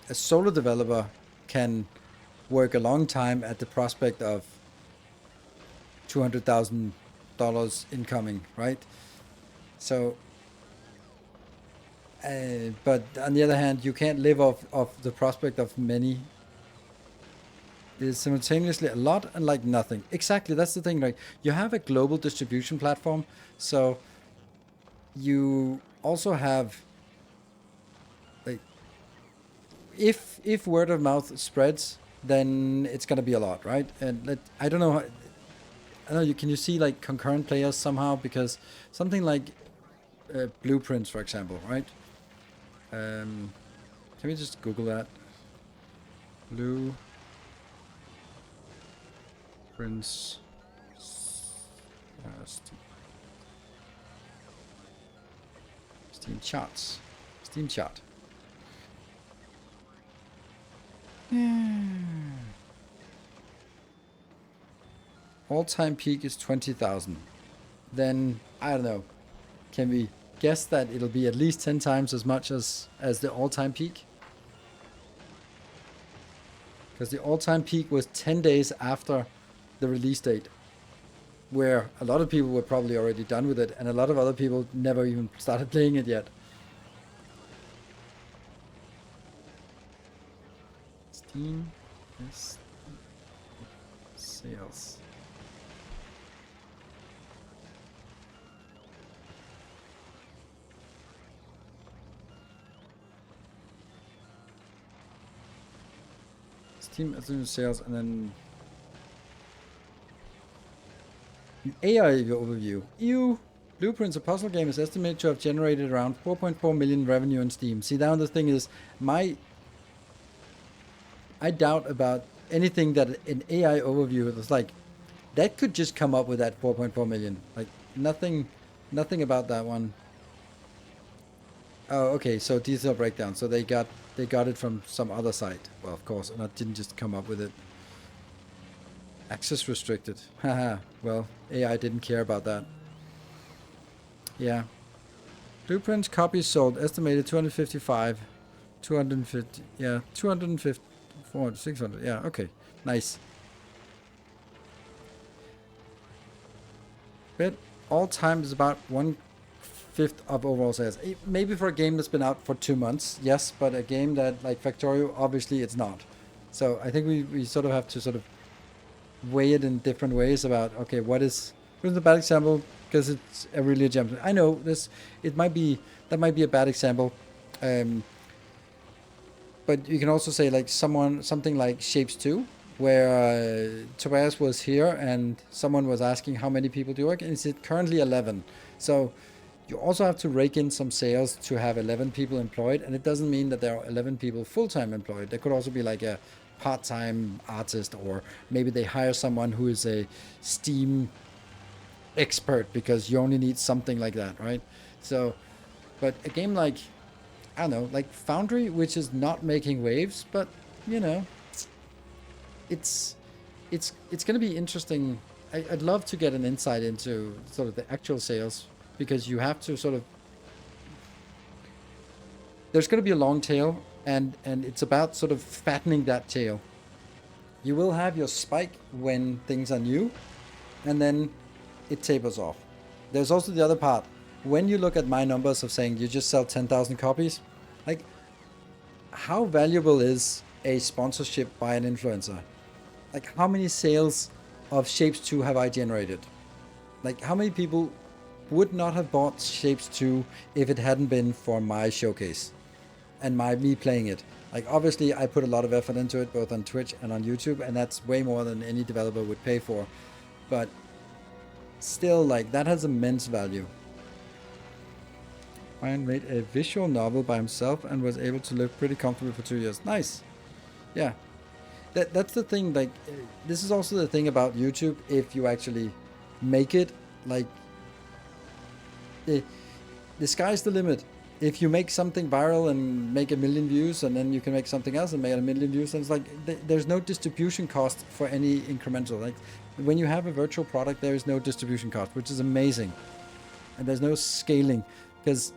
a solo developer can work a long time at the prospect of $200,000 incoming, right? So, but on the other hand, you can't live off the prospect of many. There's simultaneously a lot and like nothing. Exactly, that's the thing. Like, you have a global distribution platform, so you also have, like, if word of mouth spreads, then it's gonna be a lot, right? And I don't know. I don't know. Can you see like concurrent players somehow? Because something like Blueprints, for example, right? Can we just Google that? Blueprints. Steam charts. Steam chart. All-time peak is 20,000. Then, I don't know, can we guess that it'll be at least 10 times as much as the all-time peak? Because the all-time peak was 10 days after the release date, where a lot of people were probably already done with it, and a lot of other people never even started playing it yet. Steam is sales. Steam as sales, and then an AI overview. EU Blueprints, a puzzle game, is estimated to have generated around 4.4 million revenue on Steam. See, now the thing is, I doubt about anything that an AI overview is like, that could just come up with that 4.4 million. Like, nothing about that one. Oh, okay, so detailed breakdown. So they got it from some other site. Well, of course, and I didn't just come up with it. Access restricted. Haha. Well, AI didn't care about that. Yeah. Blueprints copies sold estimated 255, 250. Yeah, 250, 400, 600. Yeah, okay, nice. Bet all time is about 1/5 of overall sales. Maybe for a game that's been out for 2 months, yes, but a game that like Factorio, obviously it's not. So I think we sort of have to sort of weigh it in different ways about, okay, what's a bad example, because it's a really gem. I know that might be a bad example, but you can also say like something like Shapes 2, where Tobias was here and someone was asking how many people do work, and it's currently 11. So you also have to rake in some sales to have 11 people employed, and it doesn't mean that there are 11 people full-time employed. There could also be like a part-time artist, or maybe they hire someone who is a Steam expert because you only need something like that, right? So, but a game like, I don't know, like Foundry, which is not making waves, but you know, it's it's going to be interesting. I'd love to get an insight into sort of the actual sales, because you have to sort of, there's going to be a long tail, and it's about sort of fattening that tail. You will have your spike when things are new, and then it tapers off. There's also the other part. When you look at my numbers of saying you just sell 10,000 copies, like, how valuable is a sponsorship by an influencer? Like, how many sales of Shapes 2 have I generated? Like, how many people would not have bought Shapes 2 if it hadn't been for my showcase and me playing it? Like, obviously, I put a lot of effort into it, both on Twitch and on YouTube, and that's way more than any developer would pay for. But still, like, that has immense value. Ryan made a visual novel by himself and was able to live pretty comfortably for 2 years. Nice. Yeah. That's the thing, like, this is also the thing about YouTube. If you actually make it, like, the sky's the limit. If you make something viral and make 1 million views, and then you can make something else and make 1 million views, and it's like, there's no distribution cost for any incremental. Like, when you have a virtual product, there is no distribution cost, which is amazing. And there's no scaling, because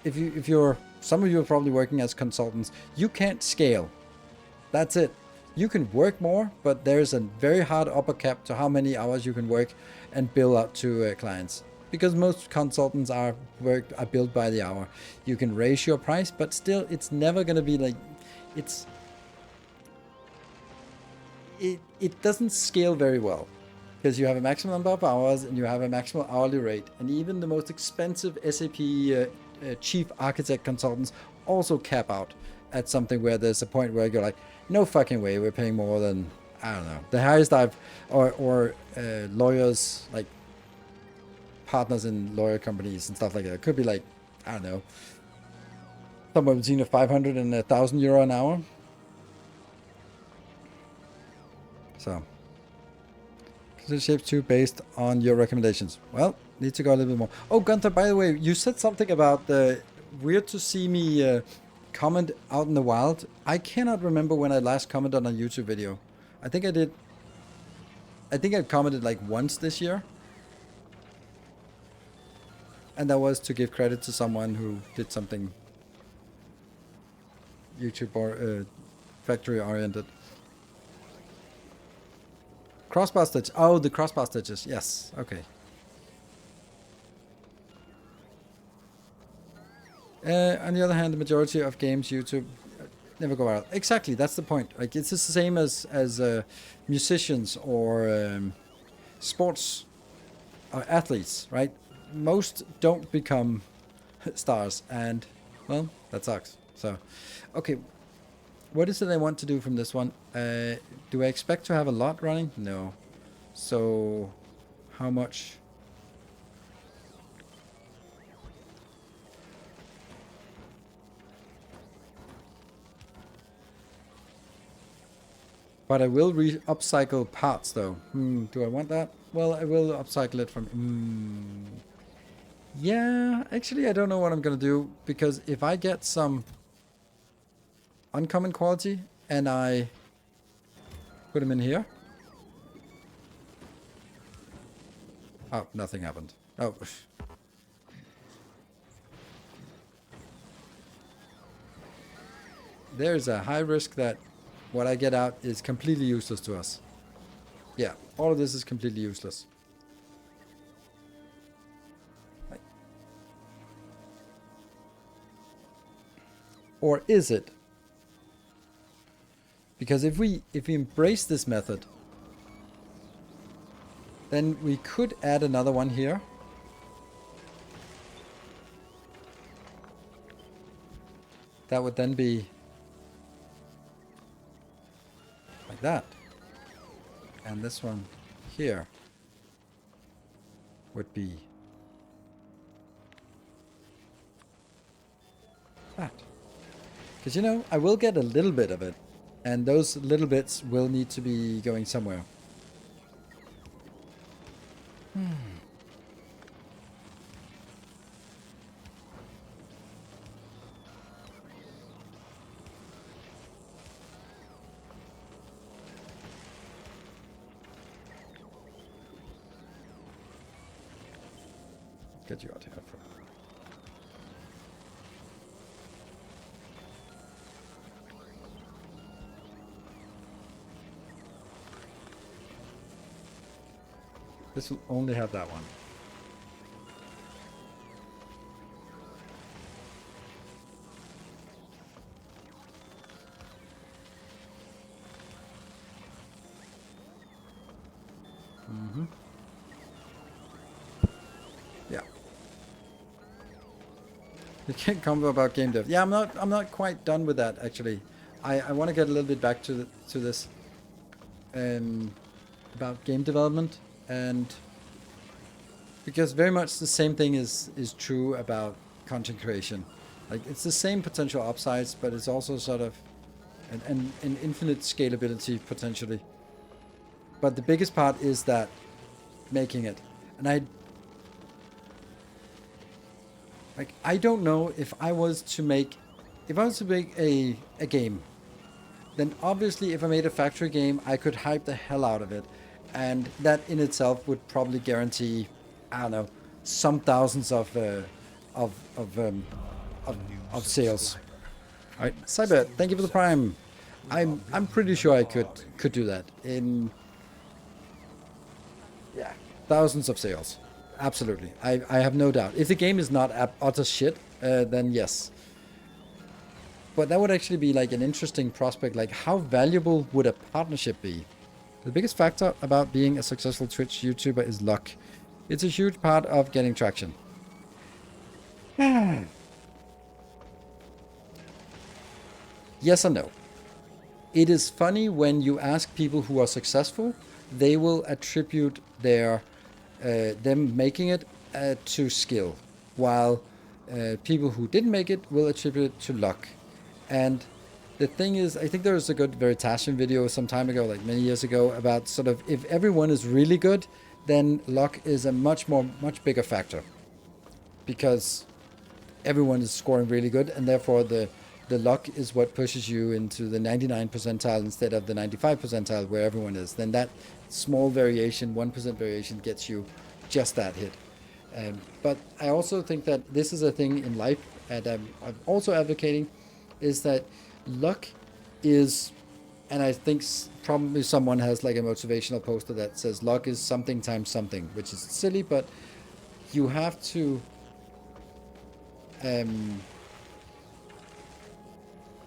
if you're, some of you are probably working as consultants, you can't scale. That's it. You can work more, but there's a very hard upper cap to how many hours you can work and bill out to clients. Because most consultants are billed by the hour. You can raise your price, but still, it's never going to be like, it doesn't scale very well, because you have a maximum number of hours and you have a maximum hourly rate. And even the most expensive SAP chief architect consultants also cap out at something where there's a point where you're like, no fucking way, we're paying more than, I don't know, the highest or lawyers, like partners in lawyer companies and stuff like that. It could be like, I don't know, somewhere between 500 and 1,000 euro an hour. So, consider Shape 2 based on your recommendations. Well, need to go a little bit more. Oh, Gunther, by the way, you said something about the weird to see me comment out in the wild. I cannot remember when I last commented on a YouTube video. I think I did. I think I commented like once this year. And that was to give credit to someone who did something YouTube or factory oriented. Crossbar stitch. Oh, the crossbar stitches. Yes. Okay. On the other hand, the majority of games YouTube never go out. Exactly. That's the point. Like, it's the same as musicians or sports or athletes, right? Most don't become stars, and well, that sucks. So, okay, what is it I want to do from this one? Do I expect to have a lot running? No. So, how much? But I will upcycle parts though. Do I want that? Well, I will upcycle it from... Yeah, actually I don't know what I'm gonna do, because if I get some uncommon quality and I put them in here... Oh, nothing happened. Oh. There's a high risk that what I get out is completely useless to us. Yeah, all of this is completely useless. Or is it? Because if we embrace this method, then we could add another one here. That would then be like that. And this one here would be that. Because, you know, I will get a little bit of it, and those little bits will need to be going somewhere. get you out here. This will only have that one. Yeah. You can't combo about game dev. Yeah, I'm not quite done with that actually. I want to get a little bit back to this about game development, and because very much the same thing is true about content creation. Like it's the same potential upsides, but it's also sort of an infinite scalability potentially. But the biggest part is that making it. And I don't know if I was to make a game, then obviously if I made a factory game, I could hype the hell out of it. And that in itself would probably guarantee, I don't know, some thousands of sales. All right, Cyber, thank you for the prime. I'm pretty sure I could do that in thousands of sales. Absolutely, I have no doubt. If the game is not utter shit, then yes. But that would actually be like an interesting prospect. Like, how valuable would a partnership be? The biggest factor about being a successful Twitch YouTuber is luck. It's a huge part of getting traction. Yes and no. It is funny when you ask people who are successful, they will attribute their them making it to skill, while people who didn't make it will attribute it to luck. And the thing is, I think there was a good Veritasium video some time ago, like many years ago, about sort of if everyone is really good, then luck is a much bigger factor, because everyone is scoring really good, and therefore the luck is what pushes you into the 99 percentile instead of the 95 percentile where everyone is. Then that small variation, 1% variation, gets you just that hit. But I also think that this is a thing in life, and I'm also advocating, is that luck is, and I think probably someone has like a motivational poster that says luck is something times something, which is silly, but you have to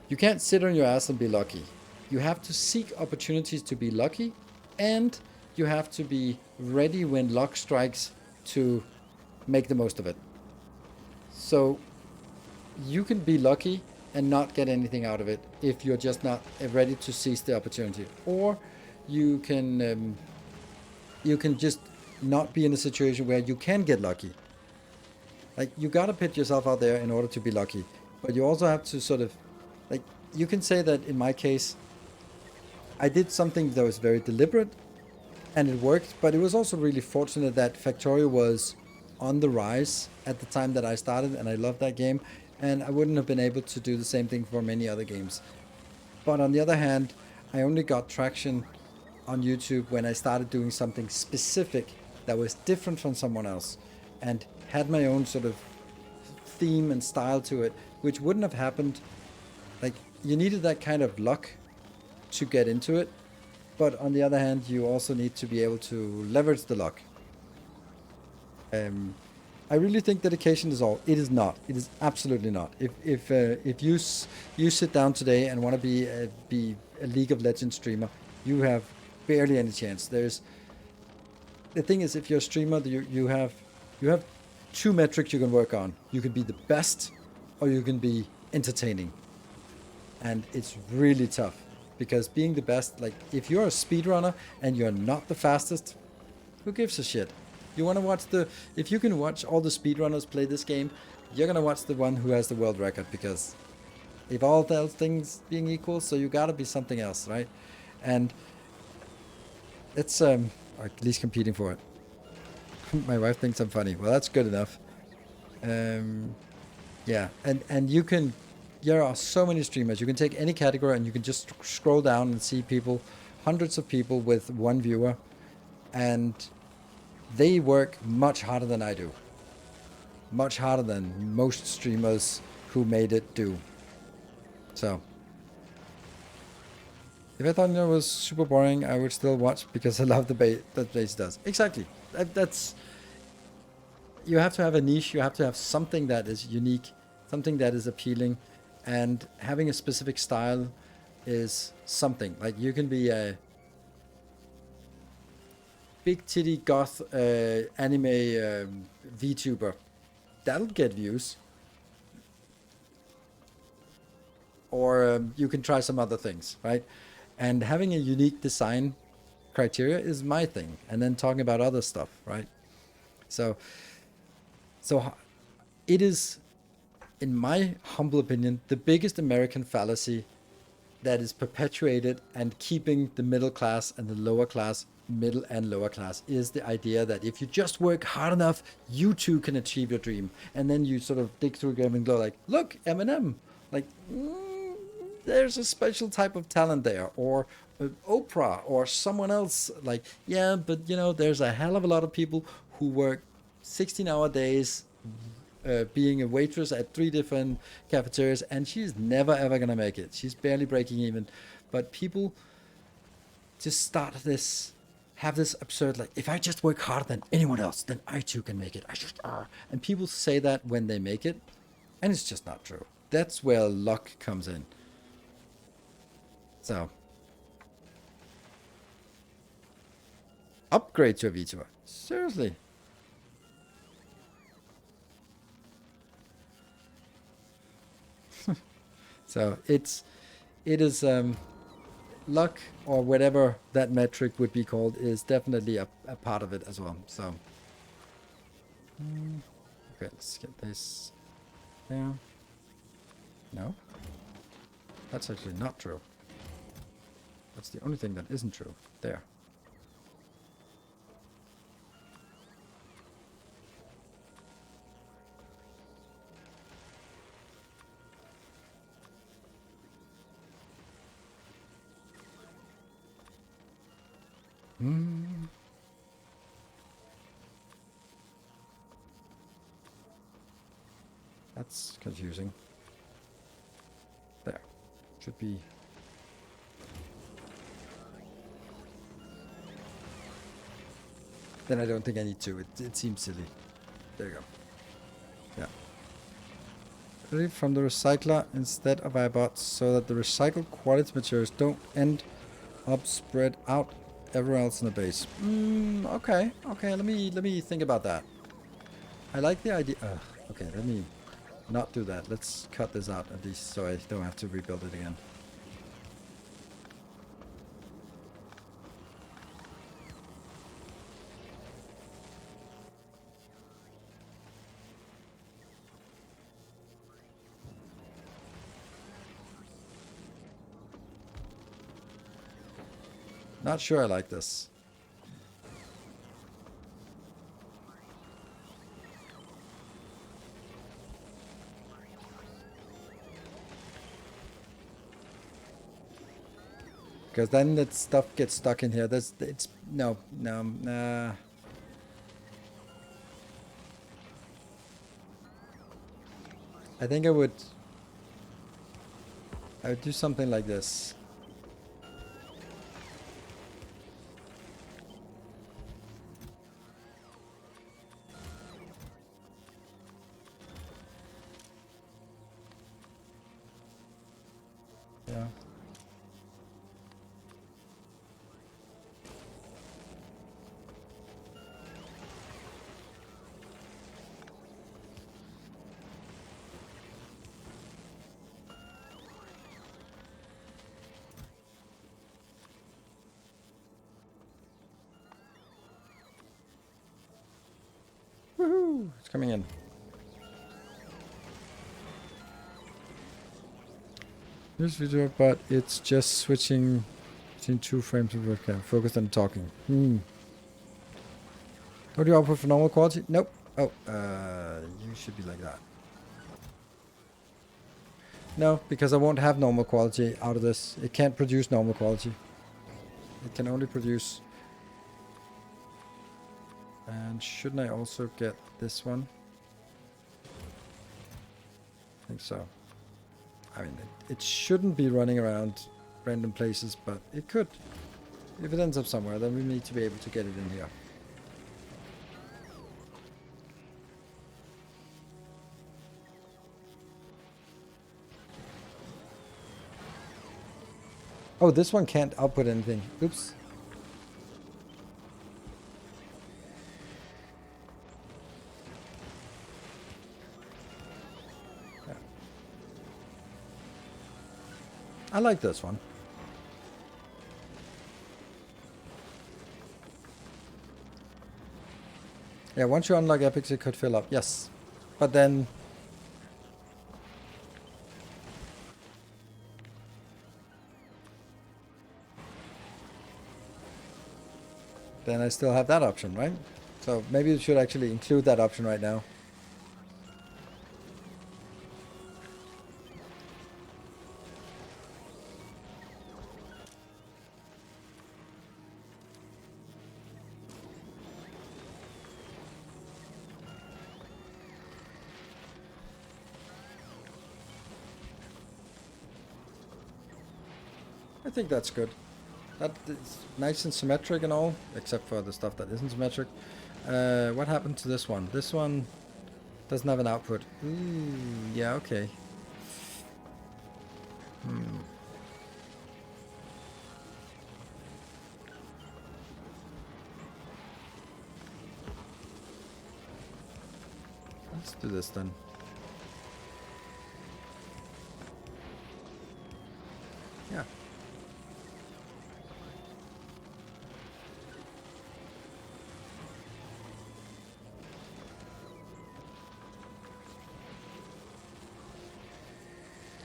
you can't sit on your ass and be lucky. You have to seek opportunities to be lucky, and you have to be ready when luck strikes to make the most of it. So you can be lucky and not get anything out of it if you're just not ready to seize the opportunity, or you can just not be in a situation where you can get lucky. Like, you gotta put yourself out there in order to be lucky, but you also have to sort of, like, you can say that in my case, I did something that was very deliberate and it worked, but it was also really fortunate that Factorio was on the rise at the time that I started, and I loved that game, and I wouldn't have been able to do the same thing for many other games. But on the other hand, I only got traction on YouTube when I started doing something specific that was different from someone else and had my own sort of theme and style to it, which wouldn't have happened. Like, you needed that kind of luck to get into it, but on the other hand, you also need to be able to leverage the luck. I really think dedication is all. It is not. It is absolutely not. If you sit down today and want to be a League of Legends streamer, you have barely any chance. The thing is, if you're a streamer, you have two metrics you can work on. You can be the best, or you can be entertaining. And it's really tough, because being the best, like, if you're a speedrunner and you're not the fastest, who gives a shit? You want to watch if you can watch all the speedrunners play this game, you're going to watch the one who has the world record, because if all those things being equal, so you got to be something else, right? And it's or at least competing for it. My wife thinks I'm funny. Well, that's good enough. Yeah, and there are so many streamers. You can take any category and you can just scroll down and see people, hundreds of people with one viewer, and they work much harder than I do. much harder than most streamers who made it do. So, if I thought it was super boring, I would still watch because I love the bait that Blaze does. Exactly. That's you have to have a niche. You have to have something that is unique, something that is appealing, and having a specific style is something. Like you can be a big titty goth anime VTuber. That'll get views. Or you can try some other things, right? And having a unique design criteria is my thing. And then talking about other stuff, right? So it is, in my humble opinion, the biggest American fallacy that is perpetuated and keeping the middle class and the lower class, middle and lower class, is the idea that if you just work hard enough, you too can achieve your dream. And then you sort of dig through Game and go like, look, Eminem, like, there's a special type of talent there, or Oprah, or someone else. Like, yeah, but you know, there's a hell of a lot of people who work 16-hour days, being a waitress at 3 different cafeterias, and she's never ever gonna make it. She's barely breaking even. But people just have this absurd, like, if I just work harder than anyone else, then I too can make it. I just and people say that when they make it, and it's just not true. That's where luck comes in. So, upgrade to a VTuber. Seriously. So it is luck, or whatever that metric would be called, is definitely a part of it as well. So okay, let's get this there. No, that's actually not true. That's the only thing that isn't true. There. That's confusing. There. Should be. Then I don't think I need to. It seems silly. There you go. Yeah. Put it from the recycler instead of iBots so that the recycled quality materials don't end up spread out everywhere else in the base. Okay. Okay, let me think about that. I like the idea. Okay, let me not do that. Let's cut this out at least so I don't have to rebuild it again. Not sure I like this. Because then that stuff gets stuck in here. No. I think I would do something like this. Yeah. Woohoo! It's coming in. This video, but it's just switching between 2 frames of webcam. Focused on talking. Don't you output for normal quality? Nope. Oh, you should be like that. No, because I won't have normal quality out of this. It can't produce normal quality. It can only produce. And shouldn't I also get this one? think so. I mean, it shouldn't be running around random places, but it could. If it ends up somewhere, then we need to be able to get it in here. Oh, this one can't output anything. Oops. Yeah. I like this one. Yeah, once you unlock epics, it could fill up. Yes. But then... then I still have that option, right? So maybe you should actually include that option right now. I think that's good. That is nice and symmetric and all, except for the stuff that isn't symmetric. What happened to this one? This one doesn't have an output. Ooh, yeah, okay. Let's do this then. Yeah.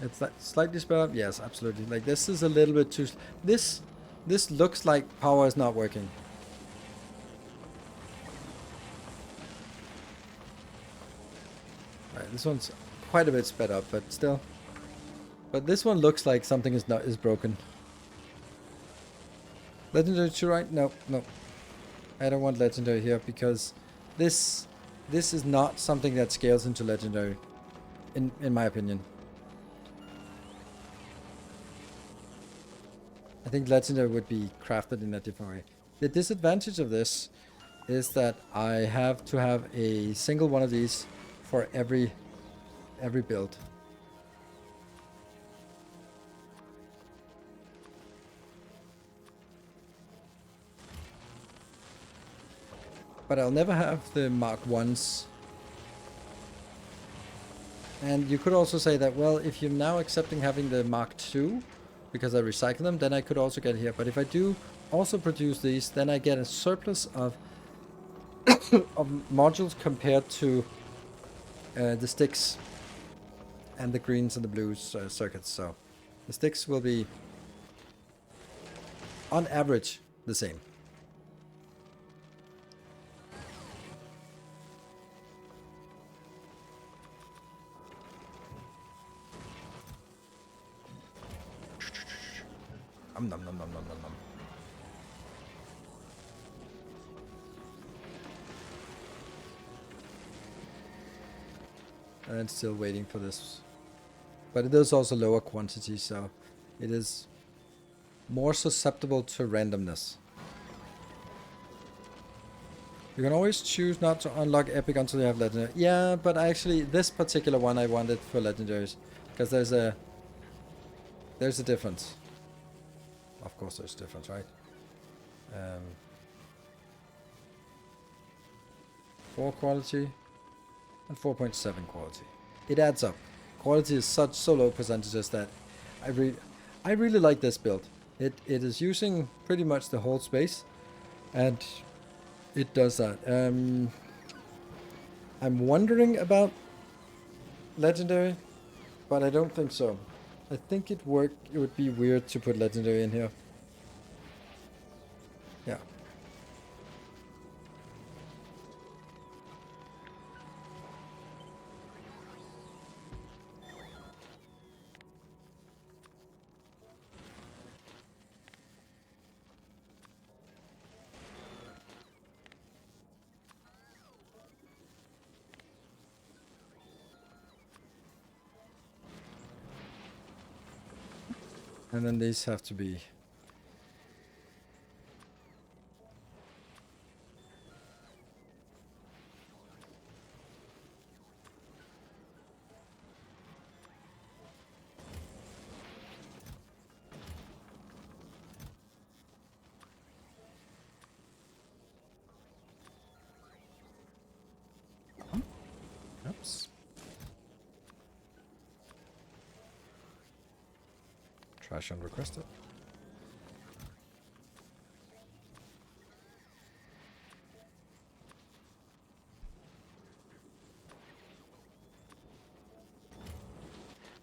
It's like slightly sped up. Yes, absolutely. Like this is a little bit too. This looks like power is not working. Right, this one's quite a bit sped up, but still. But this one looks like something is broken. Legendary to right? No, no. I don't want legendary here because this is not something that scales into legendary, in my opinion. I think legendary would be crafted in a different way. The disadvantage of this is that I have to have a single one of these for every build. But I'll never have the Mark 1s. And you could also say that, well, if you're now accepting having the Mark 2, because I recycle them, then I could also get here. But if I do also produce these, then I get a surplus of of modules compared to the sticks and the greens and the blues circuits. So the sticks will be, on average, the same. Nom nom nom nom nom nom. And still waiting for this. But it is also lower quantity, so it is more susceptible to randomness. You can always choose not to unlock epic until you have legendary. Yeah, but actually this particular one I wanted for legendaries, because there's a difference. Of course there's a difference, right? 4 quality and 4.7 quality. It adds up. Quality is so low percentages that I really like this build. It is using pretty much the whole space, and it does that. I'm wondering about legendary, but I don't think so. I think it would be weird to put legendary in here. Yeah. And then these have to be... Oops. Trash unrequested.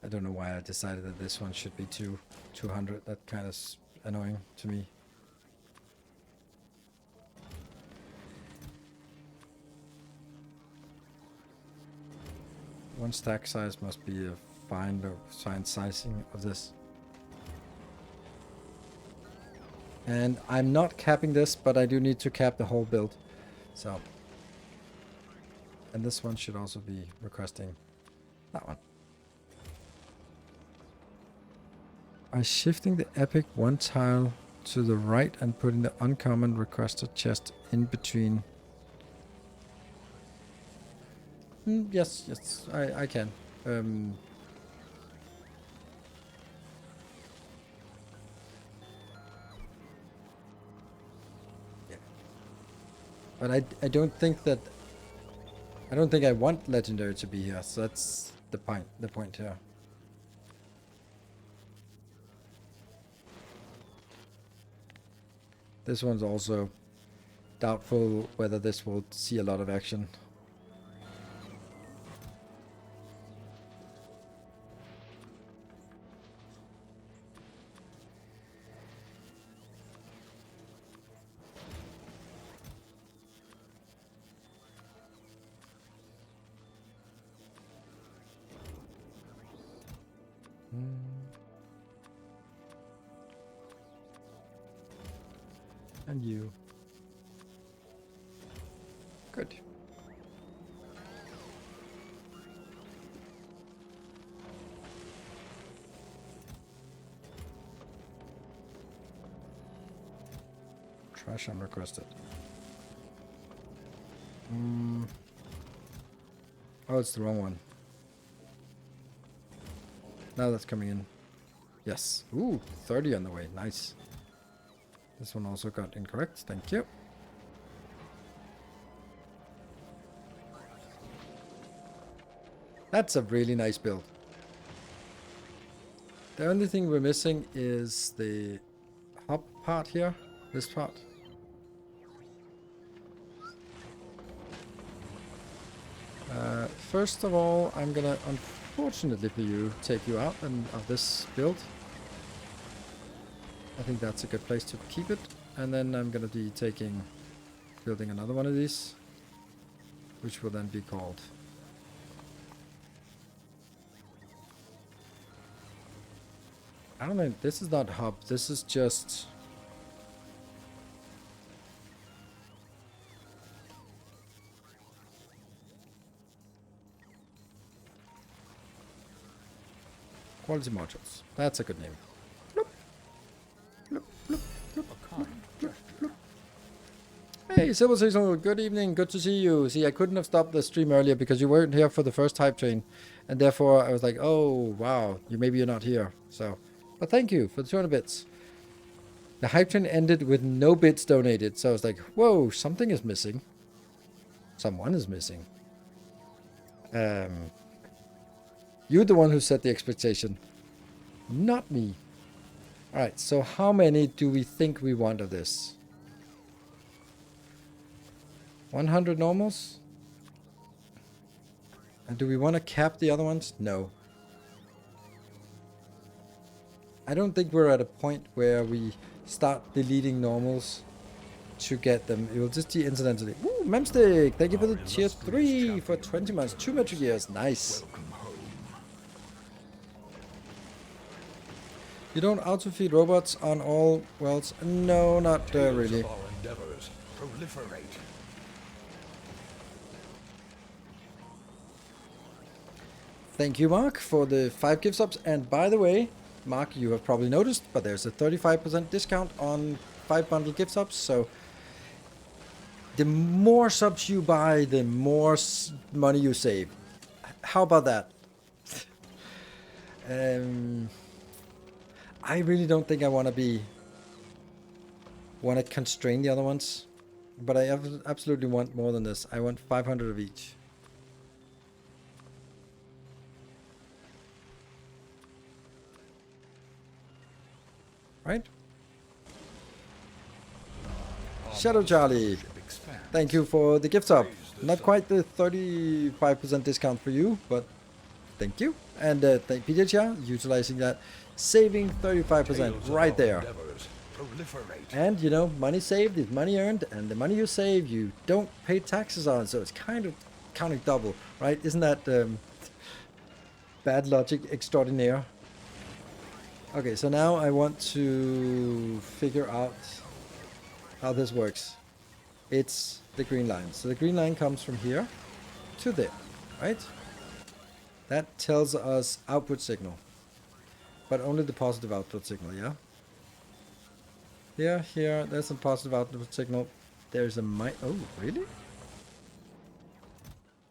I don't know why I decided that this one should be 200. That kind of annoying to me. One stack size must be a fine sizing of this. And I'm not capping this, but I do need to cap the whole build. So, and this one should also be requesting that one. By shifting the epic one tile to the right and putting the uncommon requested chest in between. Yes, I can. Yeah. But I don't think that... I don't think I want legendary to be here, so that's the point here. This one's also doubtful whether this will see a lot of action. And you. Good. Trash unrequested. Oh, it's the wrong one. Now that's coming in. Yes. Ooh, 30 on the way. Nice. This one also got incorrect. Thank you. That's a really nice build. The only thing we're missing is the hop part here. This part. First of all, I'm gonna, unfortunately for you, take you out of this build. I think that's a good place to keep it. And then I'm gonna be building another one of these, which will then be called... I don't know, this is not hub, this is just... Quality modules. That's a good name. Bloop. Bloop, bloop, bloop, bloop, bloop, bloop. Hey, Silver Season, good evening, good to see you. See, I couldn't have stopped the stream earlier because you weren't here for the first hype train. And therefore, I was like, oh, wow, maybe you're not here. So, but thank you for the 200 bits. The hype train ended with no bits donated. So I was like, whoa, something is missing. Someone is missing. You're the one who set the expectation, not me. Alright, so how many do we think we want of this? 100 normals? And do we want to cap the other ones? No. I don't think we're at a point where we start deleting normals to get them. It will just be incidentally. Woo, Memstick! Thank you for the tier 3 for 20 months. 2 metric years. Nice. You don't auto-feed robots on all worlds? No, not really. Thank you, Mark, for the 5 gift subs. And by the way, Mark, you have probably noticed, but there's a 35% discount on 5 bundle gift subs. So the more subs you buy, the more money you save. How about that? I really don't think I want to constrain the other ones, but I absolutely want more than this. I want 500 of each. Right? Shadow Charlie, thank you for the gift sub. Not quite the 35% discount for you, but thank you. And thank PJR, utilizing that, saving 35% right there. And you know, money saved is money earned, and the money you save, you don't pay taxes on, so it's kind of counting double, right? Isn't that bad logic extraordinaire? Okay, so now I want to figure out how this works. It's the green line. So the green line comes from here to there, right? That tells us output signal, but only the positive output signal, yeah? Here, there's some positive output signal. There's a oh, really?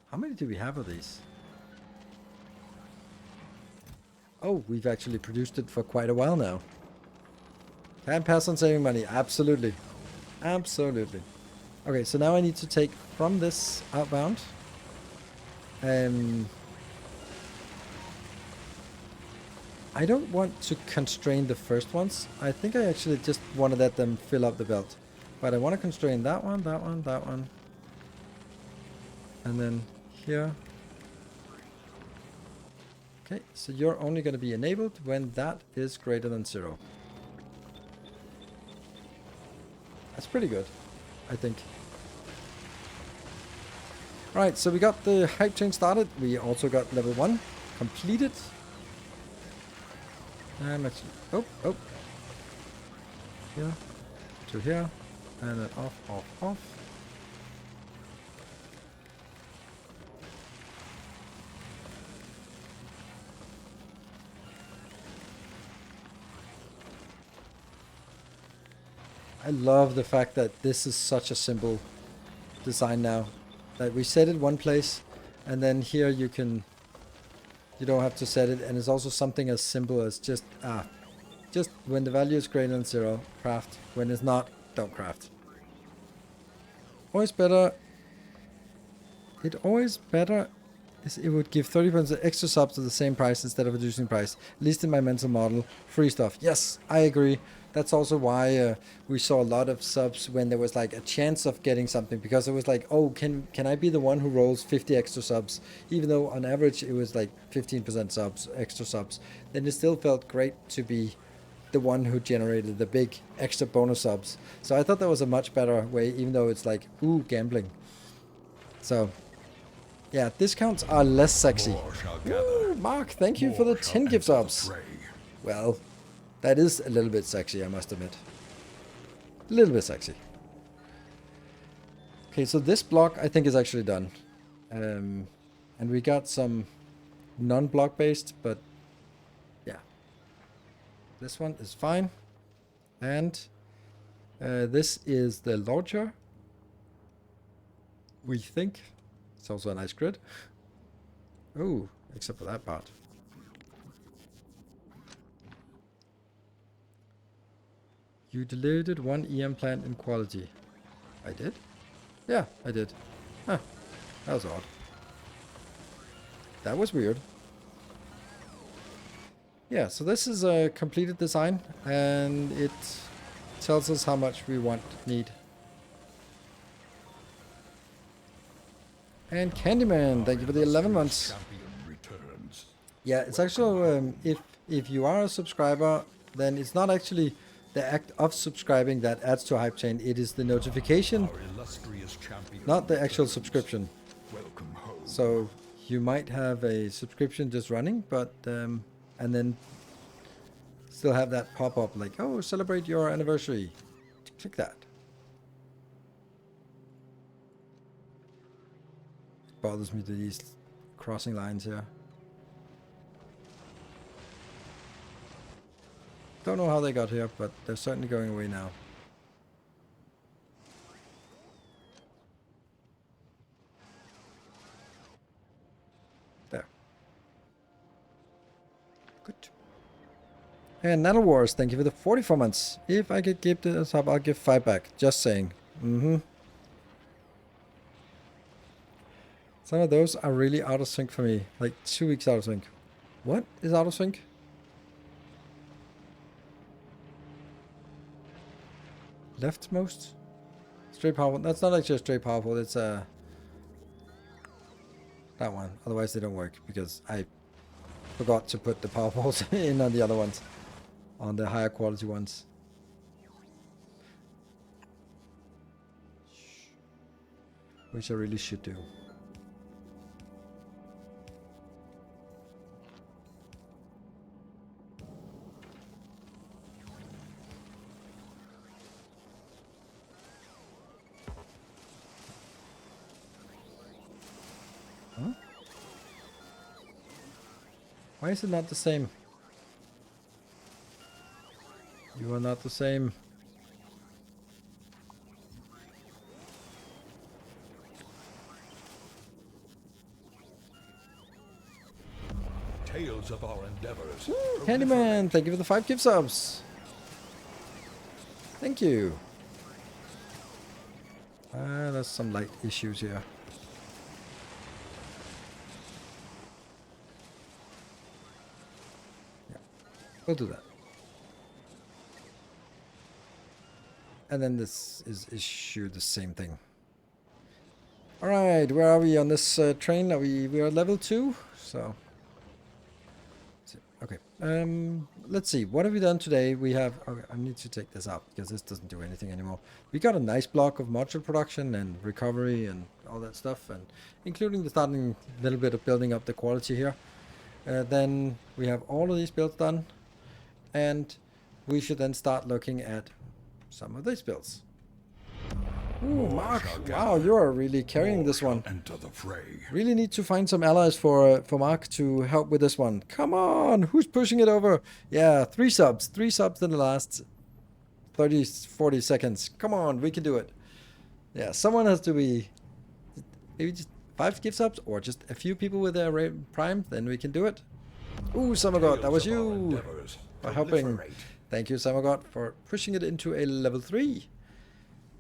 How many do we have of these? Oh, we've actually produced it for quite a while now. Can pass on saving money, absolutely. Absolutely. Okay, so now I need to take from this outbound. I don't want to constrain the first ones. I think I actually just want to let them fill up the belt. But I want to constrain that one, that one, that one. And then here. Okay, so you're only going to be enabled when that is greater than 0. That's pretty good, I think. Right, so we got the hype chain started. We also got level 1 completed. And actually, oh. Here, to here, and then off. I love the fact that this is such a simple design now. That we set it one place, and then here you don't have to set it, and it's also something as simple as just when the value is greater than 0, craft. When it's not, don't craft. Always better. It always better is it would give 30% extra subs to the same price instead of reducing price. At least in my mental model. Free stuff. Yes, I agree. That's also why we saw a lot of subs when there was like a chance of getting something, because it was like, oh, can I be the one who rolls 50 extra subs, even though on average it was like 15% subs, extra subs. Then it still felt great to be the one who generated the big extra bonus subs. So I thought that was a much better way, even though it's like, ooh, gambling. So yeah, discounts are less sexy. Ooh, Mark, thank you for the 10 gift subs. Well, that is a little bit sexy, I must admit. A little bit sexy. Okay, so this block I think is actually done. And we got some non-block based, but yeah. This one is fine. And this is the launcher. We think. It's also a nice grid. Oh, except for that part. You deleted one EM plant in quality. I did? Yeah, I did. Huh. That was odd. That was weird. Yeah, so this is a completed design, and it tells us how much we need. And Candyman, thank you for the 11 months. Yeah, it's actually, if you are a subscriber, then it's not actually the act of subscribing that adds to a hype chain. It is the notification, not the actual subscription. So you might have a subscription just running, but and then still have that pop up like, oh, celebrate your anniversary. Click that. It bothers me to these crossing lines here. Don't know how they got here, but they're certainly going away now. There. Good. And Nano Wars, thank you for the 44 months. If I could give this up, I'll give 5 back. Just saying. Some of those are really out of sync for me. Like 2 weeks out of sync. What is out of sync? Leftmost? Straight powerful. That's not actually straight powerful. It's that one. Otherwise they don't work because I forgot to put the powerfuls in on the other ones. On the higher quality ones. Which I really should do. Huh? Why is it not the same? You are not the same. Tales of our endeavors. Candyman, thank you for the 5 gift subs. Thank you. There's some light issues here. Yeah, we'll do that. And then this is issue the same thing. Alright, where are we on this train? We are at level 2, so... Okay, let's see, what have we done today? We have... Okay, I need to take this out, because this doesn't do anything anymore. We got a nice block of module production and recovery and all that stuff, and including the starting little bit of building up the quality here. Then we have all of these builds done, and we should then start looking at some of these builds. Ooh, Mark! Wow, you are really carrying this one. Enter the fray. Really need to find some allies for Mark to help with this one. Come on, who's pushing it over? Yeah, 3 subs. 3 subs in the last 30, 40 seconds. Come on, we can do it. Yeah, someone has to be... Maybe just 5 gift subs or just a few people with their Prime, then we can do it. Ooh, Summergod, that was you! For helping. Thank you, Summergod, for pushing it into a level 3.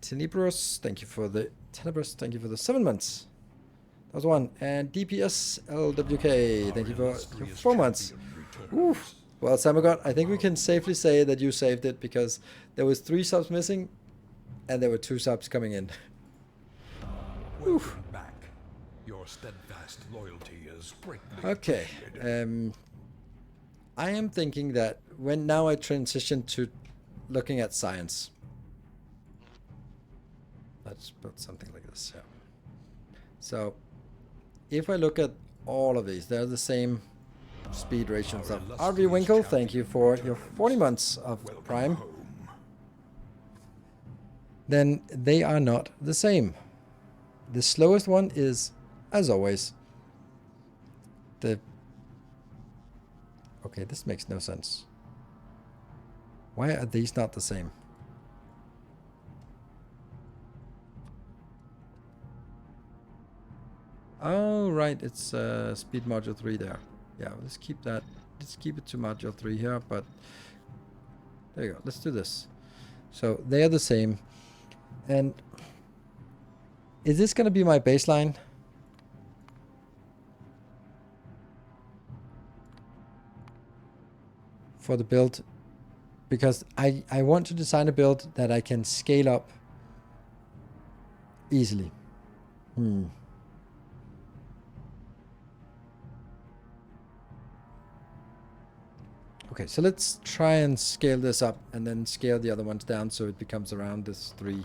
Tenebros, thank you for the 7 months. That was 1. And DPS LWK, thank you for your 4 months. Oof. Well, Summergod, I think we can safely say that you saved it because there was 3 subs missing and there were 2 subs coming in. Welcome back. Your steadfast loyalty is greatly Okay. appreciated. I am thinking that when now I transition to looking at science. Let's put something like this. Yeah. So, if I look at all of these, they're the same speed ratio and stuff. RV Winkle, thank you for your 40 months of Prime. Then they are not the same. The slowest one is, as always, the... Okay, this makes no sense. Why are these not the same? Oh, right, it's speed module 3 there. Yeah, let's keep that. Let's keep it to module 3 here, but there you go. Let's do this. So they are the same. And is this going to be my baseline? For the build? Because I want to design a build that I can scale up easily. Okay, so let's try and scale this up and then scale the other ones down so it becomes around this 3.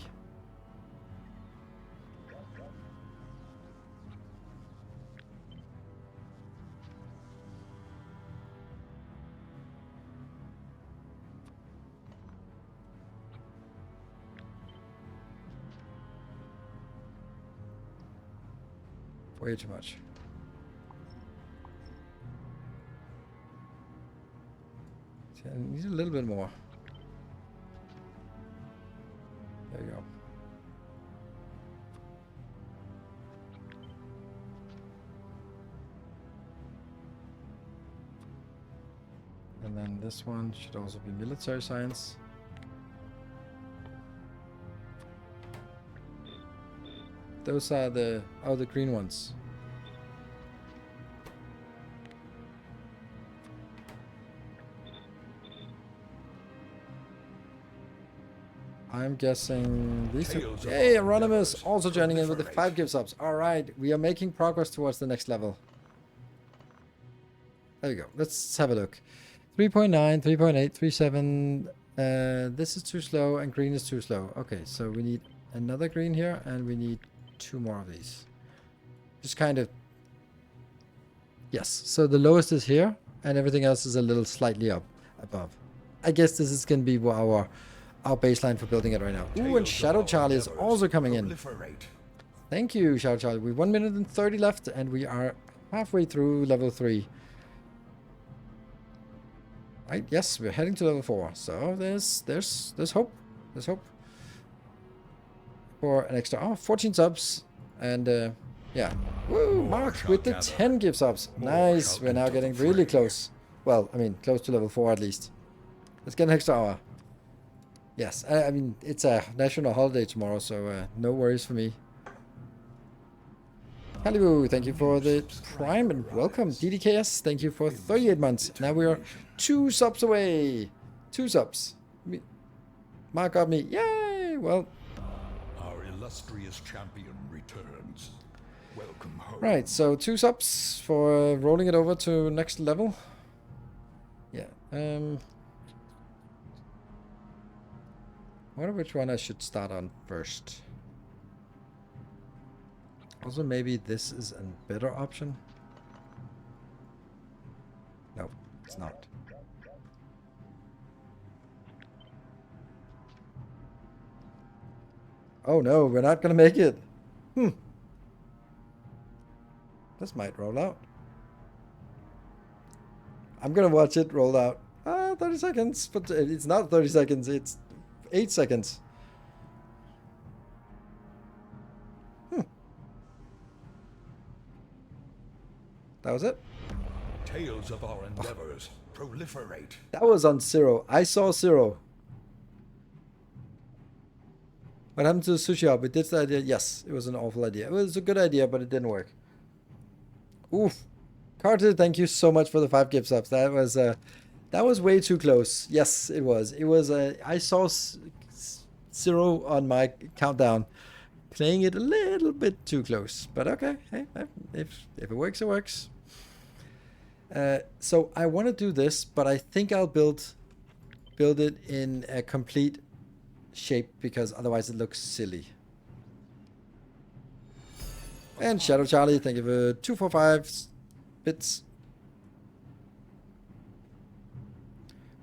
Way too much. I need a little bit more. There you go. And then this one should also be military science. Those are the green ones. I'm guessing these two. Hey, Anonymous also joining in with the 5 gift subs. Alright, we are making progress towards the next level. There we go. Let's have a look. 3.9, 3.8, 3.7. This is too slow and green is too slow. Okay, so we need another green here and we need 2 more of these. Just kind of... Yes, so the lowest is here and everything else is a little slightly up above. I guess this is going to be our baseline for building it right now. Ooh, and Shadow Charlie is also coming in. Thank you, Shadow Charlie. We've 1 minute and 30 left, and we are halfway through level 3. Right? Yes, we're heading to level 4. So there's hope. There's hope for an extra 14 subs, and yeah. Woo! Mark with the 10 gift subs. Nice. We're now getting really close. Well, I mean, close to level 4 at least. Let's get an extra hour. Yes, I mean, it's a national holiday tomorrow, so no worries for me. Hello, thank you for the Prime and welcome. DDKS, thank you for 38 months. Now we are 2 subs away. 2 subs. Mark got me. Yay! Well. Our illustrious champion returns. Welcome home. Right, so 2 subs for rolling it over to next level. Yeah. I wonder which one I should start on first. Also, maybe this is a better option. No, it's not. Oh no, we're not gonna make it. This might roll out. I'm gonna watch it roll out. 30 seconds, but it's not 30 seconds, it's 8 seconds. That was it. Tales of our endeavors proliferate. That was on 0. I saw 0. What happened to the sushi hop? We did the idea. Yes, it was an awful idea. It was a good idea, but it didn't work. Oof. Carter, thank you so much for the 5 gift subs. That was way too close. Yes, it was. It was. I saw 0 on my countdown. Playing it a little bit too close, but okay. Hey, if it works, it works. So I want to do this, but I think I'll build it in a complete shape because otherwise it looks silly. And Shadow Charlie, thank you for 245 bits.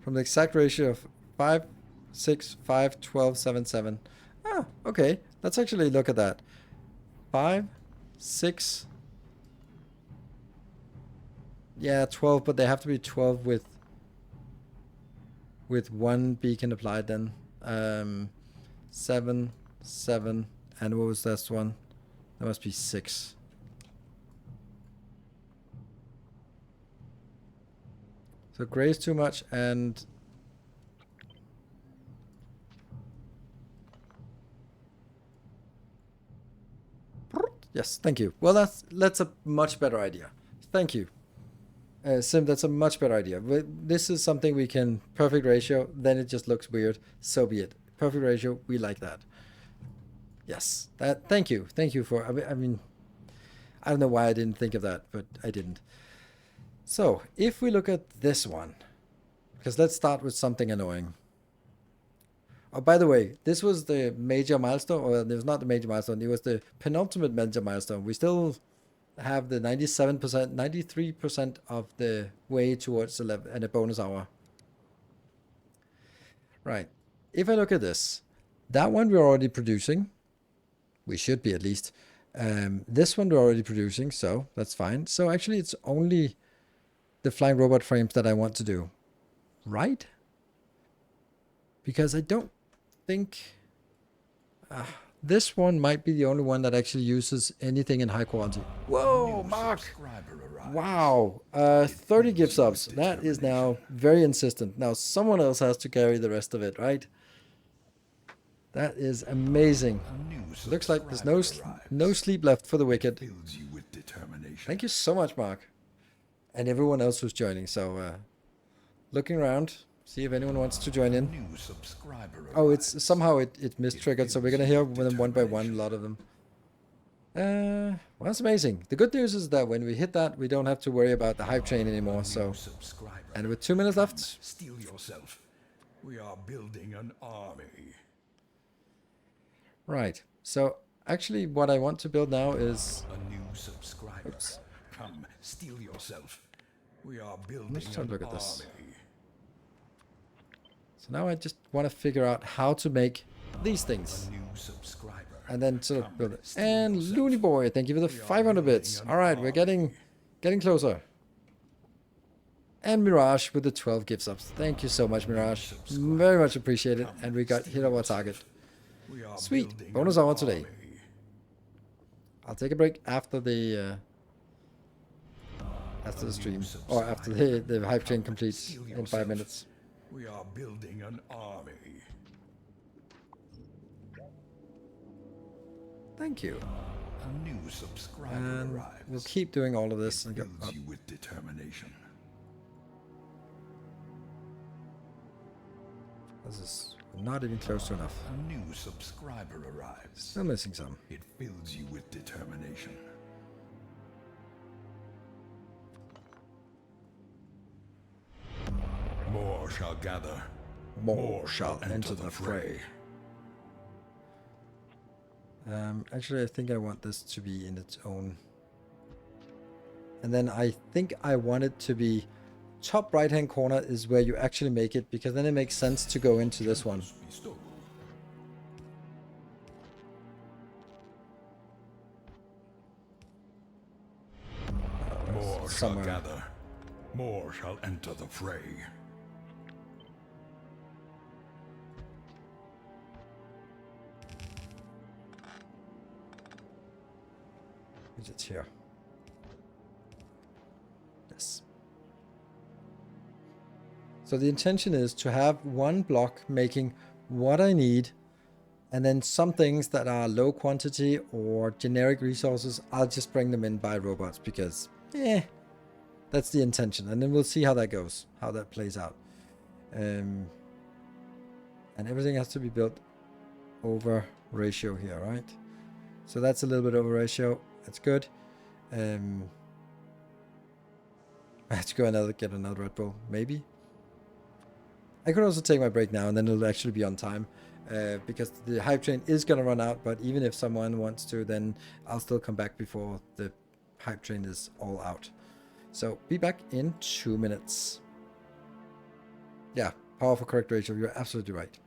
From the exact ratio of 5, 6, 5, 12, 7, 7. Ah, okay. Let's actually look at that. 5, 6. Yeah, 12, but they have to be 12 with 1 beacon applied then. 7, 7, and what was this one? That must be 6. So gray is too much, and yes, thank you. Well, that's a much better idea. Thank you. Sim, that's a much better idea. This is something we can perfect ratio, then it just looks weird. So be it. Perfect ratio, we like that. Yes. Thank you. Thank you for, I mean, I don't know why I didn't think of that, but I didn't. So, if we look at this one, because let's start with something annoying. Oh, by the way, this was the major milestone, or it was not the major milestone, it was the penultimate major milestone. We still have the 97%, 93% of the way towards 11 and a bonus hour. Right. If I look at this, that one we're already producing. We should be at least. This one we're already producing, so that's fine. So actually it's only the flying robot frames that I want to do. Right? because I don't think this one might be the only one that actually uses anything in high quality. Whoa, Mark! Wow, 30 gift subs. That is now very insistent. Now someone else has to carry the rest of it, right? That is amazing. Looks like there's no sleep left for the wicked. Thank you so much, Mark. And everyone else who's joining. So, looking around, see if anyone wants to join in. Oh, it's somehow it mistriggered, so we're gonna hear them one by one, a lot of them. Well, that's amazing. The good news is that when we hit that, we don't have to worry about the hype train anymore. So, and with 2 minutes left, Steel yourself. We are building an army. right. So, actually, what I want to build now is. A new subscriber. Oops. Come, steel yourself. We are building Let's try an to look at this. army. So now I just want to figure out how to make these things. A new subscriber. And then sort of build it. And Looney Boy, thank you for the 500 bits. All right, we're getting closer. And Mirage with the 12 gift subs. Thank you so much, Mirage. Very much appreciated. And we got hit our target. Sweet. Bonus hour today. I'll take a break after the stream, or after the hype train completes in 5 minutes. We are building an army. Thank you. A new subscriber And arrives. we'll keep doing all of this. And Fills you with determination. this is not even close to enough. A new subscriber arrives. Still missing some. It fills you with determination. More shall gather. More shall enter the fray. Actually, I think I want this to be in its own. And then I think I want it to be top right hand corner is where you actually make it, because then it makes sense to go into this one. Bestowed. More shall somewhere. gather. More shall enter the fray. Is it here? Yes. So the intention is to have one block making what I need, and then some things that are low quantity or generic resources, I'll just bring them in by robots, because that's the intention. And then we'll see how that goes, how that plays out. And everything has to be built over ratio here, right? So that's a little bit over ratio. That's good. I have to go get another Red Bull, maybe. I could also take my break now, and then it'll actually be on time, because the hype train is going to run out. But even if someone wants to, then I'll still come back before the hype train is all out. So be back in 2 minutes. Yeah, powerful correct ratio. You're absolutely right.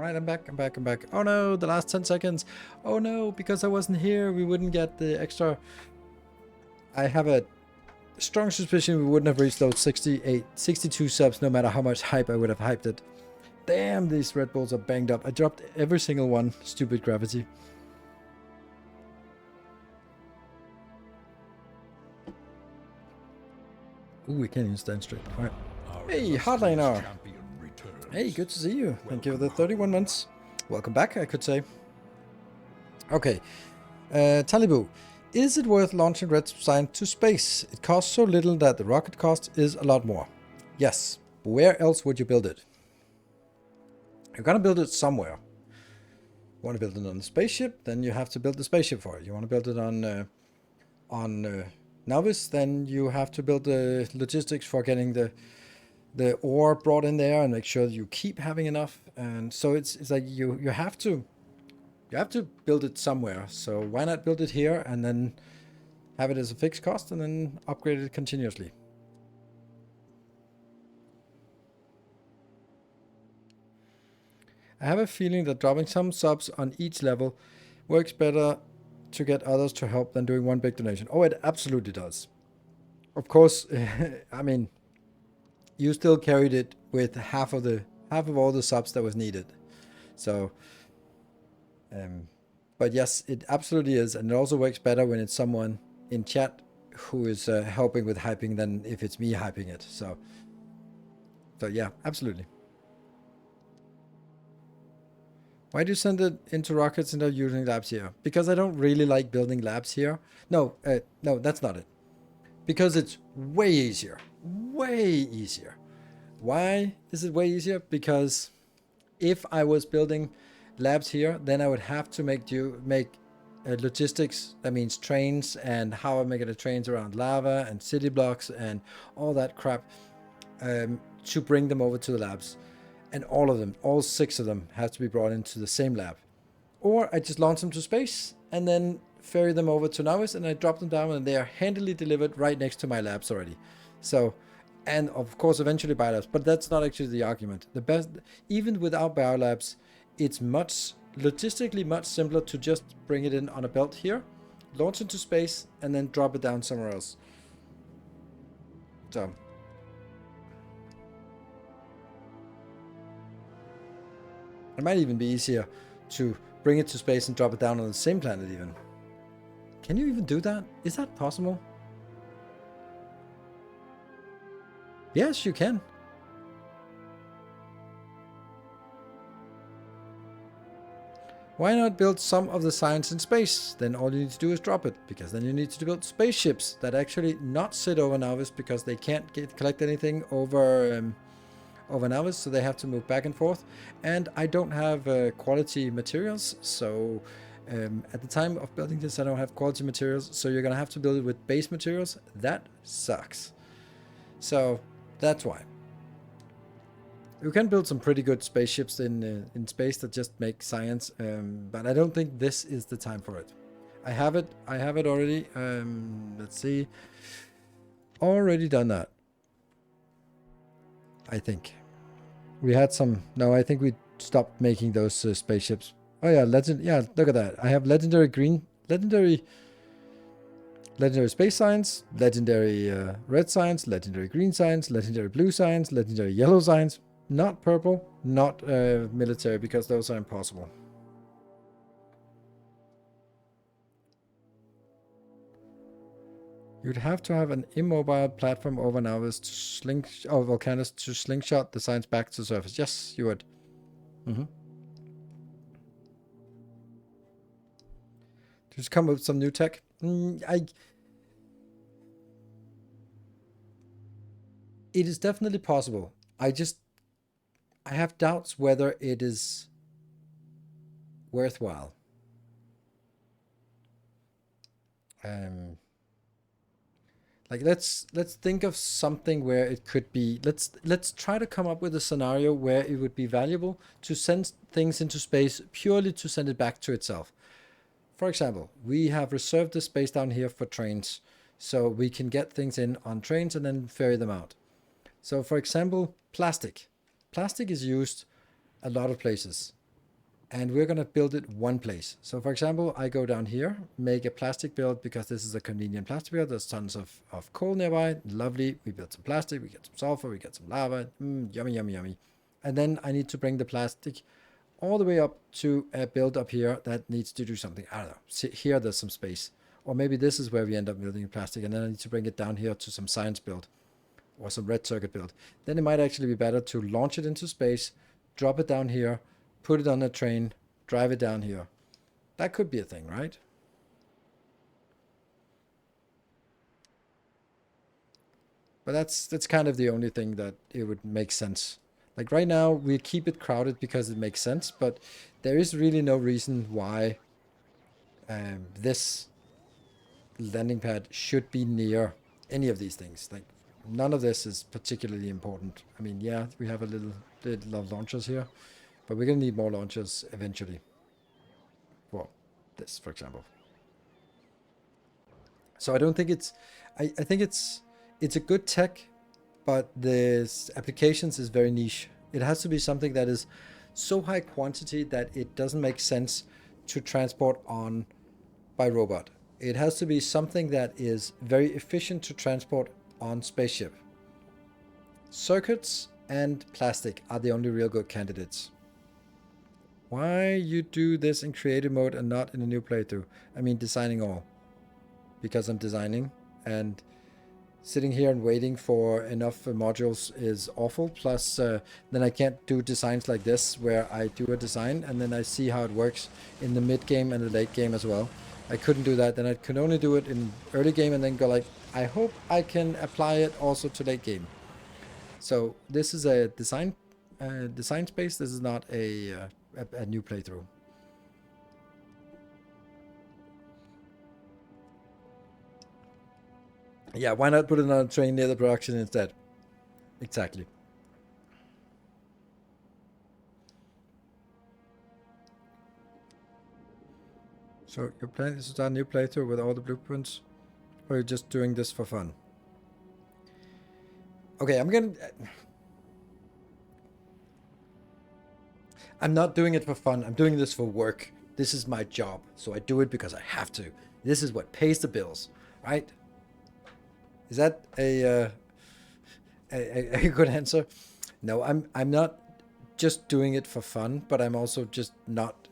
Right, I'm back. Oh no, the last 10 seconds. Oh no, because I wasn't here, we wouldn't get the extra. I have a strong suspicion we wouldn't have reached those 62 subs no matter how much hype I would have hyped it. Damn, these Red Bulls are banged up. I dropped every single one. Stupid gravity. Ooh, we can't even stand straight. All right. Hey, Hardliner. Hey, good to see you. Thank you for the 31 months. Welcome back, I could say. Okay. Talibu. Is it worth launching Red Sign to space? It costs so little that the rocket cost is a lot more. Yes. But where else would you build it? You're gonna build it somewhere. You want to build it on a spaceship, then you have to build the spaceship for it. You want to build it on Novice, then you have to build the logistics for getting the ore brought in there and make sure that you keep having enough. And so it's like you have to build it somewhere. So why not build it here and then have it as a fixed cost and then upgrade it continuously? I have a feeling that dropping some subs on each level works better to get others to help than doing one big donation. Oh, it absolutely does. Of course, I mean, you still carried it with half of all the subs that was needed. So, but yes, it absolutely is, and it also works better when it's someone in chat who is helping with hyping than if it's me hyping it. So yeah, absolutely. Why do you send it into rockets instead of using labs here? Because I don't really like building labs here. No, that's not it. Because it's way easier. Way easier. Why is it way easier? Because if I was building labs here, then I would have to make logistics. That means trains and how I'm making the trains around lava and city blocks and all that crap to bring them over to the labs. And all of them, all 6 of them, have to be brought into the same lab. Or I just launch them to space and then ferry them over to Novice and I drop them down and they are handily delivered right next to my labs already. So, and of course eventually biolabs, but that's not actually the argument. The best, even without biolabs, it's logistically much simpler to just bring it in on a belt here, launch into space, and then drop it down somewhere else. So. It might even be easier to bring it to space and drop it down on the same planet even. Can you even do that? Is that possible? Yes, you can. Why not build some of the science in space? Then all you need to do is drop it, because then you need to build spaceships that actually not sit over Novice because they can't collect anything over Novice, so they have to move back and forth. And I don't have quality materials, so at the time of building this I don't have quality materials, so you're gonna have to build it with base materials. That sucks. So that's why. You can build some pretty good spaceships in space that just make science, but I don't think this is the time for it. I have it already. Let's see. Already done that. I think we had some. No, I think we stopped making those spaceships. Oh yeah, yeah, look at that. I have legendary space science, legendary red science, legendary green science, legendary blue science, legendary yellow science. Not purple, not military, because those are impossible. You'd have to have an immobile platform over Novice to Volcanus to slingshot the science back to the surface. Yes, you would. Just come up with some new tech. It is definitely possible. I have doubts whether it is worthwhile. Like let's think of something where it could be. Let's try to come up with a scenario where it would be valuable to send things into space purely to send it back to itself. For example, we have reserved the space down here for trains, so we can get things in on trains and then ferry them out. So for example, plastic. Plastic is used a lot of places. and we're going to build it one place. So for example, I go down here, make a plastic build because this is a convenient plastic build. There's tons of coal nearby. Lovely. We build some plastic, we get some sulfur, we get some lava. Yummy, yummy, yummy. And then I need to bring the plastic all the way up to a build up here that needs to do something. I don't know. See, here there's some space. Or maybe this is where we end up building plastic, and then I need to bring it down here to some science build or some red circuit build. Then it might actually be better to launch it into space, drop it down here, put it on a train, drive it down here. That could be a thing, right? But that's kind of the only thing that it would make sense. Like right now, we keep it crowded because it makes sense, but there is really no reason why this landing pad should be near any of these things. Like none of this is particularly important. I mean, yeah, we have a little of launchers here, but we're gonna need more launchers eventually. For this, for example. So I don't think it's, I think it's a good tech, but this applications is very niche. It has to be something that is so high quantity that it doesn't make sense to transport on by robot. It has to be something that is very efficient to transport on spaceship. Circuits and plastic are the only real good candidates. Why you do this in creative mode and not in a new playthrough? I mean, designing all. Because I'm designing, and sitting here and waiting for enough modules is awful. Plus, then I can't do designs like this, where I do a design and then I see how it works in the mid game and the late game as well. I couldn't do that. Then I could only do it in early game and then go like, I hope I can apply it also to late game. So this is a design space. This is not a new playthrough. Yeah, why not put it on a train near the production instead? Exactly. So your plan is to start a new playthrough with all the blueprints? Or are you just doing this for fun? Okay, I'm not doing it for fun. I'm doing this for work. This is my job. So I do it because I have to. This is what pays the bills, right? Is that a good answer? No, I'm not just doing it for fun, but I'm also just not.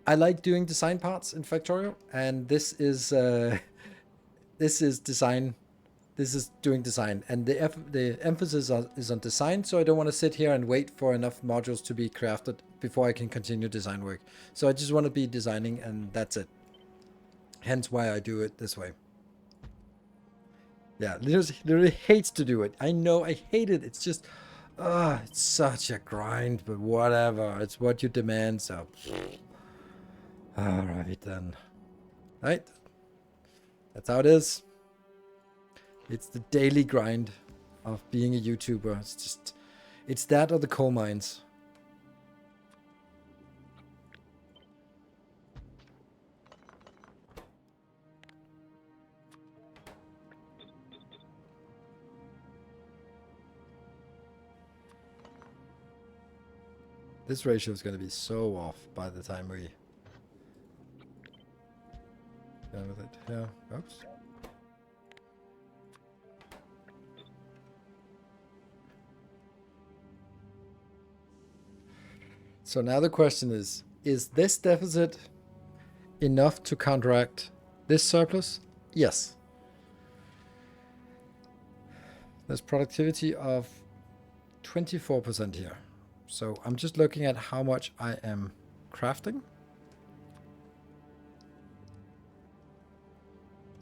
I like doing design parts in Factorio, and this is design. This is doing design, and the emphasis is on design. So I don't want to sit here and wait for enough modules to be crafted before I can continue design work. So I just want to be designing, and that's it. Hence why I do it this way. Yeah, literally hates to do it. I know, I hate it. It's just, it's such a grind, but whatever. It's what you demand, so. Alright then. Right? That's how it is. It's the daily grind of being a YouTuber. It's just, it's that or the coal mines. This ratio is going to be so off by the time we done with it. Yeah. Oops. So now the question is this deficit enough to counteract this surplus? Yes. There's productivity of 24% here. So I'm just looking at how much I am crafting.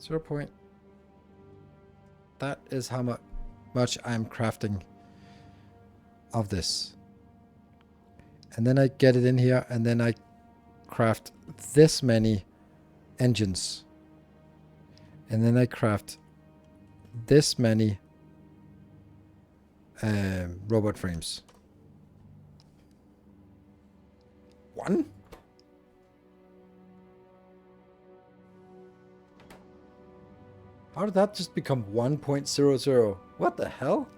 0. That is how much I'm crafting of this. And then I get it in here, and then I craft this many engines. And then I craft this many robot frames. 1? How did that just become 1.00? What the hell?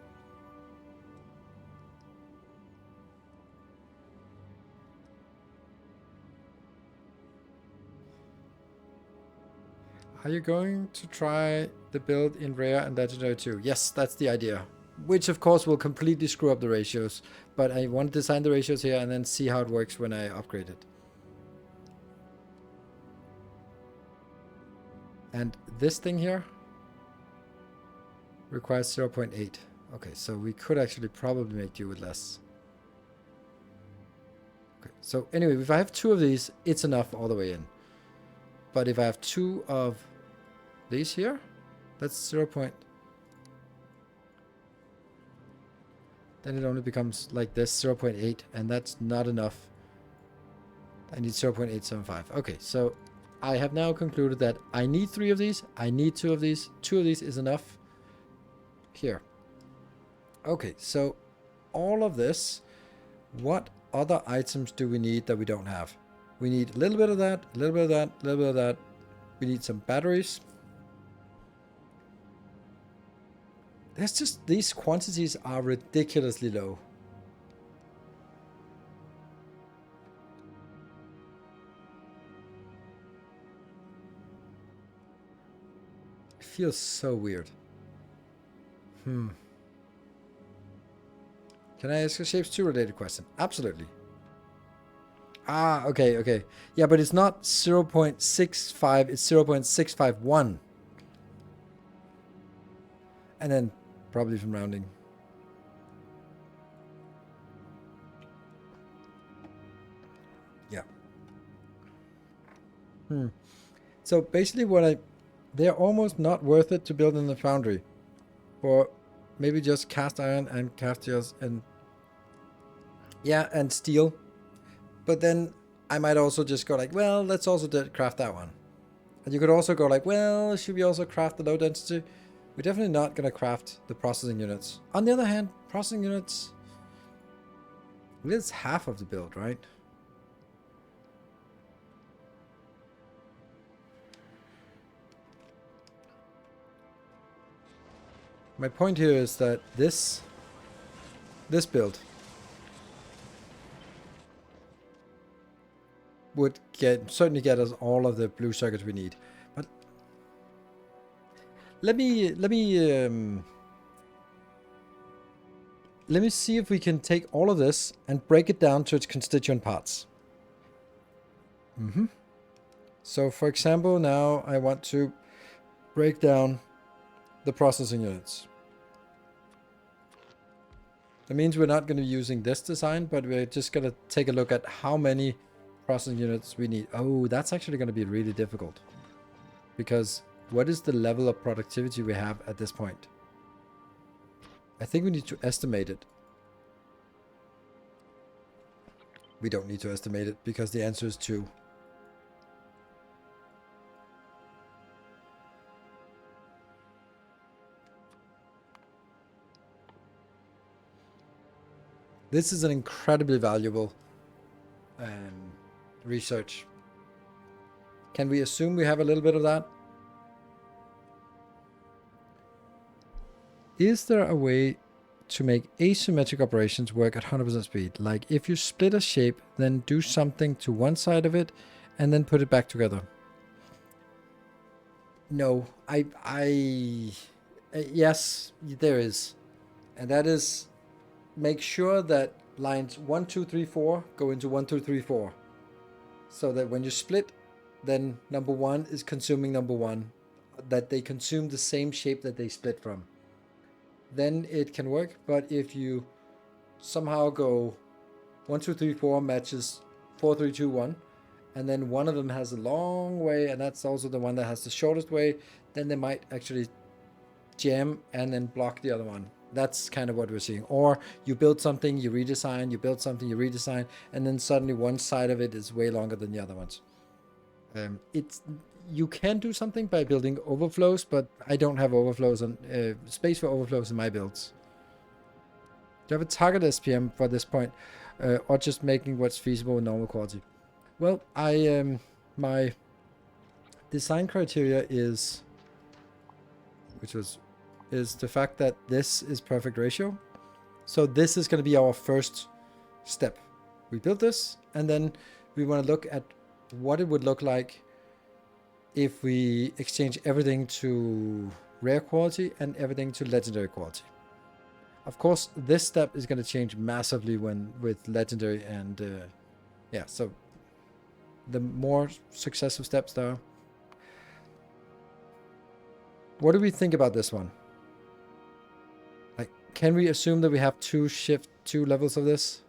Are you going to try the build in Rare and Legendary too? Yes, that's the idea. Which of course will completely screw up the ratios. But I want to design the ratios here and then see how it works when I upgrade it. And this thing here requires 0.8. Okay, so we could actually probably make do with less. Okay, so anyway, if I have 2 of these, it's enough all the way in. But if I have 2 of these here, that's 0. Then it only becomes like this, 0.8, and that's not enough. I need 0.875. Okay, so I have now concluded that I need 3 of these, I need 2 of these, 2 of these is enough. Here. Okay, so all of this, what other items do we need that we don't have? We need a little bit of that, a little bit of that, a little bit of that. We need some batteries. There's just, these quantities are ridiculously low. It feels so weird. Can I ask a Shapes 2 related question? Absolutely. Ah, okay, okay. Yeah, but it's not 0.65, it's 0.651. And then probably from rounding. Yeah. So basically they're almost not worth it to build in the foundry. Or maybe just cast iron and casters and yeah, and steel. But then I might also just go like, well, let's also craft that one. And you could also go like, well, should we also craft the low density? We're definitely not going to craft the processing units. On the other hand, processing units, it's half of the build, right? My point here is that this build would certainly get us all of the blue circuits we need. But let me see if we can take all of this and break it down to its constituent parts. So for example, now I want to break down the processing units. That means we're not going to be using this design, but we're just going to take a look at how many processing units we need. Oh, that's actually going to be really difficult. Because what is the level of productivity we have at this point? I think we need to estimate it. We don't need to estimate it because the answer is 2. This is an incredibly valuable research. Can we assume we have a little bit of that? Is there a way to make asymmetric operations work at 100% speed? Like if you split a shape, then do something to one side of it and then put it back together. No, yes, there is. And that is, make sure that lines 1, 2, 3, 4 go into 1, 2, 3, 4. So that when you split, then number 1 is consuming number 1. That they consume the same shape that they split from. Then it can work. But if you somehow go 1, 2, 3, 4 matches 4, 3, 2, 1, and then one of them has a long way, and that's also the one that has the shortest way, then they might actually jam and then block the other one. That's kind of what we're seeing. Or you build something, you redesign, you build something, you redesign, and then suddenly one side of it is way longer than the other ones. You can do something by building overflows, but I don't have overflows and space for overflows in my builds. Do you have a target SPM for this point, or just making what's feasible with normal quality? Well, my design criteria is the fact that this is perfect ratio. So this is going to be our first step. We build this, and then we want to look at what it would look like if we exchange everything to rare quality and everything to legendary quality. Of course, this step is going to change massively with legendary and yeah, so the more successive steps there are. What do we think about this one? Like, can we assume that we have two levels of this?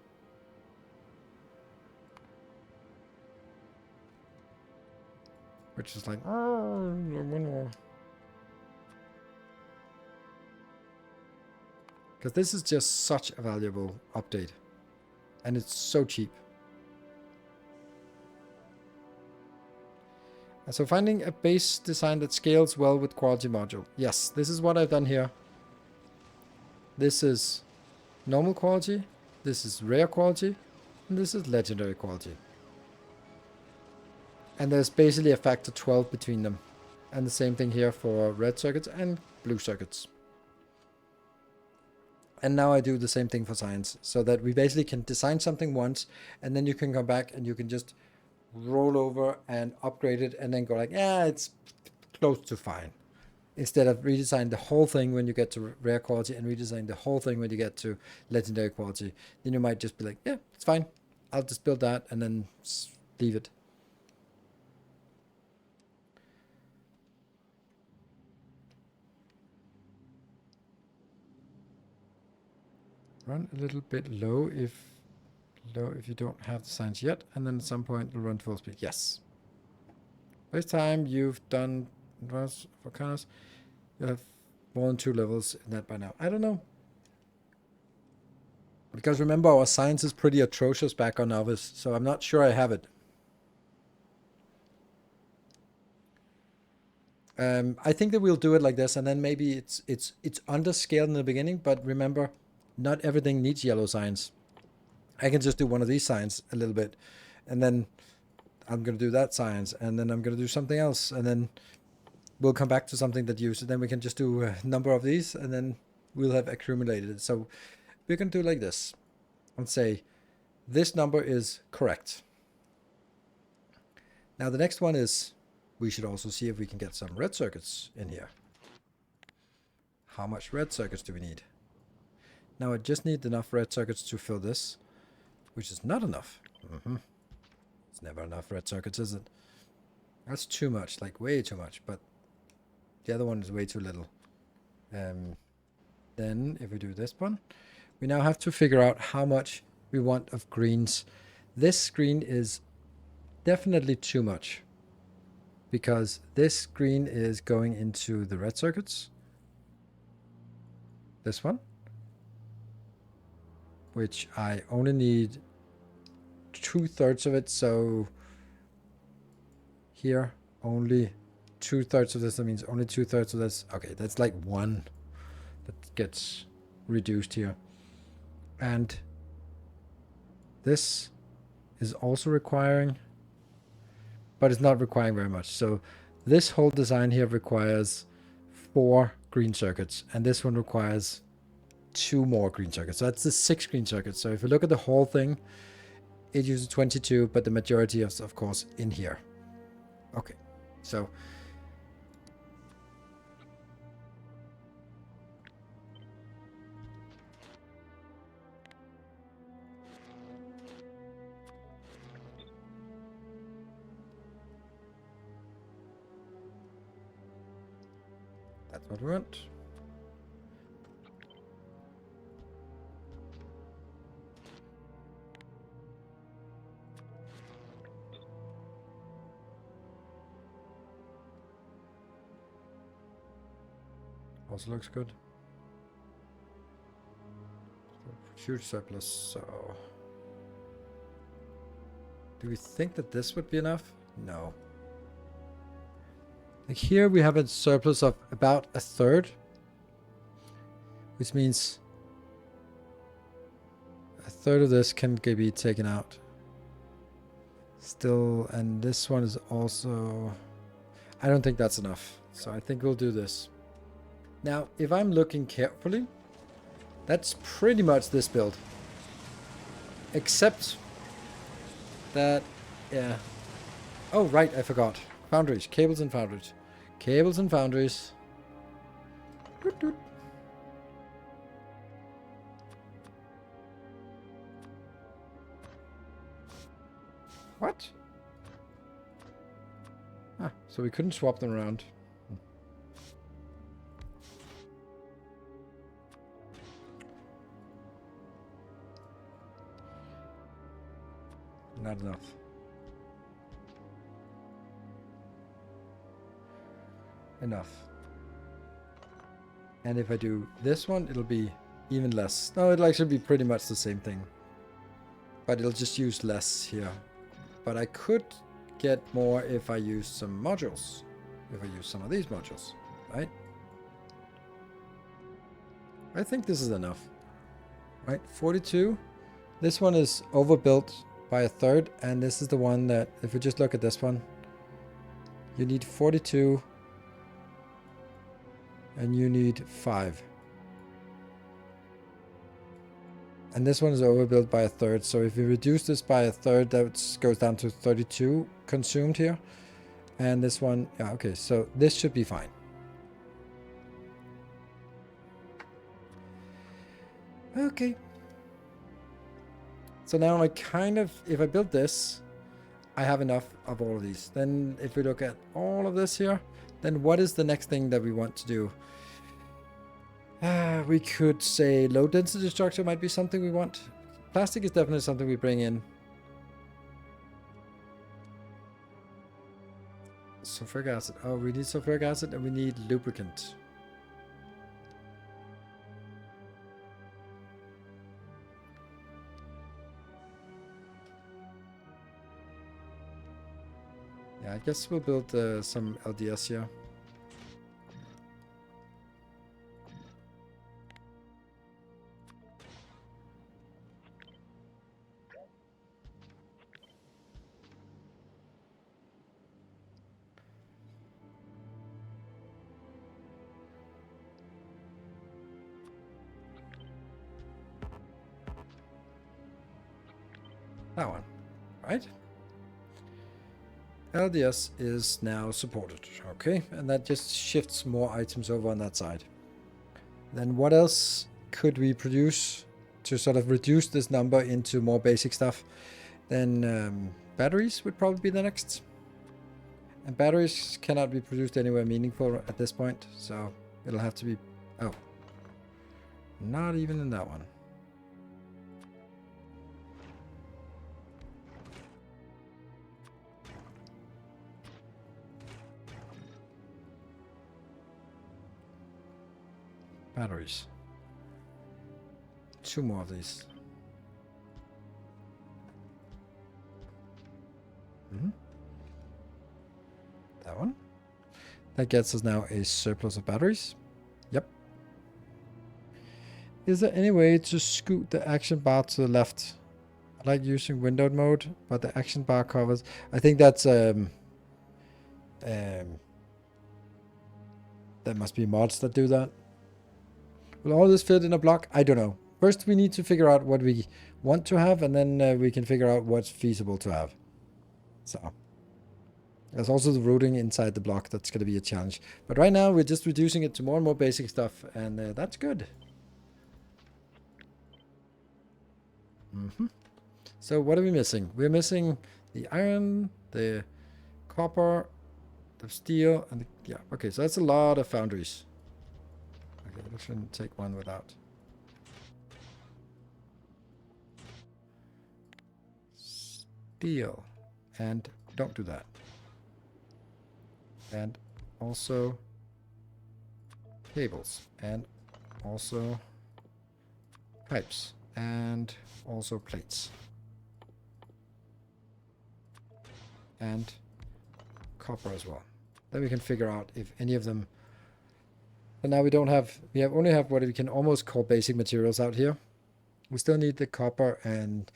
Which is like, because this is just such a valuable update. And it's so cheap. And so finding a base design that scales well with quality module. Yes, this is what I've done here. This is normal quality. This is rare quality. And this is legendary quality. And there's basically a factor 12 between them. And the same thing here for red circuits and blue circuits. And now I do the same thing for science, so that we basically can design something once, and then you can come back and you can just roll over and upgrade it, and then go like, yeah, it's close to fine. Instead of redesign the whole thing when you get to rare quality and redesign the whole thing when you get to legendary quality, then you might just be like, yeah, it's fine. I'll just build that and then leave it. Run a little bit low if you don't have the science yet, and then at some point it'll run full speed. Yes. This time you've done volcanoes. You have more than 2 levels in that by now. I don't know. Because remember, our science is pretty atrocious back on novice, so I'm not sure I have it. I think that we'll do it like this, and then maybe it's underscaled in the beginning, but remember, not everything needs yellow signs. I can just do one of these signs a little bit, and then I'm going to do that science, and then I'm going to do something else, and then we'll come back to something that uses it. Then we can just do a number of these, and then we'll have accumulated it. So we can do like this and say this number is correct. Now the next one is, we should also see if we can get some red circuits in here. How much red circuits do we need? Now I just need enough red circuits to fill this, which is not enough. It's never enough red circuits, is it? That's too much, like way too much, but the other one is way too little. Then if we do this one, we now have to figure out how much we want of greens. This green is definitely too much, because this green is going into the red circuits. This one, which I only need 2/3 of it, so here only 2/3 of this. That means only 2/3 of this. Okay, that's like 1 that gets reduced here. And this is also requiring, but it's not requiring very much. So this whole design here requires 4 green circuits, and this one requires 2 more green circuits. So that's the 6 green circuits. So if you look at the whole thing, it uses 22, but the majority is, of course, in here. Okay, so that's what we want. Also looks good. Huge surplus, so do we think that this would be enough? No. Like here we have a surplus of about 1/3, which means 1/3 of this can be taken out still, and this one is also, I don't think that's enough, so I think we'll do this. Now if I'm looking carefully, that's pretty much this build, except that, yeah, oh right, I forgot, Foundries. Cables and foundries. Cables and foundries. Doot, doot. What? Ah, so we couldn't swap them around. Not enough. Enough. And if I do this one, it'll be even less. No, it'll actually be pretty much the same thing. But it'll just use less here. But I could get more if I use some modules. If I use some of these modules, right? I think this is enough. Right, 42. This one is overbuilt by a third, and this is the one that, if we just look at this one, you need 42 and you need 5. And this one is overbuilt by a third, so if we reduce this by a third, that goes down to 32 consumed here. And this one, yeah, okay, so this should be fine. Okay. So now I kind of, if I build this, I have enough of all of these. Then if we look at all of this here, then what is the next thing that we want to do? We could say low density structure might be something we want. Plastic is definitely something we bring in. Sulfuric acid. Oh, we need sulfuric acid and we need lubricant. Yeah, I guess we'll build some LDS here. That one, right? LDS is now supported, okay, and that just shifts more items over on that side. Then what else could we produce to sort of reduce this number into more basic stuff? Then batteries would probably be the next. And batteries cannot be produced anywhere meaningful at this point, so it'll have to be, oh, not even in that one. Batteries. 2 more of these. That one. That gets us now a surplus of batteries. Yep. Is there any way to scoot the action bar to the left? I like using windowed mode, but the action bar covers. I think that's that must be mods that do that. Will all this fit in a block? I don't know. First, we need to figure out what we want to have, and then we can figure out what's feasible to have. So, there's also the routing inside the block. That's going to be a challenge. But right now, we're just reducing it to more and more basic stuff, and that's good. So, what are we missing? We're missing the iron, the copper, the steel, and the, yeah. Okay, so that's a lot of foundries. Okay, I shouldn't take one without. Steel. And don't do that. And also cables. And also pipes. And also plates. And copper as well. Then we can figure out if any of them. And now we don't have, only have what we can almost call basic materials out here. We still need the copper and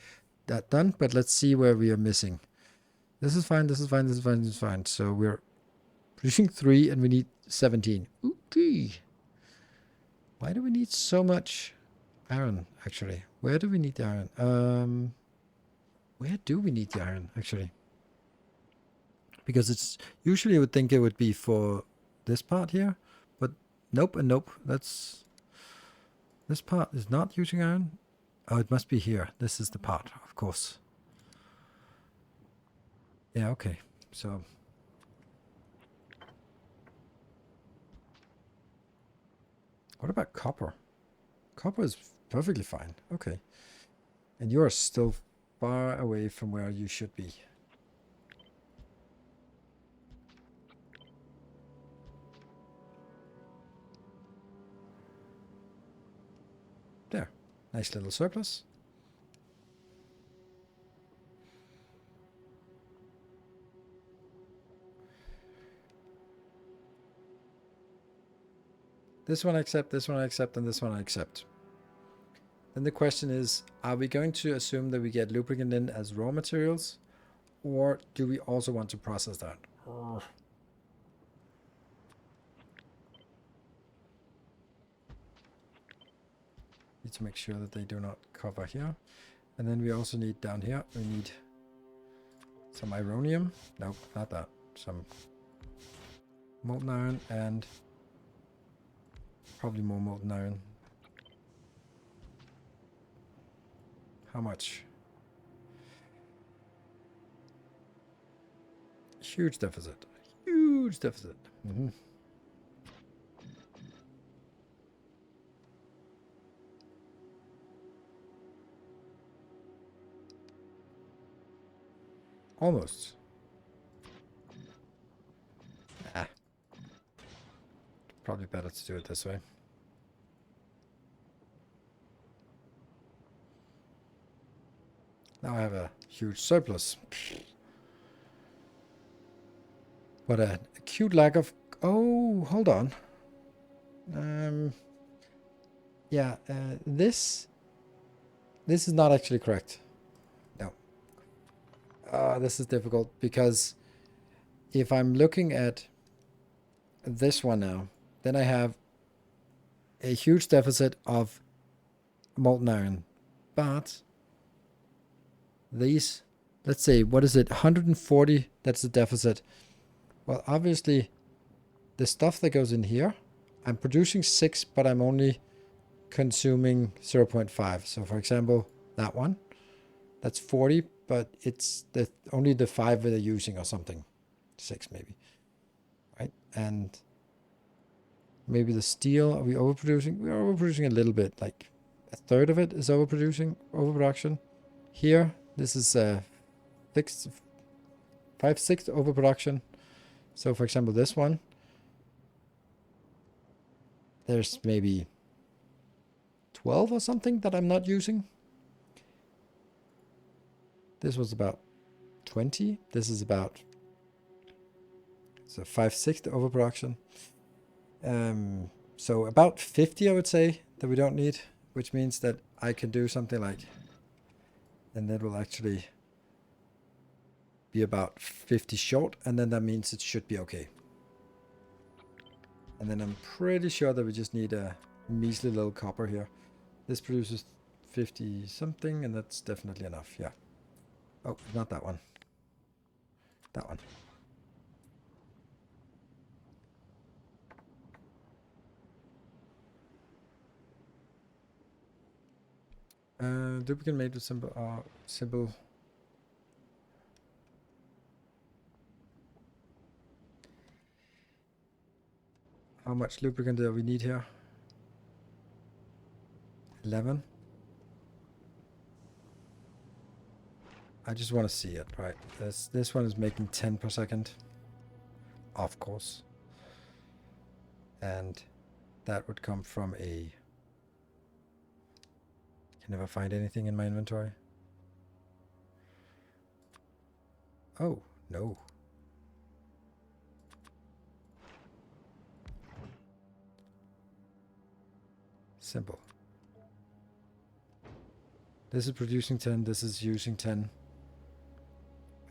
that done, but let's see where we are missing. This is fine, this is fine, this is fine, this is fine. So we're producing 3 and we need 17. Okay. Why do we need so much iron, actually? Where do we need the iron? Where do we need the iron, actually? Because it's usually I would think it would be for this part here, but nope and nope. This part is not using iron. Oh, it must be here. This is the part, of course. Yeah, okay. So what about copper? Copper is perfectly fine. Okay. And you are still far away from where you should be. There. Nice little surplus. This one I accept, this one I accept, and this one I accept. Then the question is, are we going to assume that we get lubricant in as raw materials? Or do we also want to process that? Need to make sure that they do not cover here. And then we also need down here, we need some ironium. Nope, not that. Some molten iron and probably more molten iron. How much? Huge deficit. Huge deficit. Almost. Probably better to do it this way. Now I have a huge surplus. But a acute lack of... Oh, hold on. Yeah, this is not actually correct. No. This is difficult because if I'm looking at this one now, then I have a huge deficit of molten iron. But these, let's say, what is it? 140, that's the deficit. Well, obviously, the stuff that goes in here, I'm producing 6, but I'm only consuming 0.5. So, for example, that one, that's 40, but it's only the 5 that they're using or something. 6 maybe. Right? And maybe the steel, are we overproducing? We are overproducing a little bit, like a third of it is overproduction. Here, this is 5/6 overproduction. So for example, this one, there's maybe 12 or something that I'm not using. This was about 20. This is about, so 5/6 overproduction. So about 50, I would say, that we don't need, which means that I can do something like, and that will actually be about 50 short, and then that means it should be okay. And then I'm pretty sure that we just need a measly little copper here. This produces 50 something, and that's definitely enough, yeah. Oh, not that one. That one. Duplicate made with simple. How much lubricant do we need here? 11. I just want to see it, right? This one is making 10 per second, of course. And that would come from a... Can never find anything in my inventory. Oh, no. Simple. This is producing 10, this is using 10.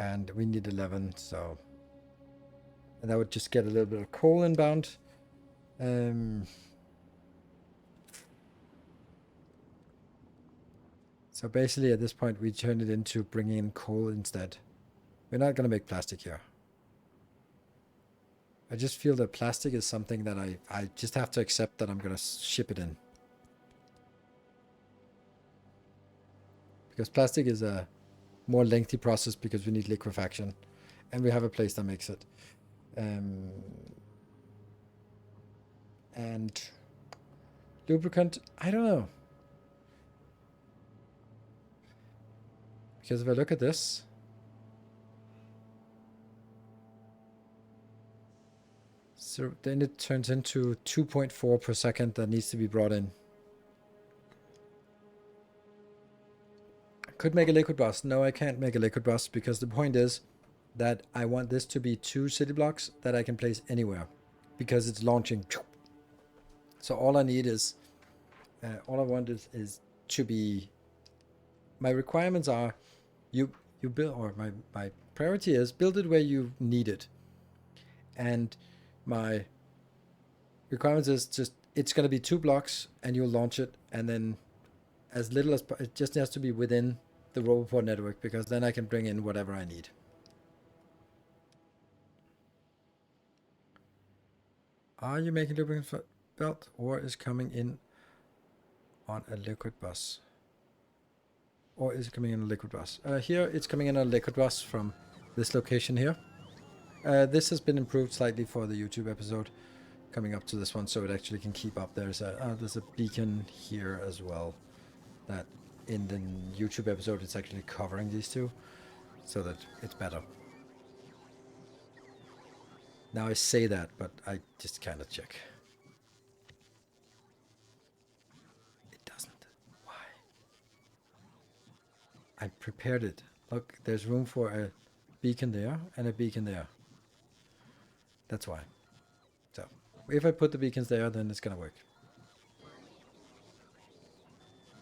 And we need 11, so... And that would just get a little bit of coal inbound. So basically at this point we turn it into bringing in coal instead. We're not going to make plastic here. I just feel that plastic is something that I just have to accept that I'm going to ship it in. Because plastic is a more lengthy process because we need liquefaction. And we have a place that makes it. And lubricant, I don't know. Because if I look at this, so then it turns into 2.4 per second that needs to be brought in. I could make a liquid bus. No, I can't make a liquid bus because the point is that I want this to be 2 city blocks that I can place anywhere because it's launching. So all I need is, all I want is to be, my requirements are, you build, or my priority is build it where you need it. And my requirements is just, it's going to be 2 blocks and you'll launch it. And then as little as, it just has to be within the Roboport network because then I can bring in whatever I need. Are you making lubricant for belt or is coming in on a liquid bus? Or is it coming in a liquid bus? Here it's coming in a liquid bus from this location here. This has been improved slightly for the YouTube episode coming up to this one, so it actually can keep up. There's a beacon here as well that in the YouTube episode it's actually covering these two so that it's better. Now I say that, but I just kind of check. It doesn't. Why? I prepared it. Look, there's room for a beacon there and a beacon there. That's why. So, if I put the beacons there, then it's gonna work.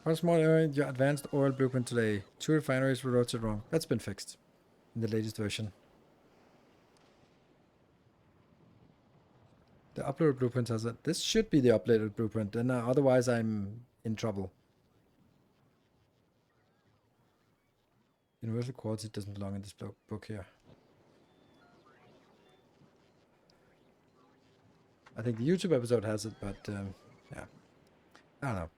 What's more, your advanced oil blueprint today? 2 refineries were rotated wrong. That's been fixed in the latest version. The uploaded blueprint has it. This should be the uploaded blueprint, and otherwise I'm in trouble. Universal quality doesn't belong in this book here. I think the YouTube episode has it, but yeah, I don't know.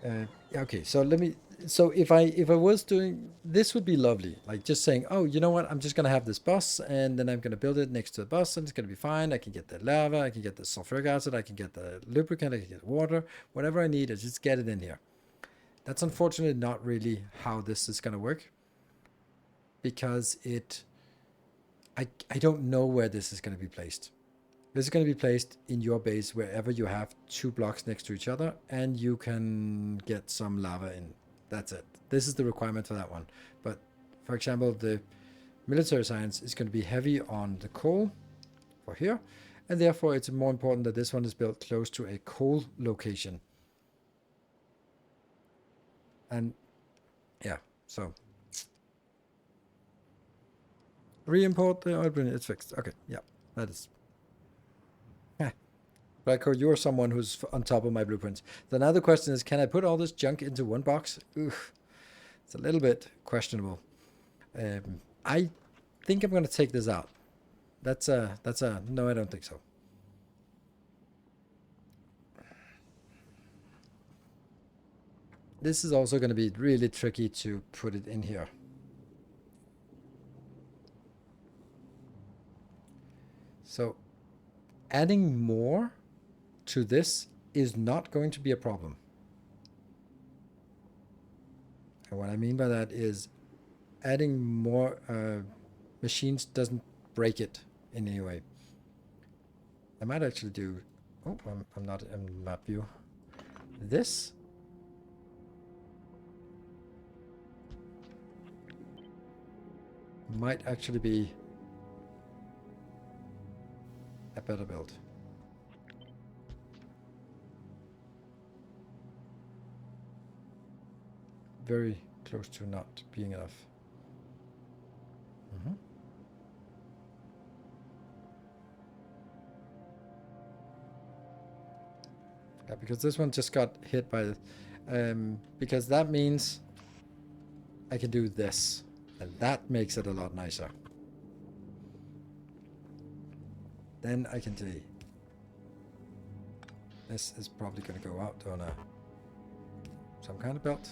Yeah, okay, so let me. So if I was doing this, would be lovely. Like just saying, oh, you know what? I'm just gonna have this bus, and then I'm gonna build it next to the bus, and it's gonna be fine. I can get the lava, I can get the sulfuric acid, I can get the lubricant, I can get water, whatever I need. I just get it in here. That's unfortunately not really how this is gonna work, because I don't know where this is gonna be placed. This is going to be placed in your base wherever you have 2 blocks next to each other and you can get some lava in. That's it. This is the requirement for that one. But for example, the military science is going to be heavy on the coal for here. And therefore it's more important that this one is built close to a coal location. And yeah, so re-import the oil blueprint. It's fixed. Okay, yeah, that is. Blackco, you're someone who's on top of my blueprints. The another question is, can I put all this junk into one box? Oof, it's a little bit questionable. I think I'm going to take this out. That's a, no, I don't think so. This is also going to be really tricky to put it in here. So adding more to this is not going to be a problem. And what I mean by that is adding more machines doesn't break it in any way. I might actually do, oh, I'm not in map view. This might actually be a better build. Very close to not being enough. Yeah, because this one just got hit by because that means I can do this, and that makes it a lot nicer. then I can see. This is probably going to go out on some kind of belt.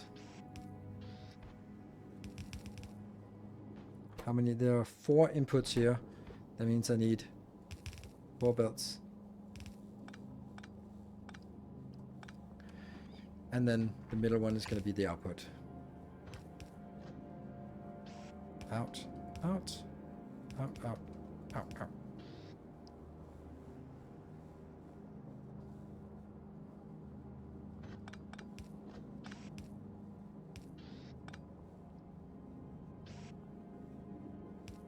How many? There are 4 inputs here. That means I need 4 belts. And then the middle one is going to be the output. Out, out, out, out, out, out.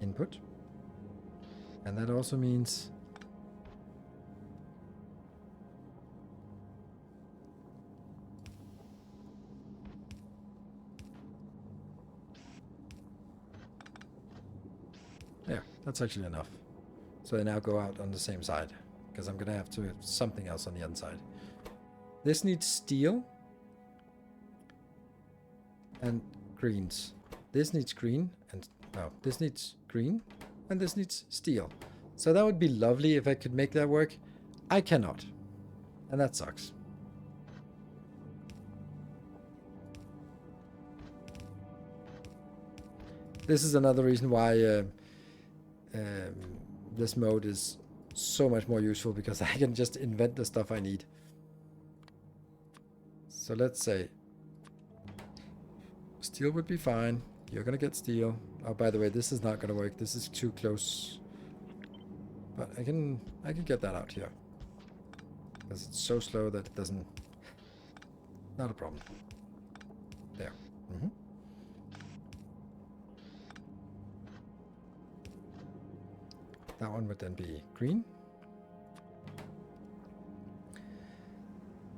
Input. And that also means yeah, that's actually enough. So they now go out on the same side, because I'm gonna have to have something else on the other side. This needs steel and greens. This needs green and no, this needs green and this needs steel. So that would be lovely if I could make that work. I cannot. And that sucks. This is another reason why this mode is so much more useful, because I can just invent the stuff I need. So let's say steel would be fine. You're gonna get steel. Oh, by the way, this is not gonna work. This is too close. But I can get that out here, because it's so slow that it doesn't. Not a problem. There. That one would then be green.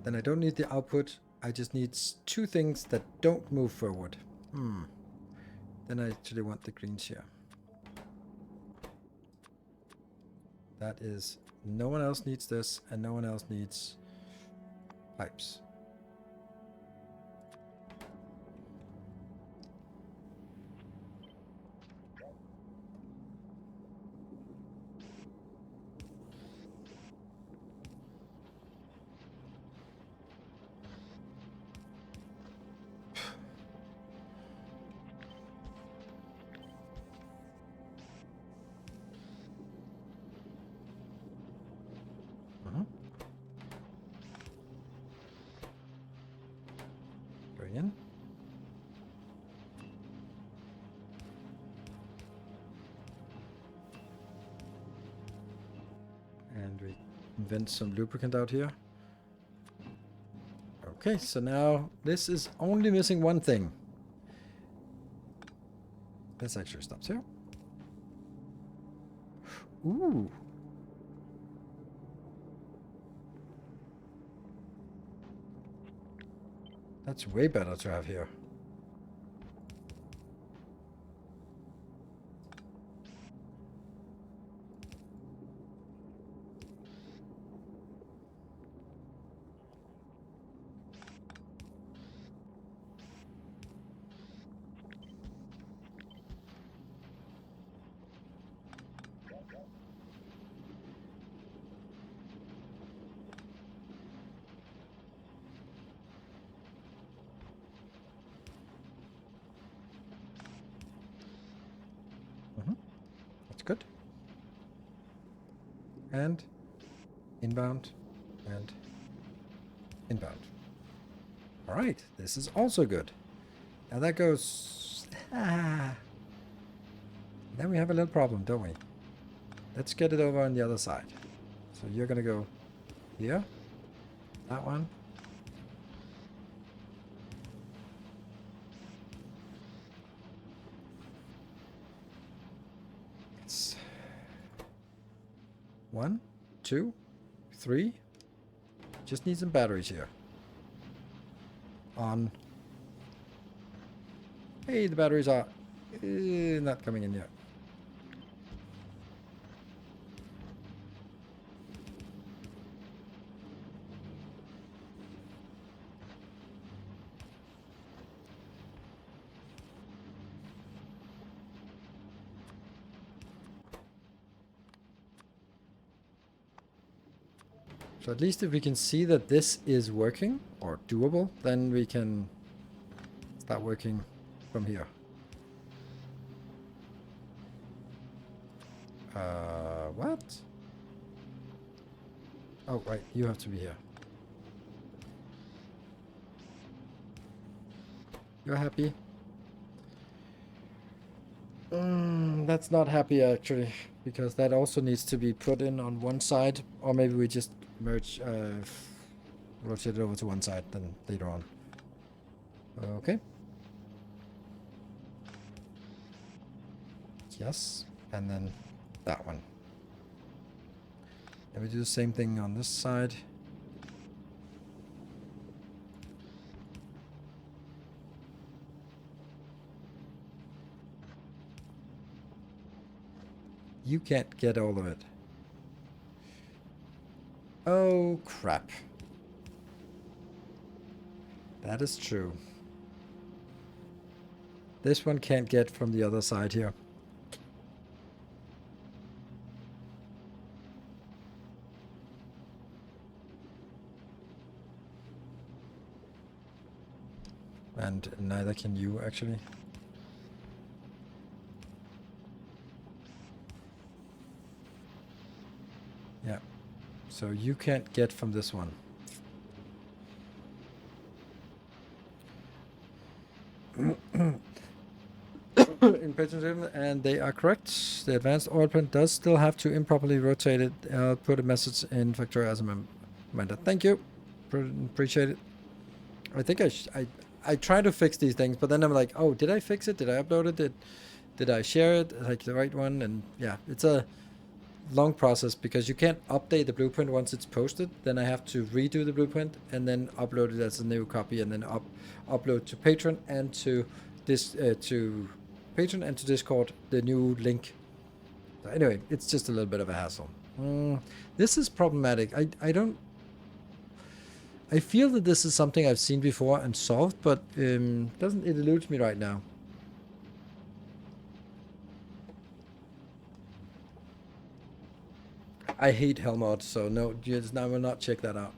Then I don't need the output. I just need 2 things that don't move forward. Then I actually want the greens here. That is, no one else needs this, and no one else needs pipes. Going in. And we invent some lubricant out here. Okay, so now this is only missing one thing. This actually stops here. Ooh. That's way better to have here. That's good. And inbound and inbound. All right, this is also good. Now that goes. Then we have a little problem, don't we? Let's get it over on the other side. So you're gonna go here. That one. It's 1, 2, 3. Just need some batteries here. On. Hey, the batteries are not coming in yet. So at least if we can see that this is working or doable, then we can start working from here. What? Oh, right, you have to be here. You're happy? That's not happy actually, because that also needs to be put in on one side, or maybe we just merge, rotate it over to one side then later on. Okay. Yes, and then that one. And we do the same thing on this side. You can't get all of it. Oh, crap. That is true. This one can't get from the other side here. And neither can you, actually. Yeah. So you can't get from this one. In patron, and they are correct. The advanced oil print does still have to improperly rotate it. I'll put a message in Factorio as a reminder. Thank you. Appreciate it. I think I try to fix these things, but then I'm like, oh, did I fix it? Did I upload it? Did I share it? Like the right one? And yeah, it's a long process because you can't update the blueprint once it's posted. Then I have to redo the blueprint and then upload it as a new copy, and then upload to Patreon and to this to Patreon and to Discord the new link. So anyway, it's just a little bit of a hassle. This is problematic. I feel that this is something I've seen before and solved, but doesn't it eludes me right now. I hate Helmut, so no, I will not check that out.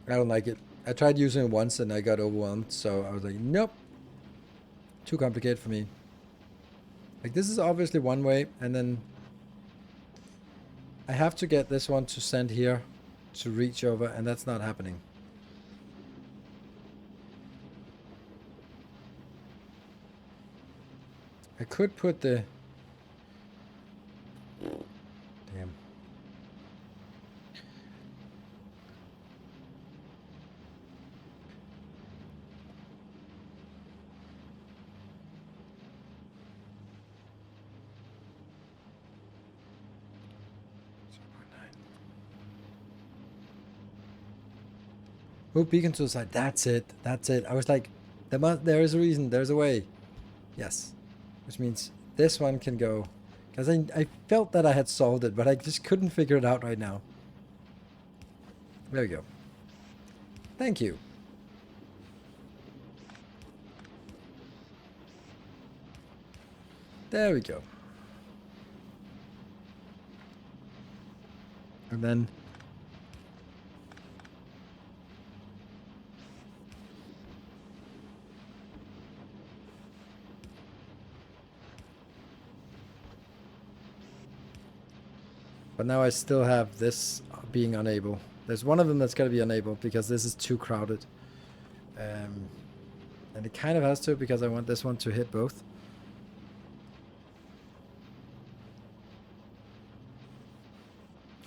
I don't like it. I tried using it once and I got overwhelmed, so I was like, nope. Too complicated for me. Like, this is obviously one way, and then I have to get this one to send here to reach over, and that's not happening. I could put the... Damn. Move beacon to the side. That's it. That's it. I was like, there is a reason. There's a way. Yes. Which means this one can go. Because I felt that I had solved it, but I just couldn't figure it out right now. There we go. Thank you. There we go. And then... But now I still have this being unable. There's one of them that's going to be unable because this is too crowded. And it kind of has to because I want this one to hit both.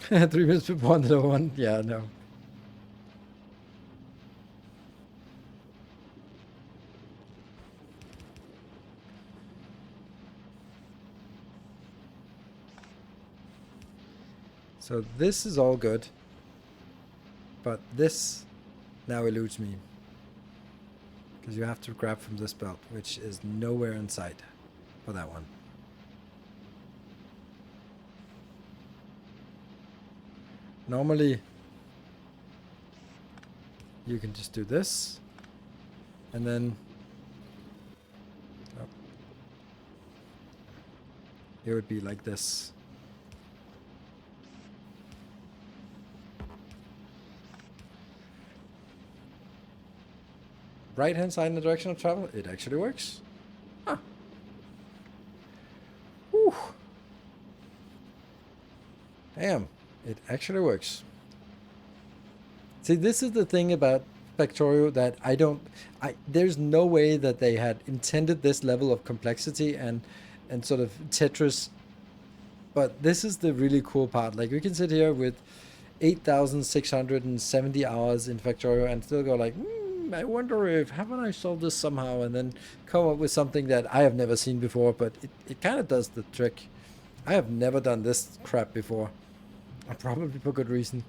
Three minutes before the one. Yeah, no. So this is all good, but this now eludes me because you have to grab from this belt, which is nowhere in sight for that one. Normally you can just do this and then it would be like this. right hand side in the direction of travel, it actually works. Huh. Whew. Damn, it actually works. See, this is the thing about Factorio that there's no way that they had intended this level of complexity and sort of Tetris. But this is the really cool part. Like, we can sit here with 8,670 hours in Factorio and still go like, I wonder if, haven't I solved this somehow? And then come up with something that I have never seen before, but it kind of does the trick. I have never done this crap before. Probably for good reason.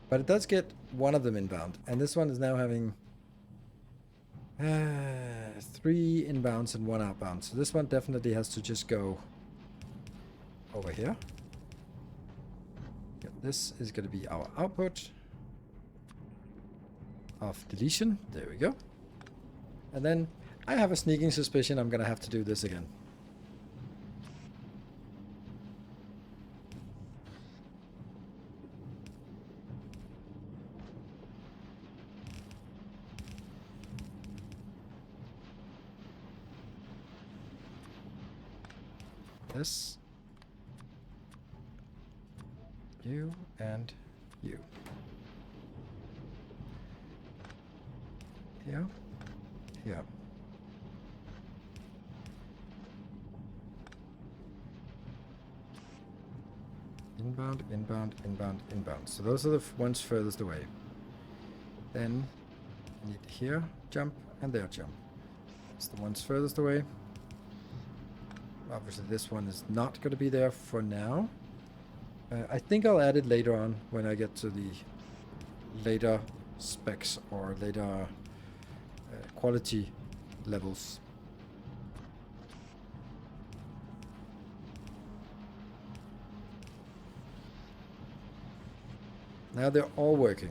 But it does get one of them inbound. And this one is now having 3 inbounds and 1 outbound. So this one definitely has to just go over here. Yeah, this is going to be our output of deletion. There we go. And then I have a sneaking suspicion I'm going to have to do this again. This, you, and you. Here, here. Inbound, inbound, inbound, inbound. So those are the ones furthest away. Then I need here jump and there jump. That's the ones furthest away. Obviously this one is not going to be there for now. I think I'll add it later on when I get to the later specs or later quality levels. Now they're all working.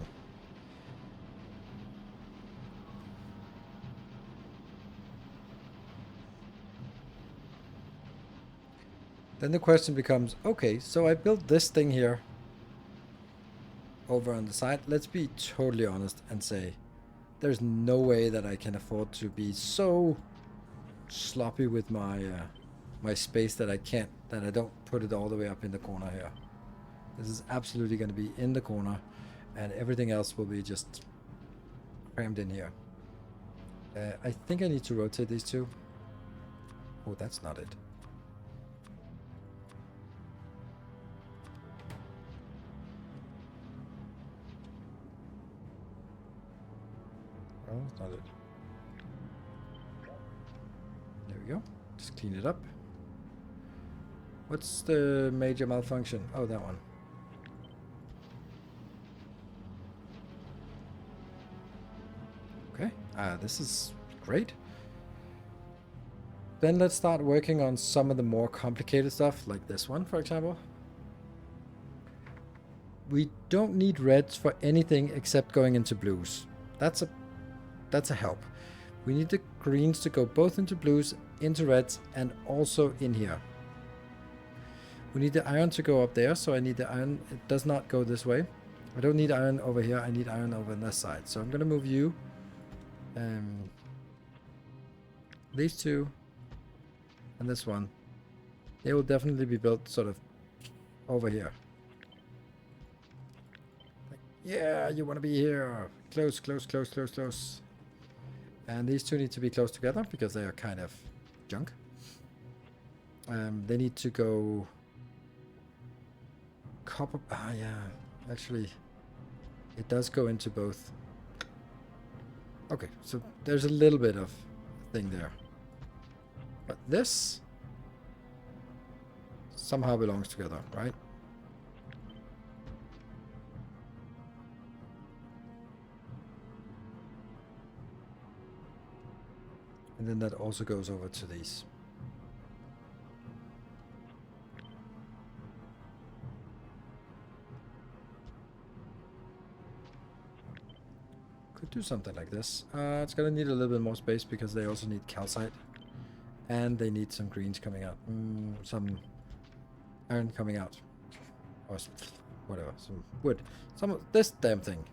Then the question becomes, okay, so I built this thing here over on the side. Let's be totally honest and say there's no way that I can afford to be so sloppy with my my space that I don't put it all the way up in the corner here. This is absolutely going to be in the corner and everything else will be just crammed in here. I think I need to rotate these two. Oh, that's not it. Oh, that's not it. There we go. Just clean it up. What's the major malfunction? Oh, that one. Okay. This is great. Then let's start working on some of the more complicated stuff, like this one, for example. We don't need reds for anything except going into blues. That's a help. We need the greens to go both into blues, into reds, and also in here. We need the iron to go up there, so I need the iron. It does not go this way. I don't need iron over here. I need iron over on this side. So I'm going to move you. These two and this one. They will definitely be built sort of over here. Yeah, you want to be here. Close, close, close, close, close. And these two need to be close together because they are kind of junk. They need to go copper. Yeah, actually, it does go into both. Okay, so there's a little bit of thing there. But this somehow belongs together, right? And then that also goes over to these. Could do something like this. It's gonna need a little bit more space because they also need calcite. And they need some greens coming out. Some iron coming out. Or whatever, some wood. Some of this damn thing.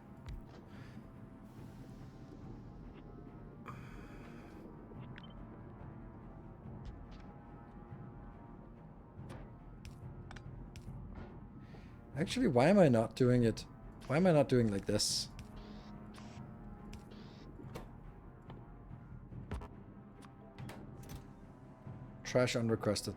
Actually, why am I not doing it? Why am I not doing like this? Trash unrequested.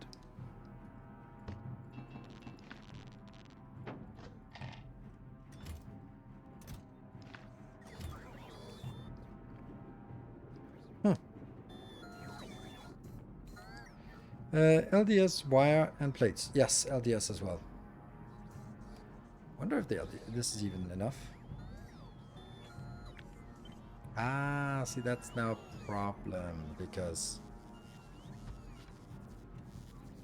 LDS, wire, and plates. Yes, LDS as well. Wonder if this is even enough. Ah, see, that's now a problem, because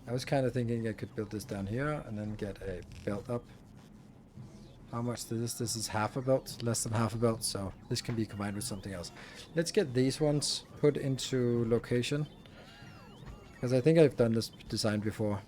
I was kind of thinking I could build this down here and then get a belt up. How much is this? This is half a belt, less than half a belt, so this can be combined with something else. Let's get these ones put into location, because I think I've done this design before.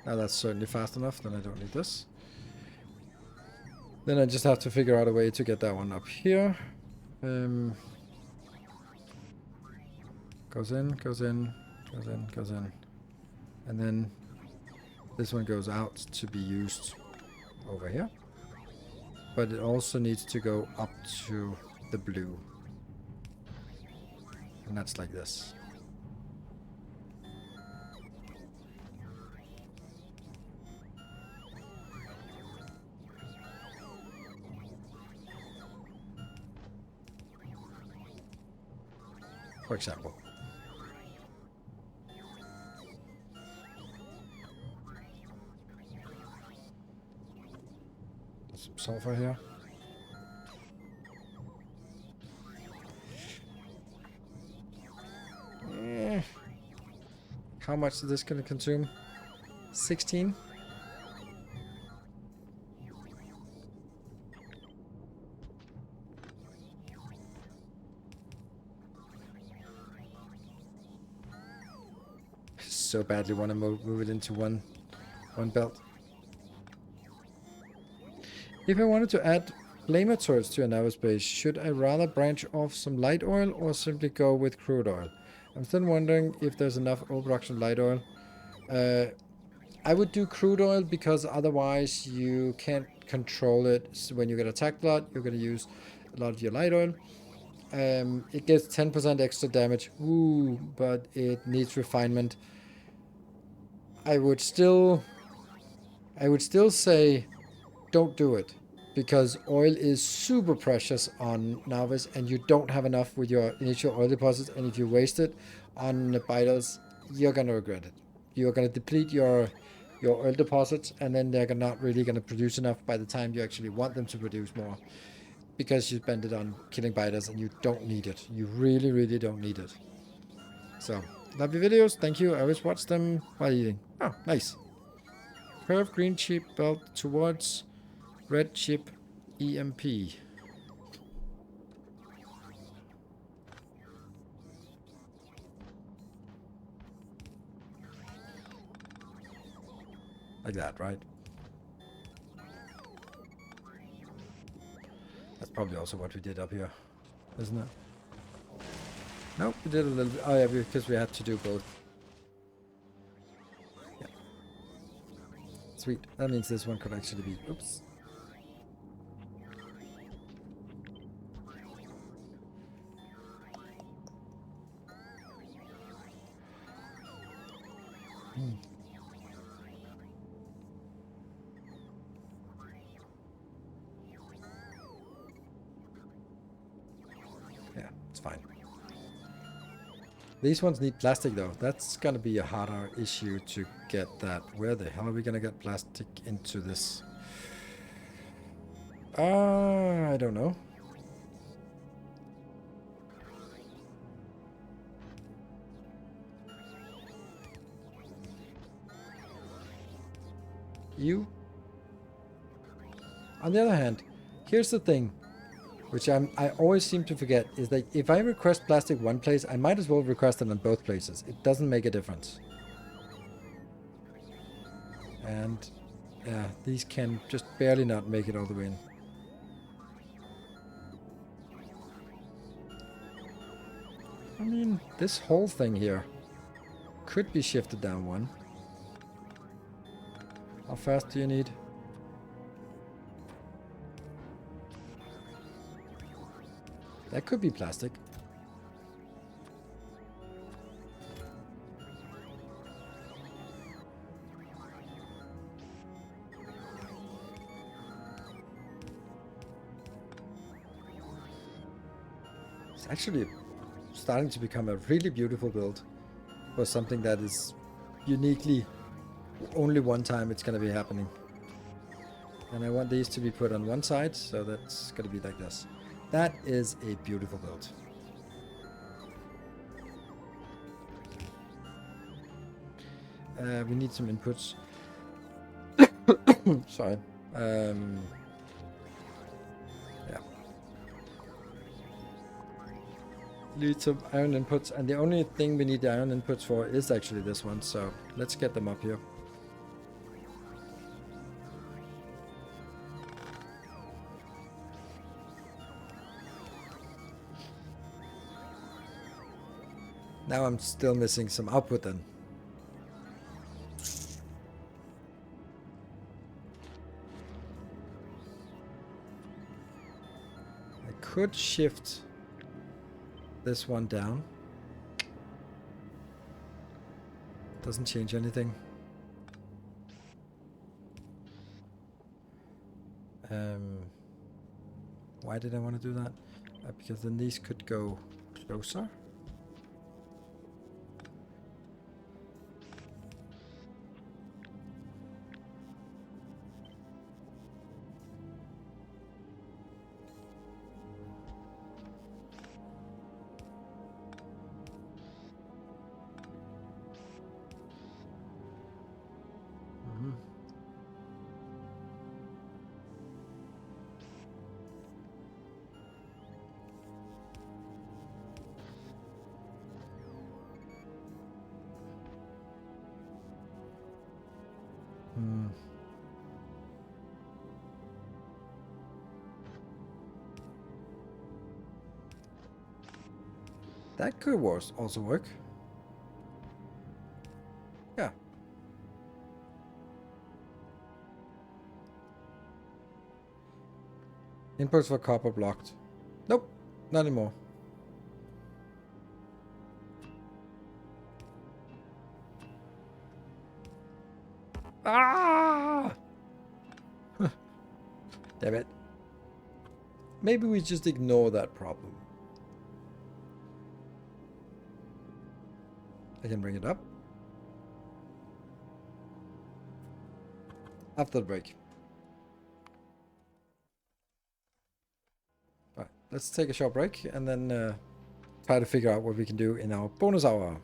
Now that's certainly fast enough, then I don't need this. Then I just have to figure out a way to get that one up here. Goes in, goes in, goes in, goes in. And then this one goes out to be used over here. But it also needs to go up to the blue. And that's like this. For example. There's some sulfur here. How much is this going to consume? 16? So badly want to move it into one belt. If I wanted to add flamer turrets to a naval base, should I rather branch off some light oil or simply go with crude oil? I'm still wondering if there's enough overproduction of light oil. I would do crude oil because otherwise you can't control it. So when you get attacked a lot, you're going to use a lot of your light oil. It gets 10% extra damage. Ooh, but it needs refinement. I would still say don't do it, because oil is super precious on Navis and you don't have enough with your initial oil deposits, and if you waste it on vitals, you're gonna regret it. You're gonna deplete your oil deposits, and then they're not really gonna produce enough by the time you actually want them to produce more, because you spend it on killing biters and you don't need it. You really, really don't need it. So, love your videos. Thank you. I always watch them while eating. Oh, nice. Curve green chip belt towards red chip EMP. Like that, right? That's probably also what we did up here, isn't it? Nope, we did a little bit. Oh yeah, because we had to do both. Yeah. Sweet. That means this one could actually be... Oops. Yeah, it's fine. These ones need plastic though. That's gonna be a harder issue to get that. Where the hell are we gonna get plastic into this? I don't know. You. On the other hand, here's the thing, which I always seem to forget, is that if I request plastic one place, I might as well request it on both places. It doesn't make a difference. And yeah, these can just barely not make it all the way in. I mean, this whole thing here could be shifted down one. How fast do you need? That could be plastic. It's actually starting to become a really beautiful build for something that is uniquely only one time it's going to be happening. And I want these to be put on one side, so that's going to be like this. That is a beautiful build. We need some inputs. Sorry. Yeah. Need some iron inputs, and the only thing we need the iron inputs for is actually this one, so let's get them up here. Now I'm still missing some output then. I could shift this one down. Doesn't change anything. Why did I want to do that? Because then these could go closer. That could also work. Yeah. Inputs for copper blocked. Nope, not anymore. Ah! Damn it. Maybe we just ignore that problem. I can bring it up. After the break. Alright, let's take a short break and then try to figure out what we can do in our bonus hour.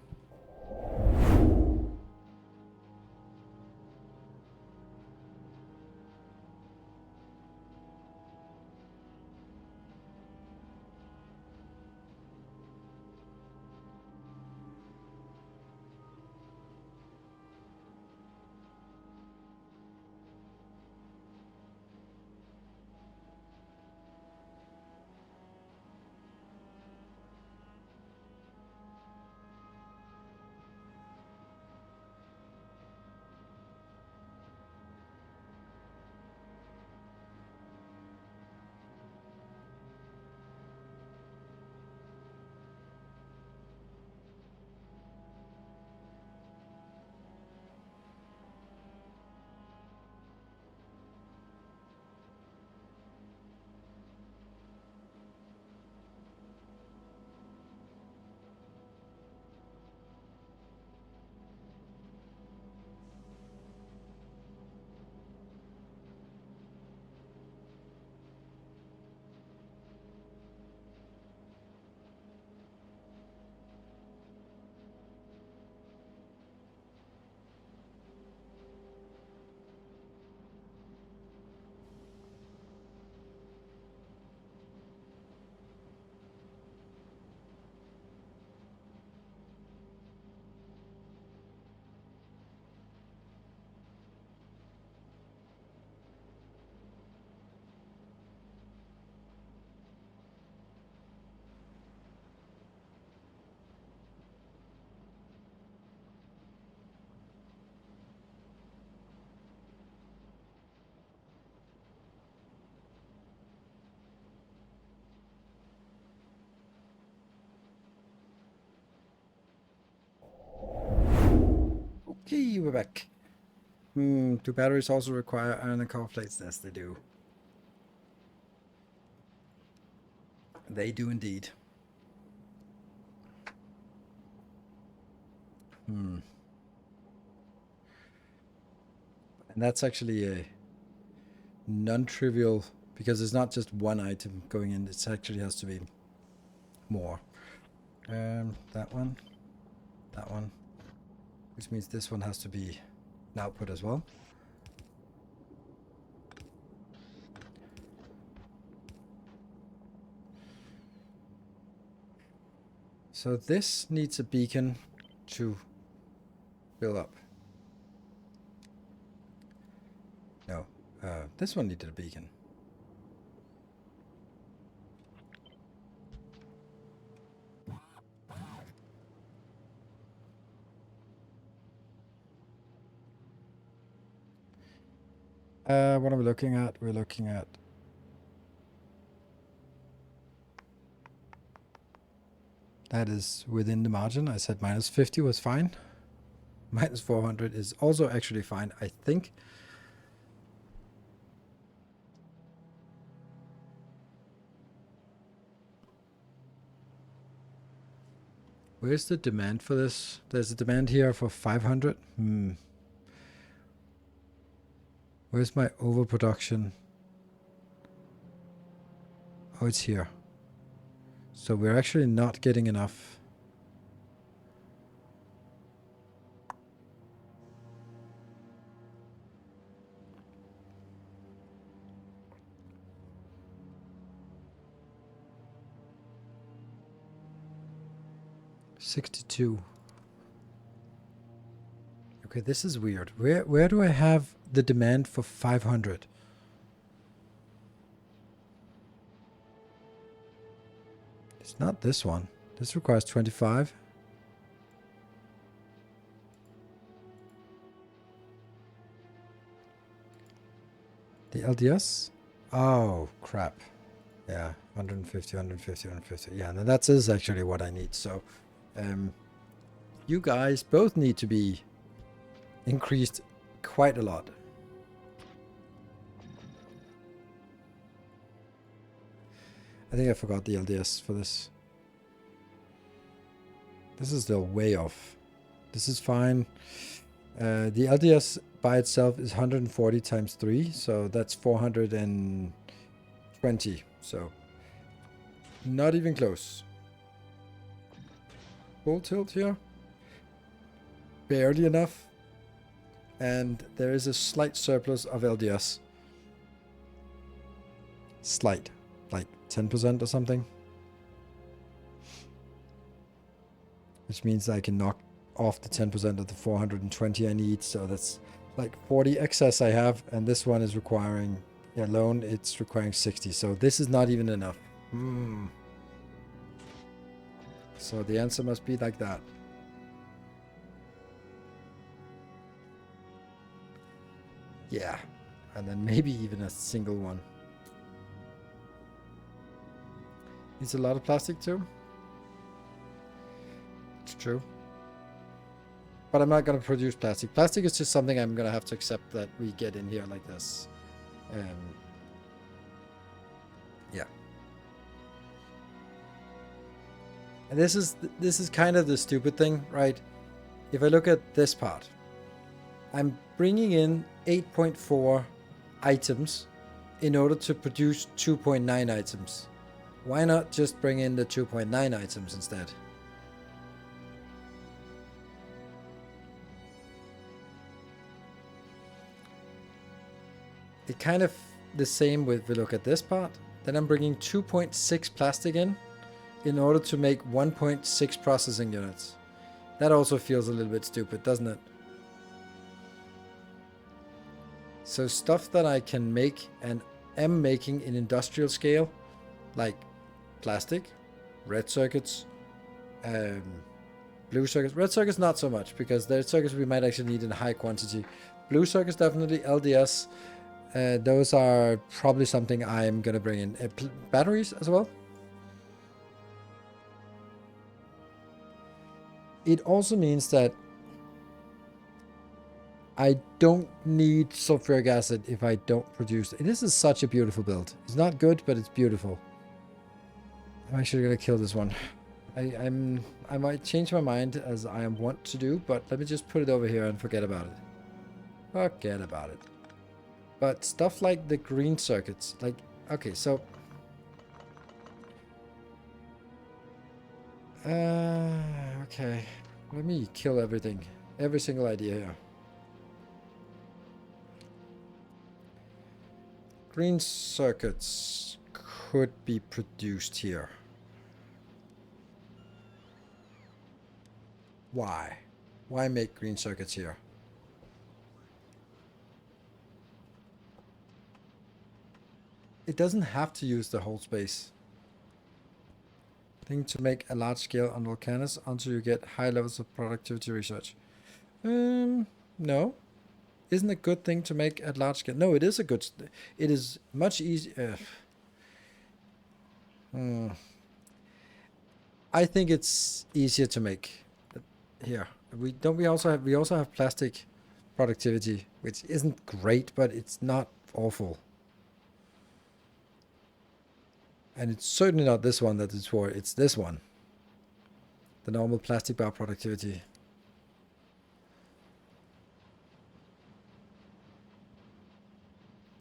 Hey, we're back. Do batteries also require iron and copper plates? Yes, they do. They do indeed. And that's actually a non-trivial, because it's not just one item going in, it actually has to be more. That one, which means this one has to be an output as well. So this needs a beacon to build up. No, this one needed a beacon. What are we looking at? We're looking at that is within the margin. I said minus 50 was fine. Minus 400 is also actually fine, I think. Where's the demand for this? There's a demand here for 500. Where's my overproduction? Oh, it's here. So we're actually not getting enough. $62. Okay, this is weird. Where do I have the demand for 500? It's not this one. This requires 25. The LDS? Oh, crap. Yeah, 150, 150, 150. Yeah, no, that is actually what I need. So, you guys both need to be increased quite a lot. I think I forgot the LDS for this. This is still way off. This is fine. The LDS by itself is 140 times 3, so that's 420. So not even close. Full tilt here. Barely enough. And there is a slight surplus of LDS. Slight. Like 10% or something. Which means I can knock off the 10% of the 420 I need. So that's like 40 excess I have. And this one is requiring, alone, it's requiring 60. So this is not even enough. So the answer must be like that. Yeah. And then maybe even a single one. Needs a lot of plastic too. It's true. But I'm not going to produce plastic. Plastic is just something I'm going to have to accept that we get in here like this. Yeah. And this is kind of the stupid thing, right? If I look at this part, I'm bringing in 8.4 items in order to produce 2.9 items. Why not just bring in the 2.9 items instead? It kind of the same with, we look at this part. Then I'm bringing 2.6 plastic in order to make 1.6 processing units. That also feels a little bit stupid, doesn't it? So stuff that I can make and am making in industrial scale, like plastic, red circuits, blue circuits. Red circuits not so much, because they're circuits we might actually need in high quantity. Blue circuits definitely, LDS. Those are probably something I'm gonna bring in. Batteries as well. It also means that I don't need sulfuric acid if I don't produce it. This is such a beautiful build. It's not good, but it's beautiful. I'm actually gonna kill this one. I might change my mind as I am wont to do, but let me just put it over here and forget about it. Forget about it. But stuff like the green circuits, like, okay, so okay, let me kill everything, every single idea here. Green circuits could be produced here. Why? Why make green circuits here? It doesn't have to use the whole space. Thing to make a large scale on Volcanus until you get high levels of productivity research. No. Isn't a good thing to make at large scale? No, it is a good... It is much easier... I think it's easier to make. Here. We also have plastic productivity, which isn't great, but it's not awful. And it's certainly not this one that it's for, it's this one. The normal plastic bar productivity.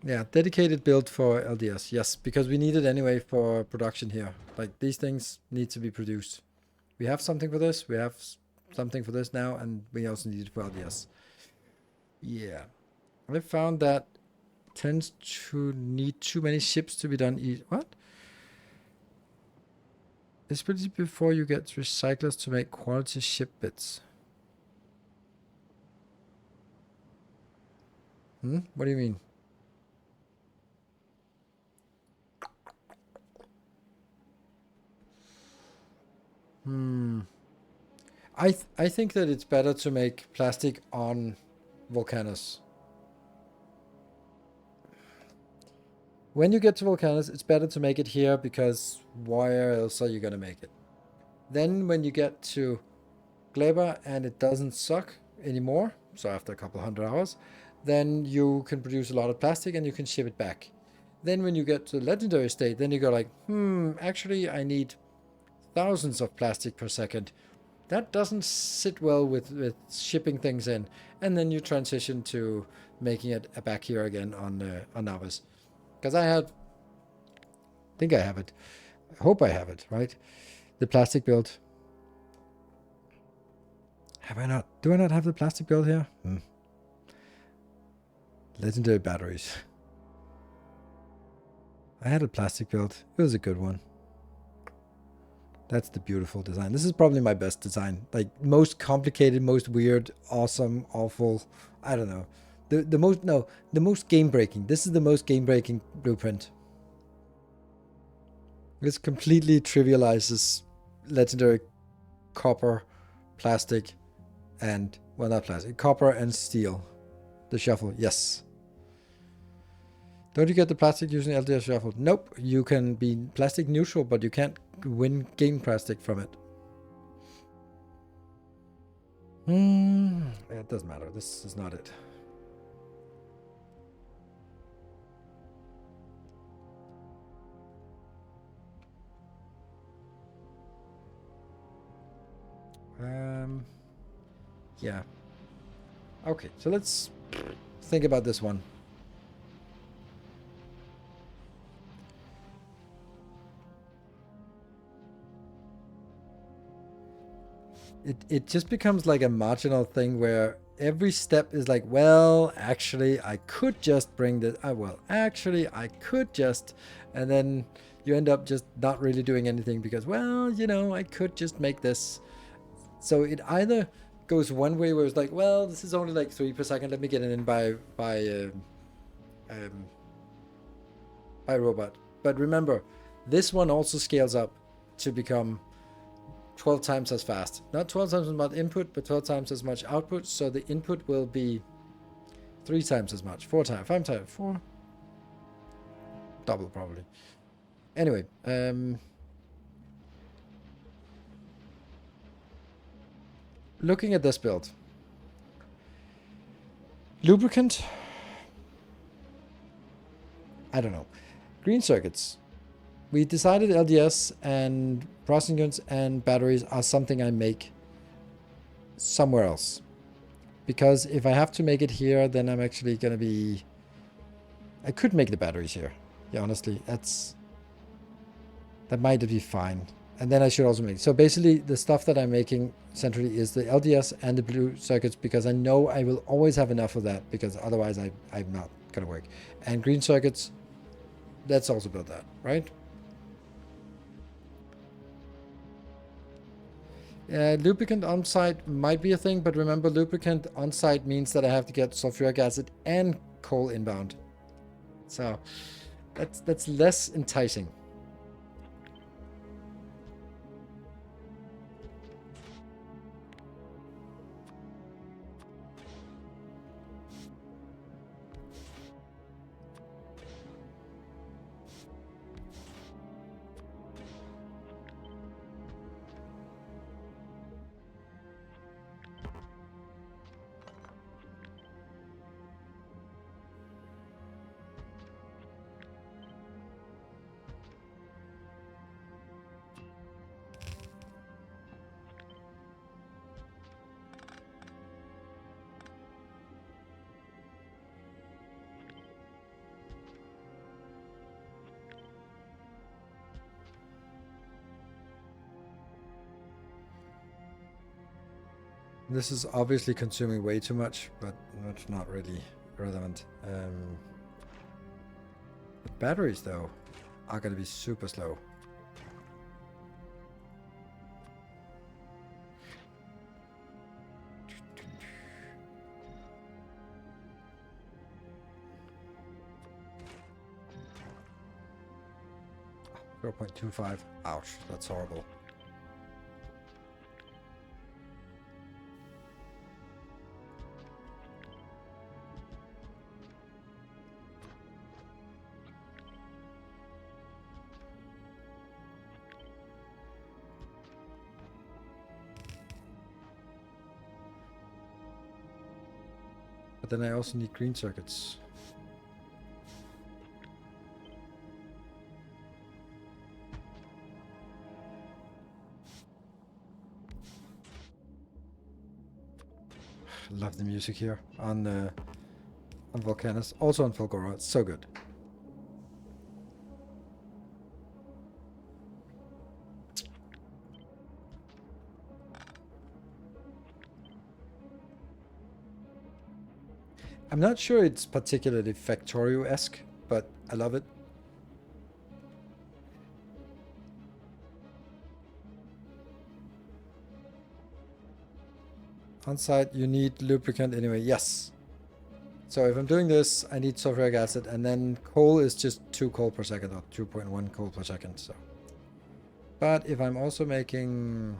Yeah, dedicated build for LDS. Yes, because we need it anyway for production here. Like, these things need to be produced. We have something for this, we have something for this now, and we also need it for LDS. Yeah. I found that tends to need too many ships to be done. What? Especially before you get recyclers to make quality ship bits. What do you mean? I think that it's better to make plastic on Volcanus. When you get to Volcanus, it's better to make it here, because where else are you gonna make it? Then when you get to Gleba and it doesn't suck anymore, so after a couple hundred hours, then you can produce a lot of plastic and you can ship it back. Then when you get to the legendary state, then you go like, actually I need thousands of plastic per second. That doesn't sit well with shipping things in. And then you transition to making it back here again on Navis. Because I think I have it. I hope I have it, right? The plastic build. Have I not? Do I not have the plastic build here? Legendary batteries. I had a plastic build. It was a good one. That's the beautiful design. This is probably my best design. Like, most complicated, most weird, awesome, awful. I don't know. The most game breaking. This is the most game breaking blueprint. This completely trivializes legendary copper, plastic, and, well, not plastic, copper and steel. The shuffle, yes. Don't you get the plastic using LDS shuffle? Nope. You can be plastic neutral, but you can't win game plastic from it. It doesn't matter. This is not it. Yeah. Okay, so let's think about this one. It just becomes like a marginal thing where every step is like, well, actually, I could just bring this. Well, actually, I could just, and then you end up just not really doing anything because, well, you know, I could just make this. So it either goes one way where it's like, well, this is only like 3 per second. Let me get it in by robot. But remember, this one also scales up to become 12 times as fast. Not 12 times as much input, but 12 times as much output. So the input will be 3 times as much, 4 times, 5 times, 4. Double probably. Anyway, looking at this build, Lubricant? I don't know. Green circuits. We decided LDS and processing units and batteries are something I make somewhere else. Because if I have to make it here, then I'm actually going to be... I could make the batteries here. Yeah, honestly, that might be fine. And then I should also make... So basically, the stuff that I'm making centrally is the LDS and the blue circuits, because I know I will always have enough of that, because otherwise I'm not going to work. And green circuits, let's also build that, right? Lubricant on-site might be a thing, but remember, lubricant on-site means that I have to get sulfuric acid and coal inbound. So that's less enticing. This is obviously consuming way too much, but that's not really relevant. The batteries, though, are going to be super slow. .25. Ouch, that's horrible. But then I also need green circuits. Love the music here on Volcanus, also on Fulgora. It's so good. I'm not sure it's particularly Factorio-esque, but I love it. On site, you need lubricant anyway. Yes. So if I'm doing this, I need sulfuric acid, and then coal is just 2 coal per second, or 2.1 coal per second. So, but if I'm also making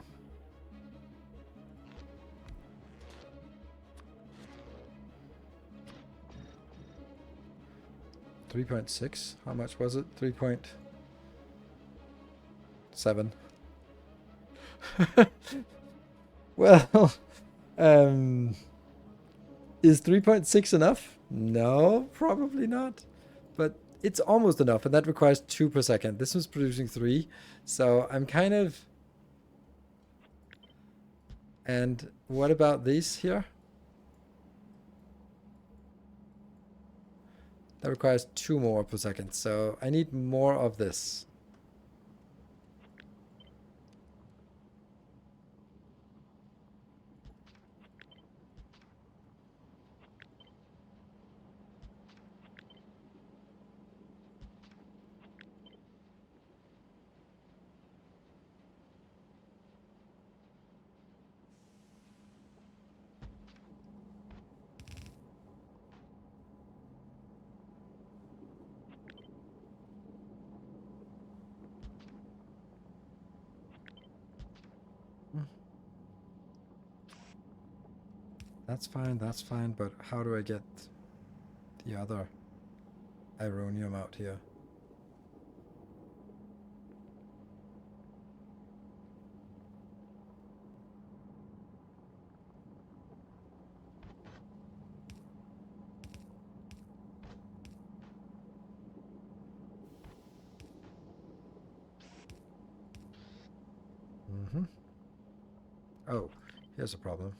3.6, how much was it? 3.7. Well, is 3.6 enough? No, probably not. But it's almost enough, and that requires 2 per second. This was producing 3, so I'm kind of... And what about these here? That requires 2 more per second, so I need more of this. That's fine, but how do I get the other ironium out here? Oh, here's a problem.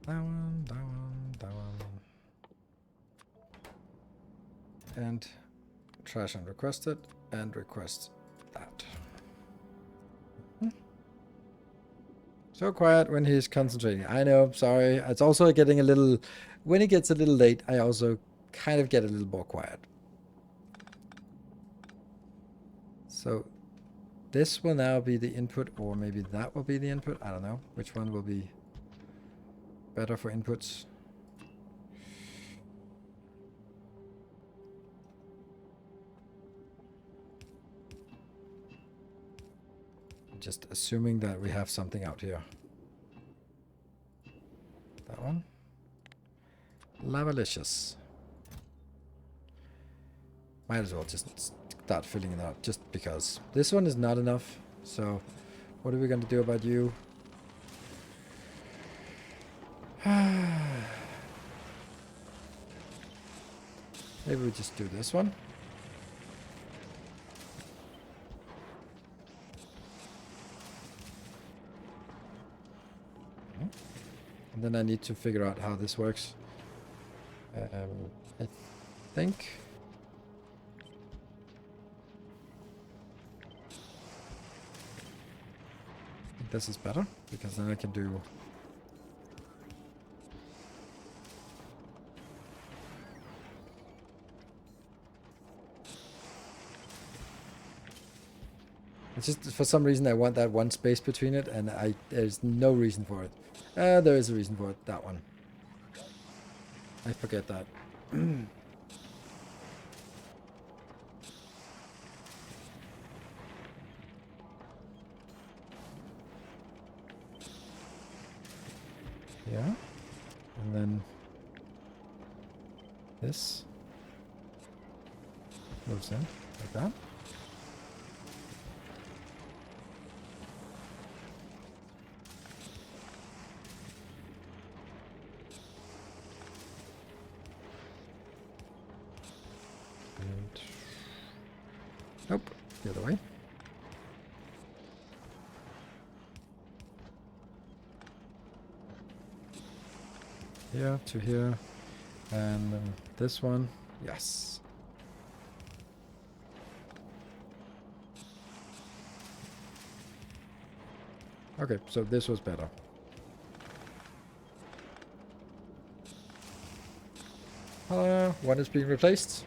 That one, that one, that one. And trash unrequested, and request that. So quiet when he's concentrating. I know, sorry. It's also getting a little... When it gets a little late, I also kind of get a little more quiet. So this will now be the input, or maybe that will be the input. I don't know. Which one will be better for inputs? Just assuming that we have something out here. That one. Lavalicious. Might as well just start filling it out, just because. This one is not enough, so what are we going to do about you? Maybe we just do this one. And then I need to figure out how this works. I think... this is better, because then I can do... It's just, for some reason, I want that one space between it, and there's no reason for it. There is a reason for it, that one. I forget that. Yeah. And then this moves in like that. And nope, the other way. Here to here, and then this one, yes. Okay, so this was better. One is being replaced.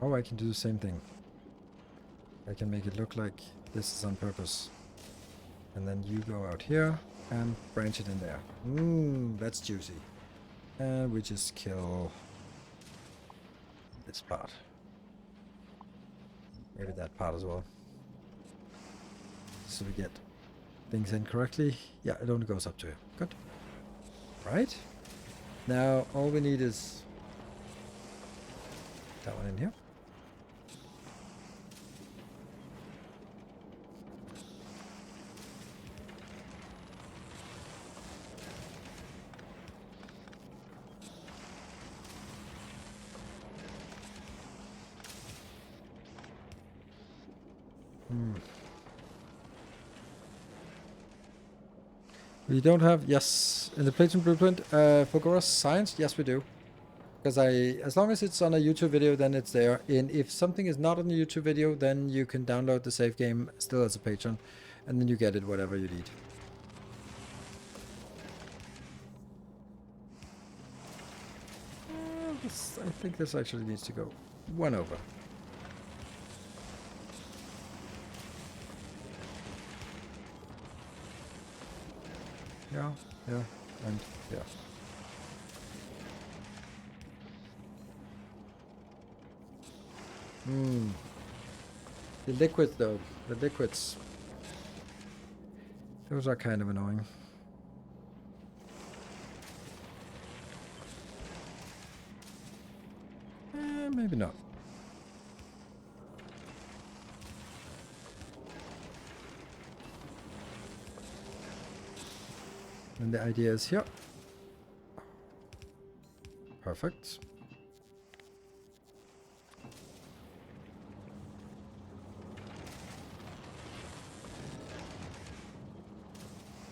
Oh, I can do the same thing. I can make it look like this is on purpose. And then you go out here and branch it in there. That's juicy. And we just kill this part. Maybe that part as well. So we get things in correctly. Yeah, it only goes up to here. Good. Right. Now all we need is that one in here. We don't have, yes, in the Platon Blueprint, Fogora's Science, yes we do. Because as long as it's on a YouTube video, then it's there. And if something is not on a YouTube video, then you can download the save game still as a patron. And then you get it whatever you need. I think this actually needs to go one over. Yeah, and yeah. The liquids, though. The liquids. Those are kind of annoying. Maybe not. And the idea is here. Perfect.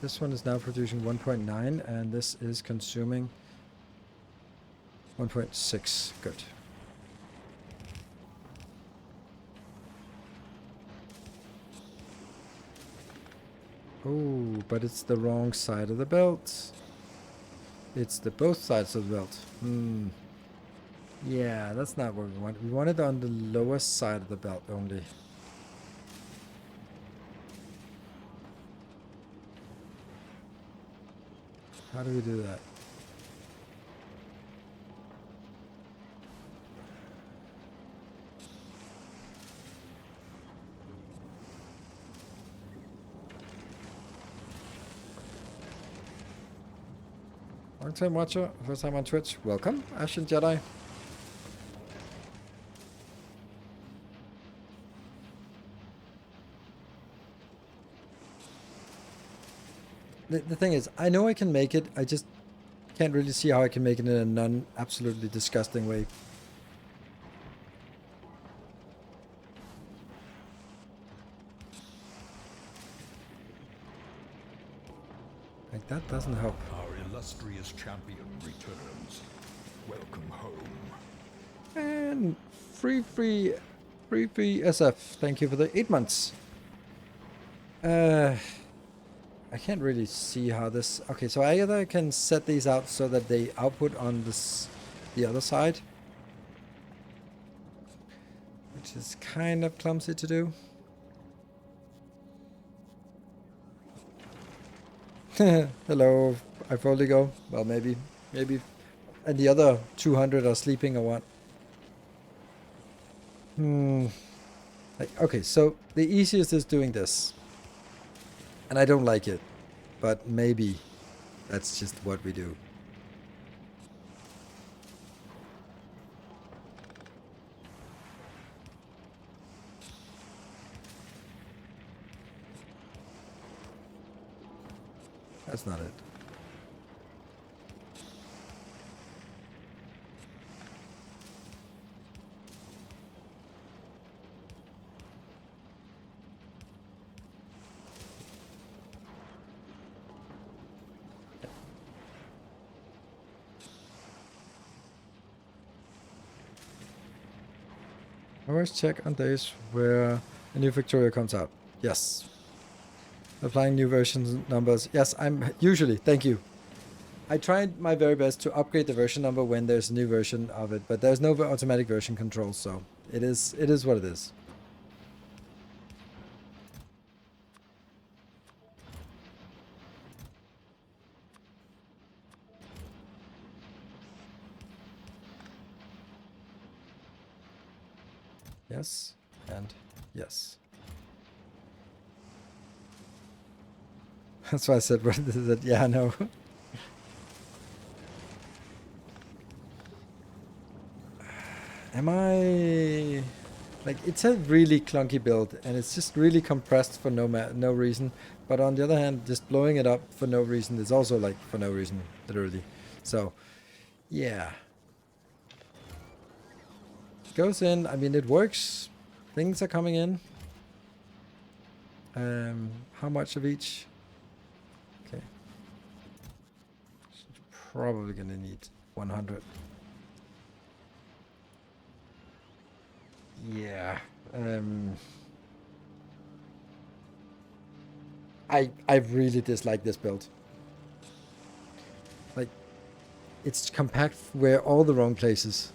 This one is now producing 1.9 and this is consuming 1.6. Good. Oh, but it's the wrong side of the belt. It's the both sides of the belt. Yeah, that's not what we want. We want it on the lower side of the belt only. How do we do that? Long-time watcher, first time on Twitch. Welcome, Ashen Jedi. The thing is, I know I can make it, I just can't really see how I can make it in a non-absolutely disgusting way. Like, that doesn't help. Our illustrious champion returns. Welcome home. And free SF. Thank you for the 8 months. I can't really see how this... Okay, so I either can set these out so that they output on the other side, which is kind of clumsy to do. Hello, I fully go. Well, maybe. And the other 200 are sleeping or what? Okay, so the easiest is doing this. And I don't like it, but maybe that's just what we do. That's not it. Always check on days where a new Factorio comes out. Yes. Applying new version numbers. Yes, I'm usually. Thank you. I tried my very best to upgrade the version number when there's a new version of it, but there's no automatic version control, so it is what it is. Yes, and yes. That's why I said, what is it? Yeah, I know. Am I... Like, it's a really clunky build, and it's just really compressed for no reason. But on the other hand, just blowing it up for no reason is also, like, for no reason, literally. So, yeah. It goes in, I mean, it works. Things are coming in. How much of each? Okay. Probably gonna need 100. Yeah. I really dislike this build. Like, it's compact where all the wrong places.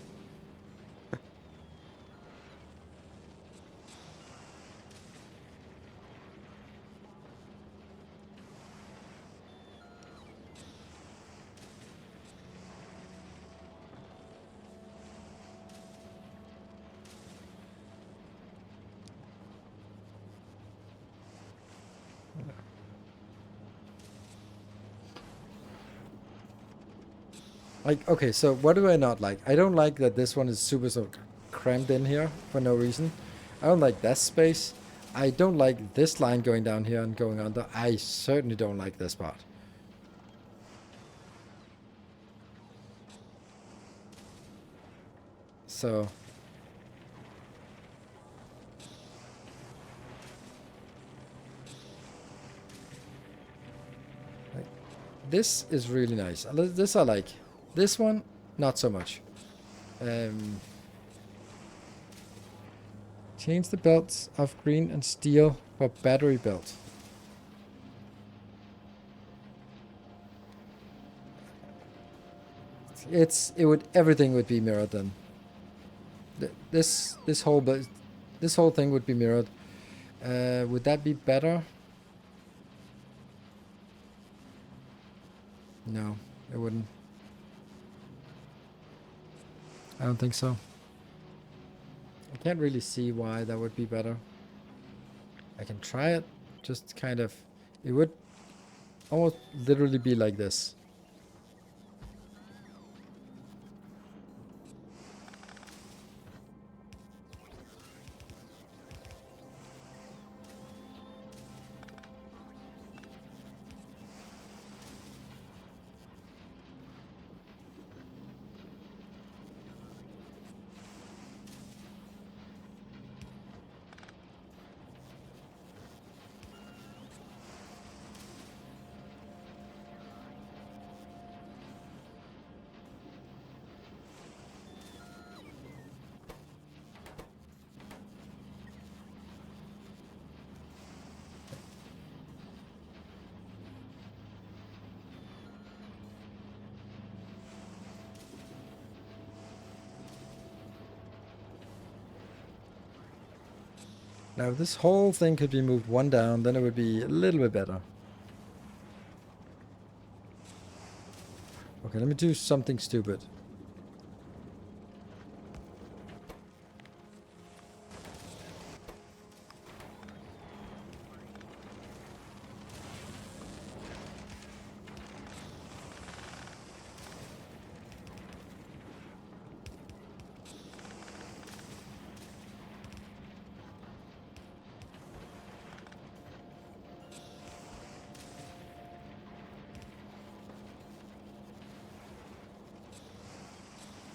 Like, okay, so what do I not like? I don't like that this one is super so crammed in here for no reason. I don't like that space. I don't like this line going down here and going under. I certainly don't like this part. So like, this is really nice. This I like. This one, not so much. Change the belts of green and steel for battery belt. Everything would be mirrored then. This whole thing would be mirrored. Would that be better? No, it wouldn't. I don't think so. I can't really see why that would be better. I can try it. Just kind of... It would almost literally be like this. Now, if this whole thing could be moved one down, then it would be a little bit better. Okay, let me do something stupid.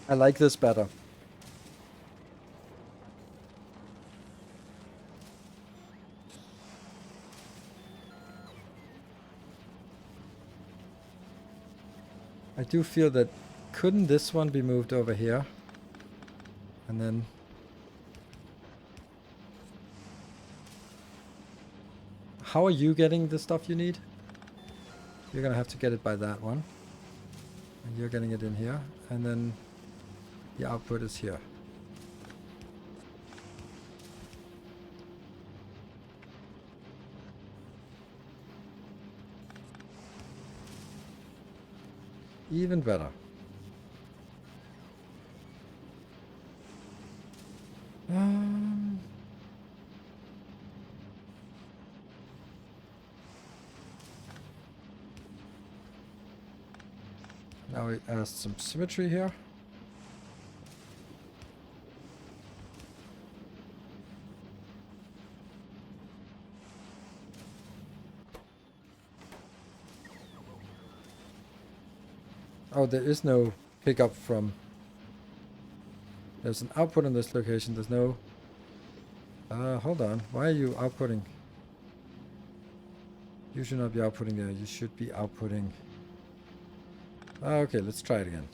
I like this better. I do feel that couldn't this one be moved over here? And then... How are you getting the stuff you need? You're gonna have to get it by that one. And you're getting it in here. And then the output is here. Even better. Now we add some symmetry here. Oh, there is no pickup from... There's an output in this location. There's no... hold on. Why are you outputting? You should not be outputting there. You should be outputting... Okay, let's try it again.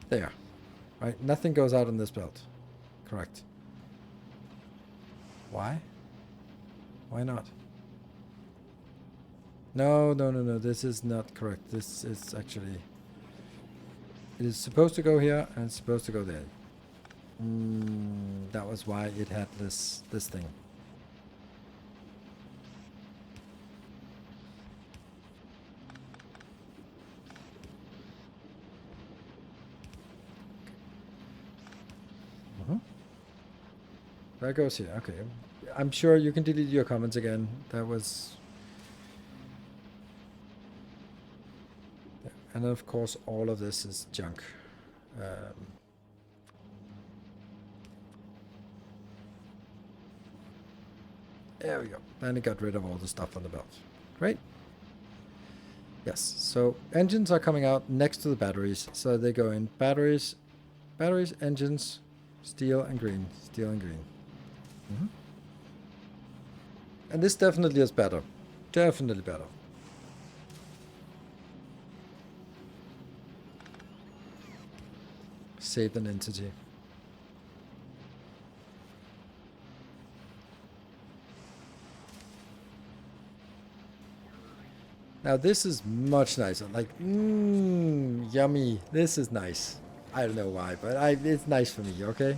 There. Right, nothing goes out on this belt. Correct. Why? Why not? No, no, no, no. This is not correct. This is actually... It is supposed to go here and it's supposed to go there. That was why it had this thing. That goes here. Okay. I'm sure you can delete your comments again. That was... And of course, all of this is junk. There we go. And it got rid of all the stuff on the belt. Great. Yes, so engines are coming out next to the batteries. So they go in batteries, engines, steel and green, steel and green. And this definitely is better. Definitely better. Saved an entity. Now this is much nicer. Like, yummy. This is nice. I don't know why, but it's nice for me, okay?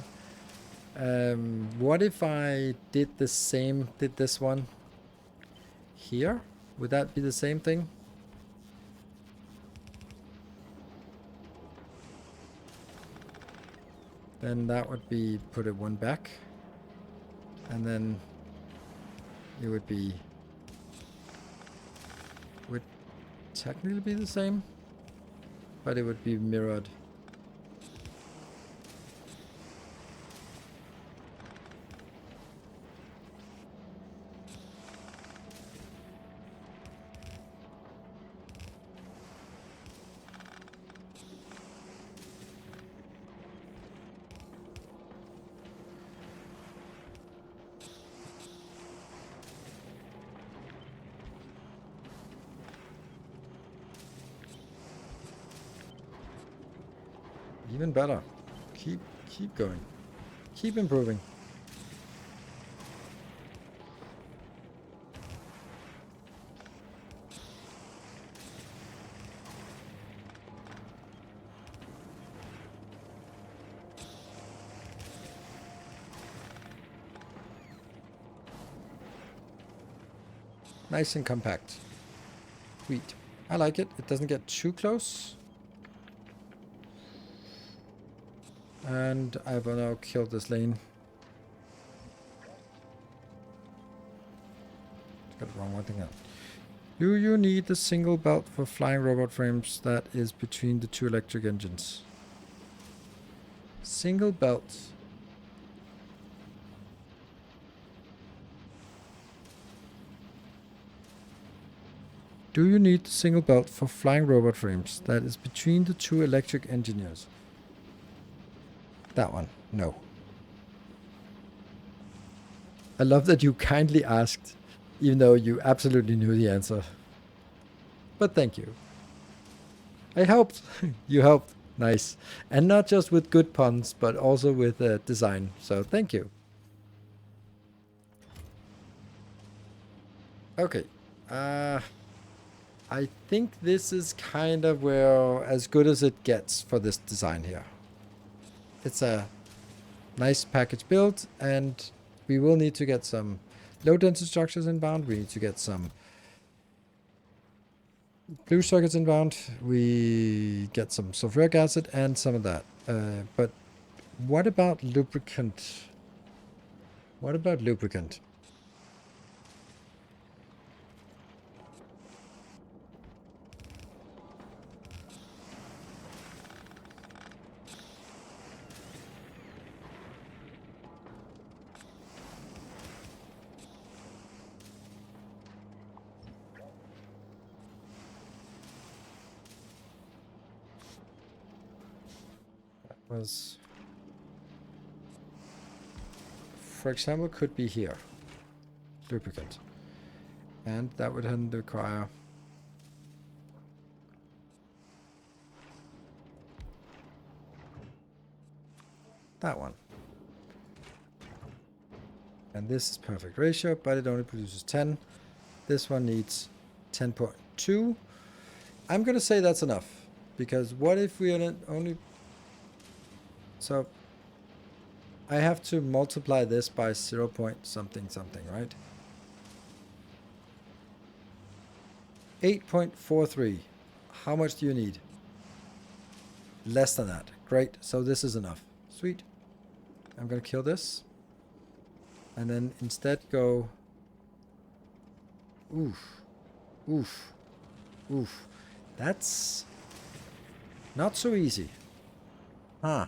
What if I did the same, did this one here? Would that be the same thing? Then that would be put it one back. And then it would be, would technically be the same, but it would be mirrored. Even better. Keep going. Keep improving. Nice and compact. Sweet. I like it. It doesn't get too close. And I will now kill this lane. Got the wrong one thing out. Do you need the single belt for flying robot frames that is between the two electric engines? Single belt. Do you need the single belt for flying robot frames that is between the two electric engineers? That one, no. I love that you kindly asked, even though you absolutely knew the answer. But thank you. I helped. You helped. Nice. And not just with good puns, but also with design. So thank you. Okay. I think this is kind of where as good as it gets for this design here. It's a nice package build, and we will need to get some low density structures inbound. We need to get some blue circuits inbound. We get some sulfuric acid and some of that. But what about lubricant? What about lubricant? Was, for example, could be here, lubricant, and that would then require that one, and this is perfect ratio, but it only produces 10. This one needs 10.2. I'm gonna say that's enough, because what if we only... So I have to multiply this by 0 point something something, right? 8.43. How much do you need? Less than that. Great. So this is enough. Sweet. I'm going to kill this. and then instead go oof, oof, oof. That's not so easy. Huh.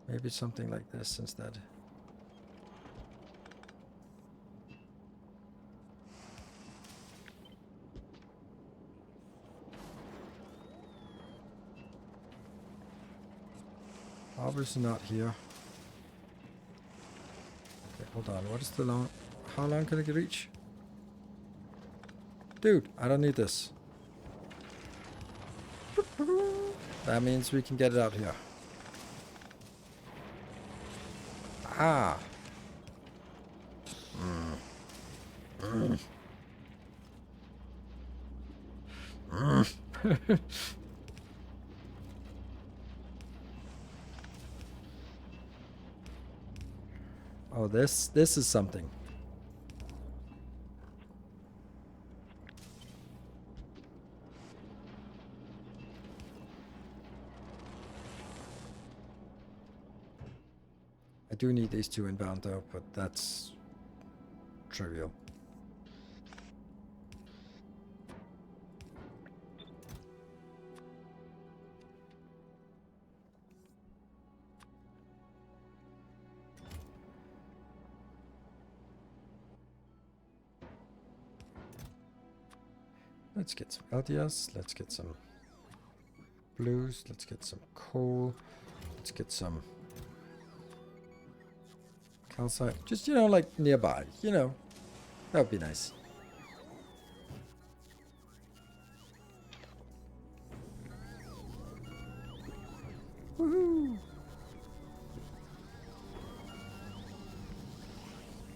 Maybe something like this instead. Obviously not here. Okay, hold on. What is the long... How long can it reach? Dude, I don't need this. That means we can get it out here. Ah. Oh, this is something. I do need these two inbound though, but that's trivial. Let's get some LDS, let's get some blues, let's get some coal, let's get some calcite. Just, you know, like nearby, you know. That would be nice. Woohoo!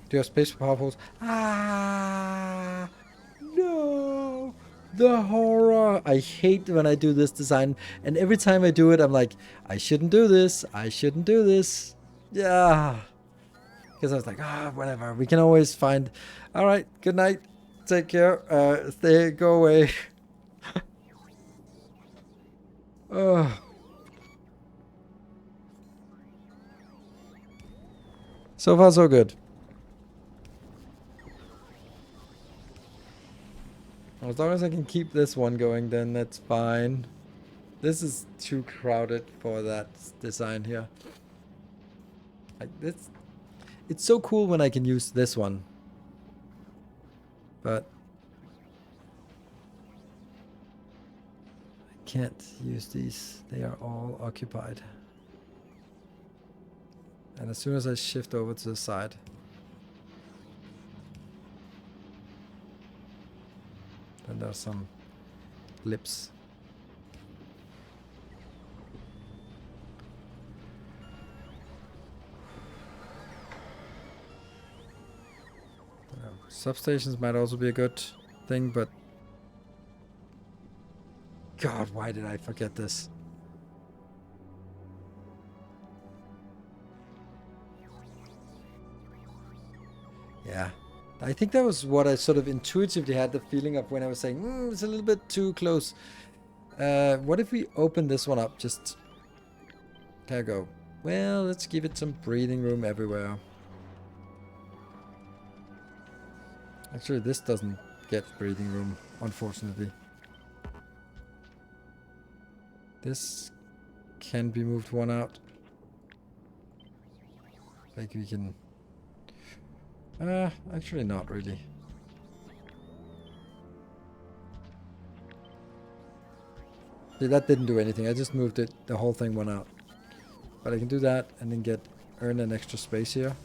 Do you have space for power poles? Ah! No! The horror! I hate when I do this design, and every time I do it, I'm like, I shouldn't do this. I shouldn't do this. Yeah. Because I was like, whatever. We can always find. All right. Good night. Take care. Go away. So far, so good. As long as I can keep this one going, then that's fine. This is too crowded for that design here. Like this, it's so cool when I can use this one, but I can't use these. They are all occupied. And as soon as I shift over to the side, then there's some lips. Substations might also be a good thing, but God, why did I forget this? Yeah, I think that was what I sort of intuitively had the feeling of when I was saying, it's a little bit too close. What if we open this one up? Just kind of go, well, let's give it some breathing room everywhere. Actually, this doesn't get breathing room, unfortunately. This can be moved one out. Like we can... actually not really. See, that didn't do anything. I just moved it, the whole thing went out. But I can do that and then earn an extra space here.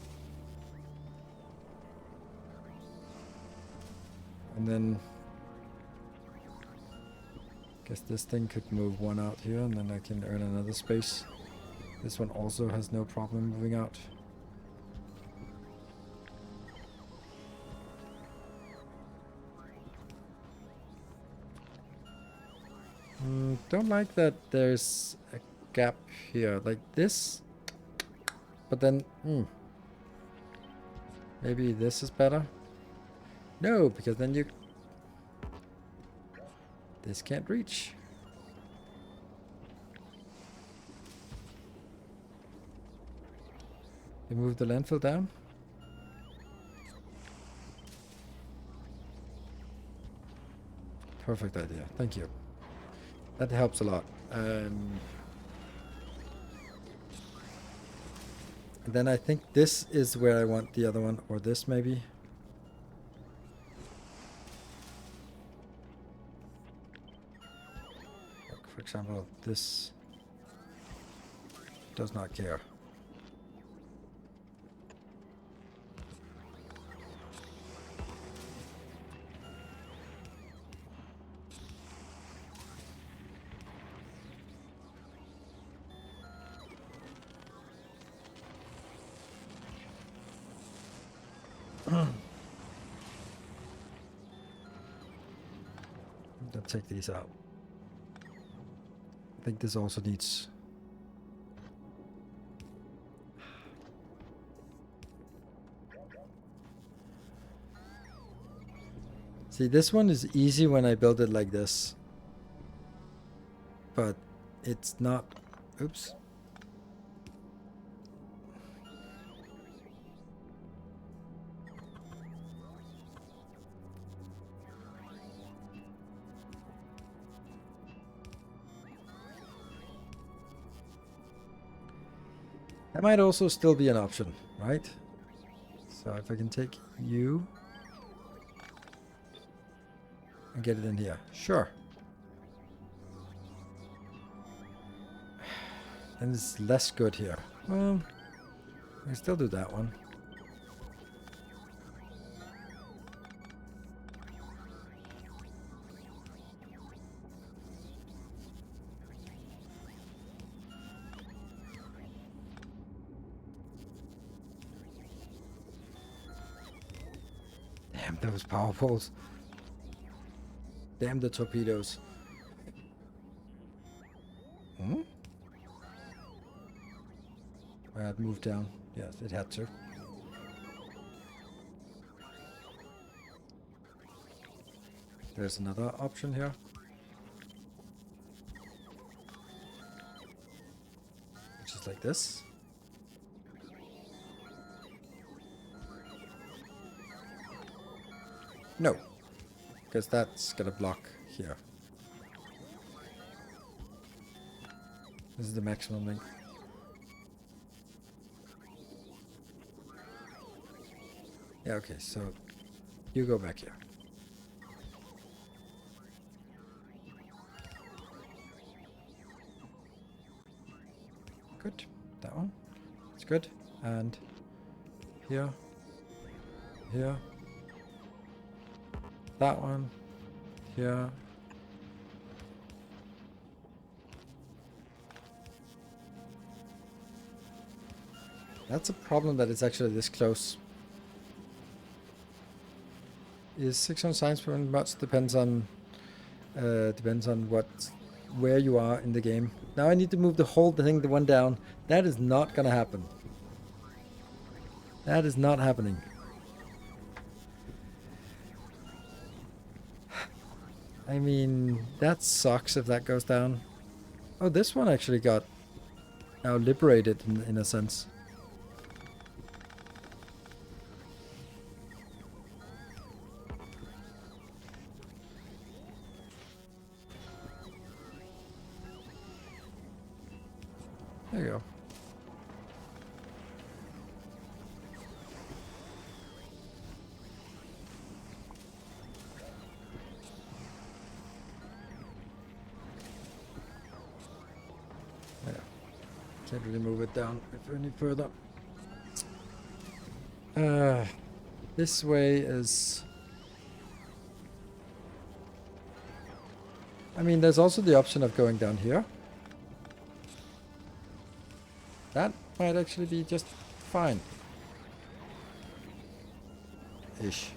And then guess this thing could move one out here and then I can earn another space. This one also has no problem moving out. Don't like that there's a gap here like this. But then, maybe this is better. No, because then you... This can't reach. You move the landfill down. Perfect idea. Thank you. That helps a lot. And then I think this is where I want the other one, or this maybe. For example, this does not care. Let's take these out. I think this also needs... See, this one is easy when I build it like this. But it's not... Oops. That might also still be an option, right? So if I can take you and get it in here. Sure. And it's less good here. Well, I can still do that one. Damn those power poles. Damn the torpedoes. Hmm? I had moved down. Yes, it had to. There's another option here. Which is like this. No, because that's gonna block here. This is the maximum length. Yeah, okay, so you go back here. Good, that one. It's good. And here, here. That one, here. That's a problem that it's actually this close. Is 600 science per much depends on where you are in the game. Now I need to move the whole thing, the one down. That is not gonna happen. That is not happening. I mean, that sucks if that goes down. Oh, this one actually got now liberated in a sense. There you go. Can't really move it down any further. This way is... I mean, there's also the option of going down here. That might actually be just fine. Ish.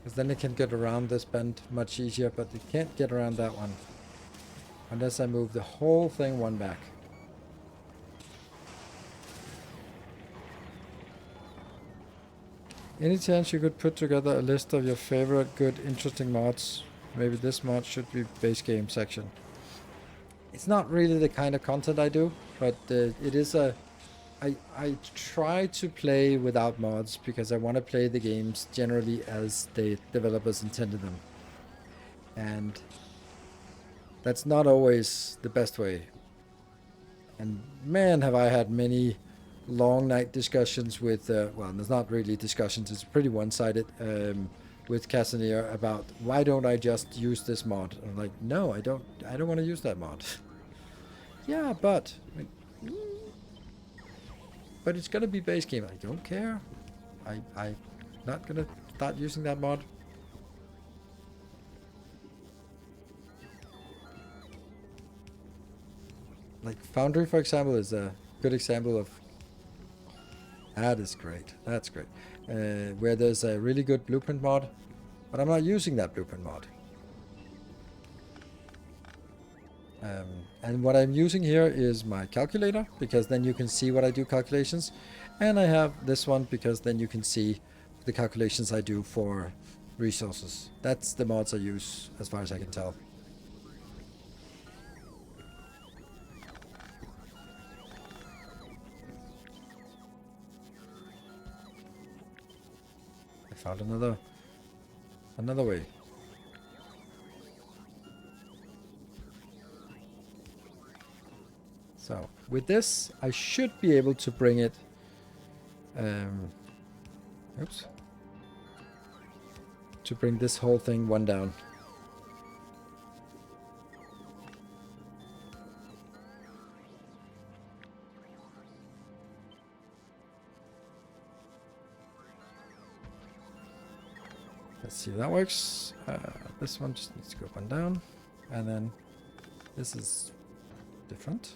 Because then it can get around this bend much easier, but it can't get around that one. Unless I move the whole thing one back. Any chance you could put together a list of your favorite good, interesting mods? Maybe this mod should be base game section. It's not really the kind of content I do, but it is a... I try to play without mods because I want to play the games generally as the developers intended them. And that's not always the best way. And man, have I had many long night discussions with, well, there's not really discussions, it's pretty one-sided, with Casimir about why don't I just use this mod? I'm like, no, I don't want to use that mod. Yeah, but it's gonna be base game. I don't care. I'm not gonna start using that mod. Like Foundry, for example, is a good example of... That is great. That's great. Where there's a really good blueprint mod, but I'm not using that blueprint mod. And what I'm using here is my calculator, because then you can see what I do calculations. And I have this one because then you can see the calculations I do for resources. That's the mods I use as far as I can tell. I found another way. So with this, I should be able to bring it. Oops. To bring this whole thing one down. Let's see if that works. This one just needs to go one down. And then this is different.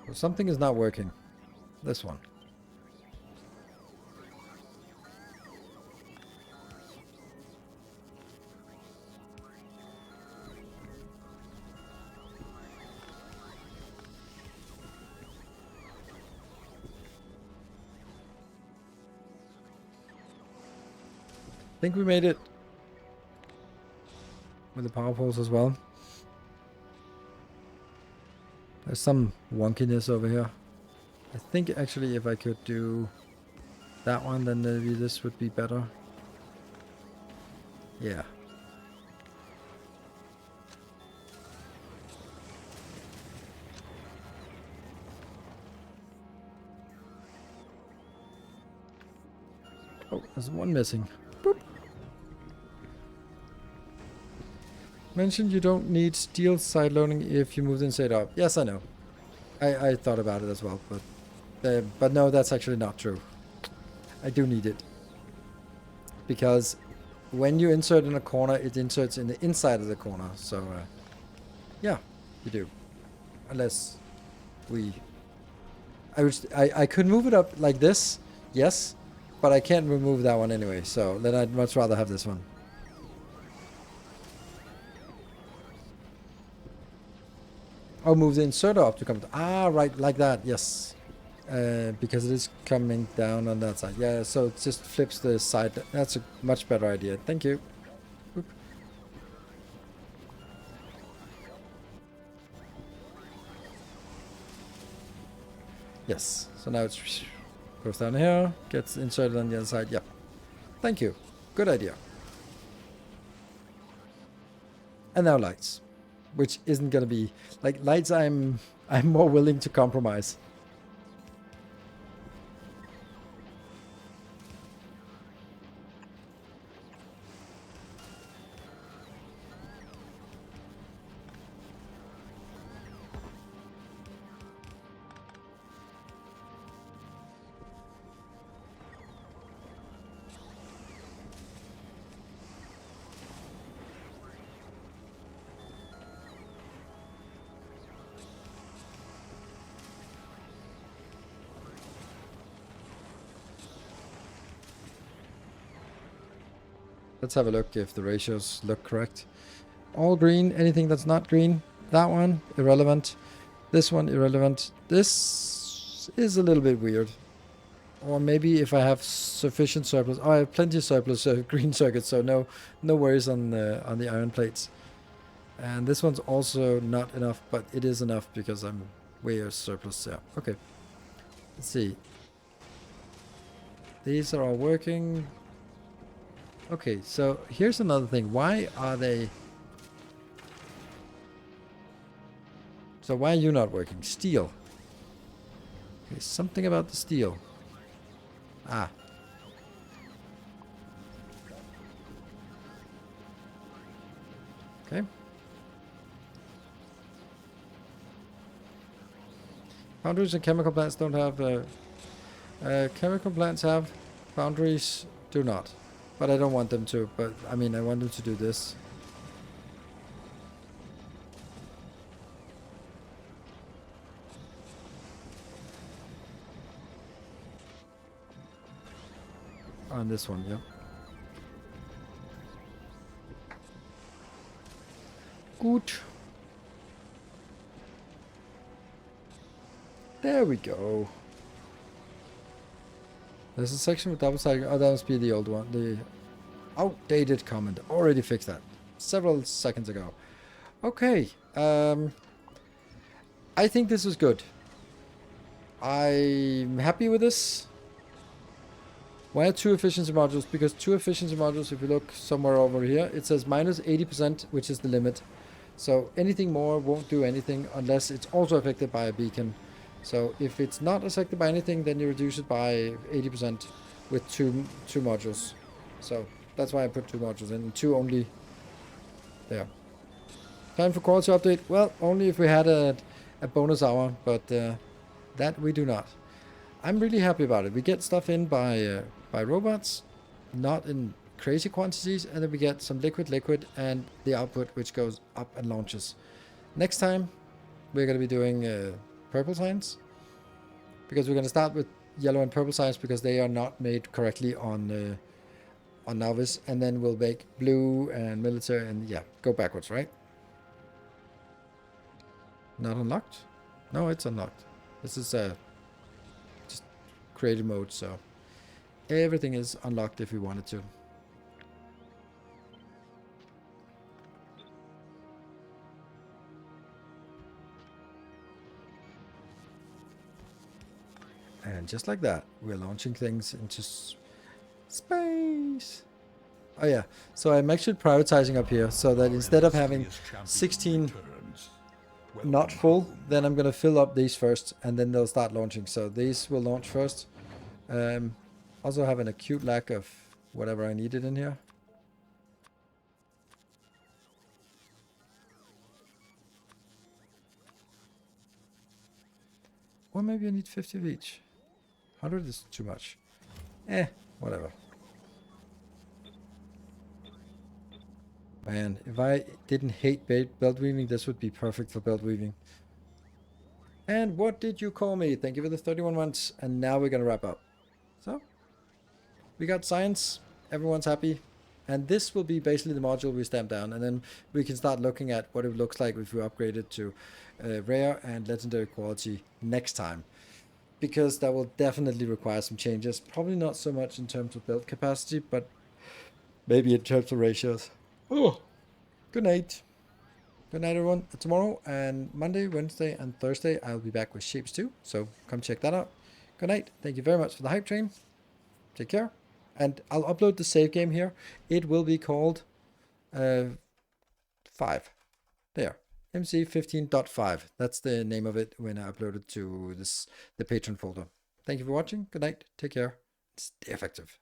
So something is not working. This one. I think we made it with the power poles as well. There's some wonkiness over here. I think actually if I could do that one, then maybe this would be better. Yeah. Oh, there's one missing. Boop. Mentioned you don't need steel side loading if you move the inside up. Yes, I know. I thought about it as well, but no, that's actually not true. I do need it. Because when you insert in a corner, it inserts in the inside of the corner. So, yeah, you do. Unless we... I could move it up like this, yes, but I can't remove that one anyway. So then I'd much rather have this one. Oh, move the inserter up to come... Ah, right, like that, yes. Because it is coming down on that side. Yeah, so it just flips the side. That's a much better idea. Thank you. Oop. Yes, so now it goes down here, gets inserted on the other side. Yep. Thank you. Good idea. And now lights. Which isn't gonna be... Like, lights I'm more willing to compromise. Let's have a look if the ratios look correct. All green, anything that's not green. That one, irrelevant. This one, irrelevant. This is a little bit weird. Or maybe if I have sufficient surplus. Oh, I have plenty of surplus green circuits, so no worries on the iron plates. And this one's also not enough, but it is enough because I'm way of surplus. Yeah, okay. Let's see. These are all working. Okay, so here's another thing. Why are they... So why are you not working? Steel. Okay, something about the steel. Ah. Okay. Foundries and chemical plants don't have... chemical plants have. Foundries do not. But I don't want them to. But, I mean, I want them to do this. On this one, yeah. Good. There we go. There's a section with double siding. Oh, that must be the old one. The outdated comment. Already fixed that several seconds ago. Okay. I think this is good. I'm happy with this. Why are 2 efficiency modules? Because 2 efficiency modules, if you look somewhere over here, it says minus 80%, which is the limit. So anything more won't do anything unless it's also affected by a beacon. So if it's not affected by anything, then you reduce it by 80% with two modules. So that's why I put 2 modules in, 2 only there. Time for quality update. Well, only if we had a bonus hour, but that we do not. I'm really happy about it. We get stuff in by robots, not in crazy quantities, and then we get some liquid, and the output which goes up and launches. Next time, we're going to be doing purple signs, because we're going to start with yellow and purple signs because they are not made correctly on novice, and then we'll make blue and military, and yeah, go backwards, right? Not unlocked? No, it's unlocked. This is just creative mode, so everything is unlocked if we wanted to. And just like that, we're launching things into space. Oh yeah, so I'm actually prioritizing up here so that instead of having 16 not full, then I'm going to fill up these first and then they'll start launching. So these will launch first. Also have an acute lack of whatever I needed in here. Or maybe I need 50 of each. 100 is too much. Whatever. Man, if I didn't hate belt weaving, this would be perfect for belt weaving. And what did you call me? Thank you for the 31 months. And now we're going to wrap up. So, we got science. Everyone's happy. And this will be basically the module we stamp down. And then we can start looking at what it looks like if we upgrade it to rare and legendary quality next time. Because that will definitely require some changes. Probably not so much in terms of build capacity, but maybe in terms of ratios. Oh, good night. Good night, everyone. Tomorrow and Monday, Wednesday, and Thursday, I'll be back with Shapes 2. So come check that out. Good night. Thank you very much for the hype train. Take care. And I'll upload the save game here. It will be called 5. There. MC15.5. That's the name of it when I upload it to the Patreon folder. Thank you for watching. Good night. Take care. Stay effective.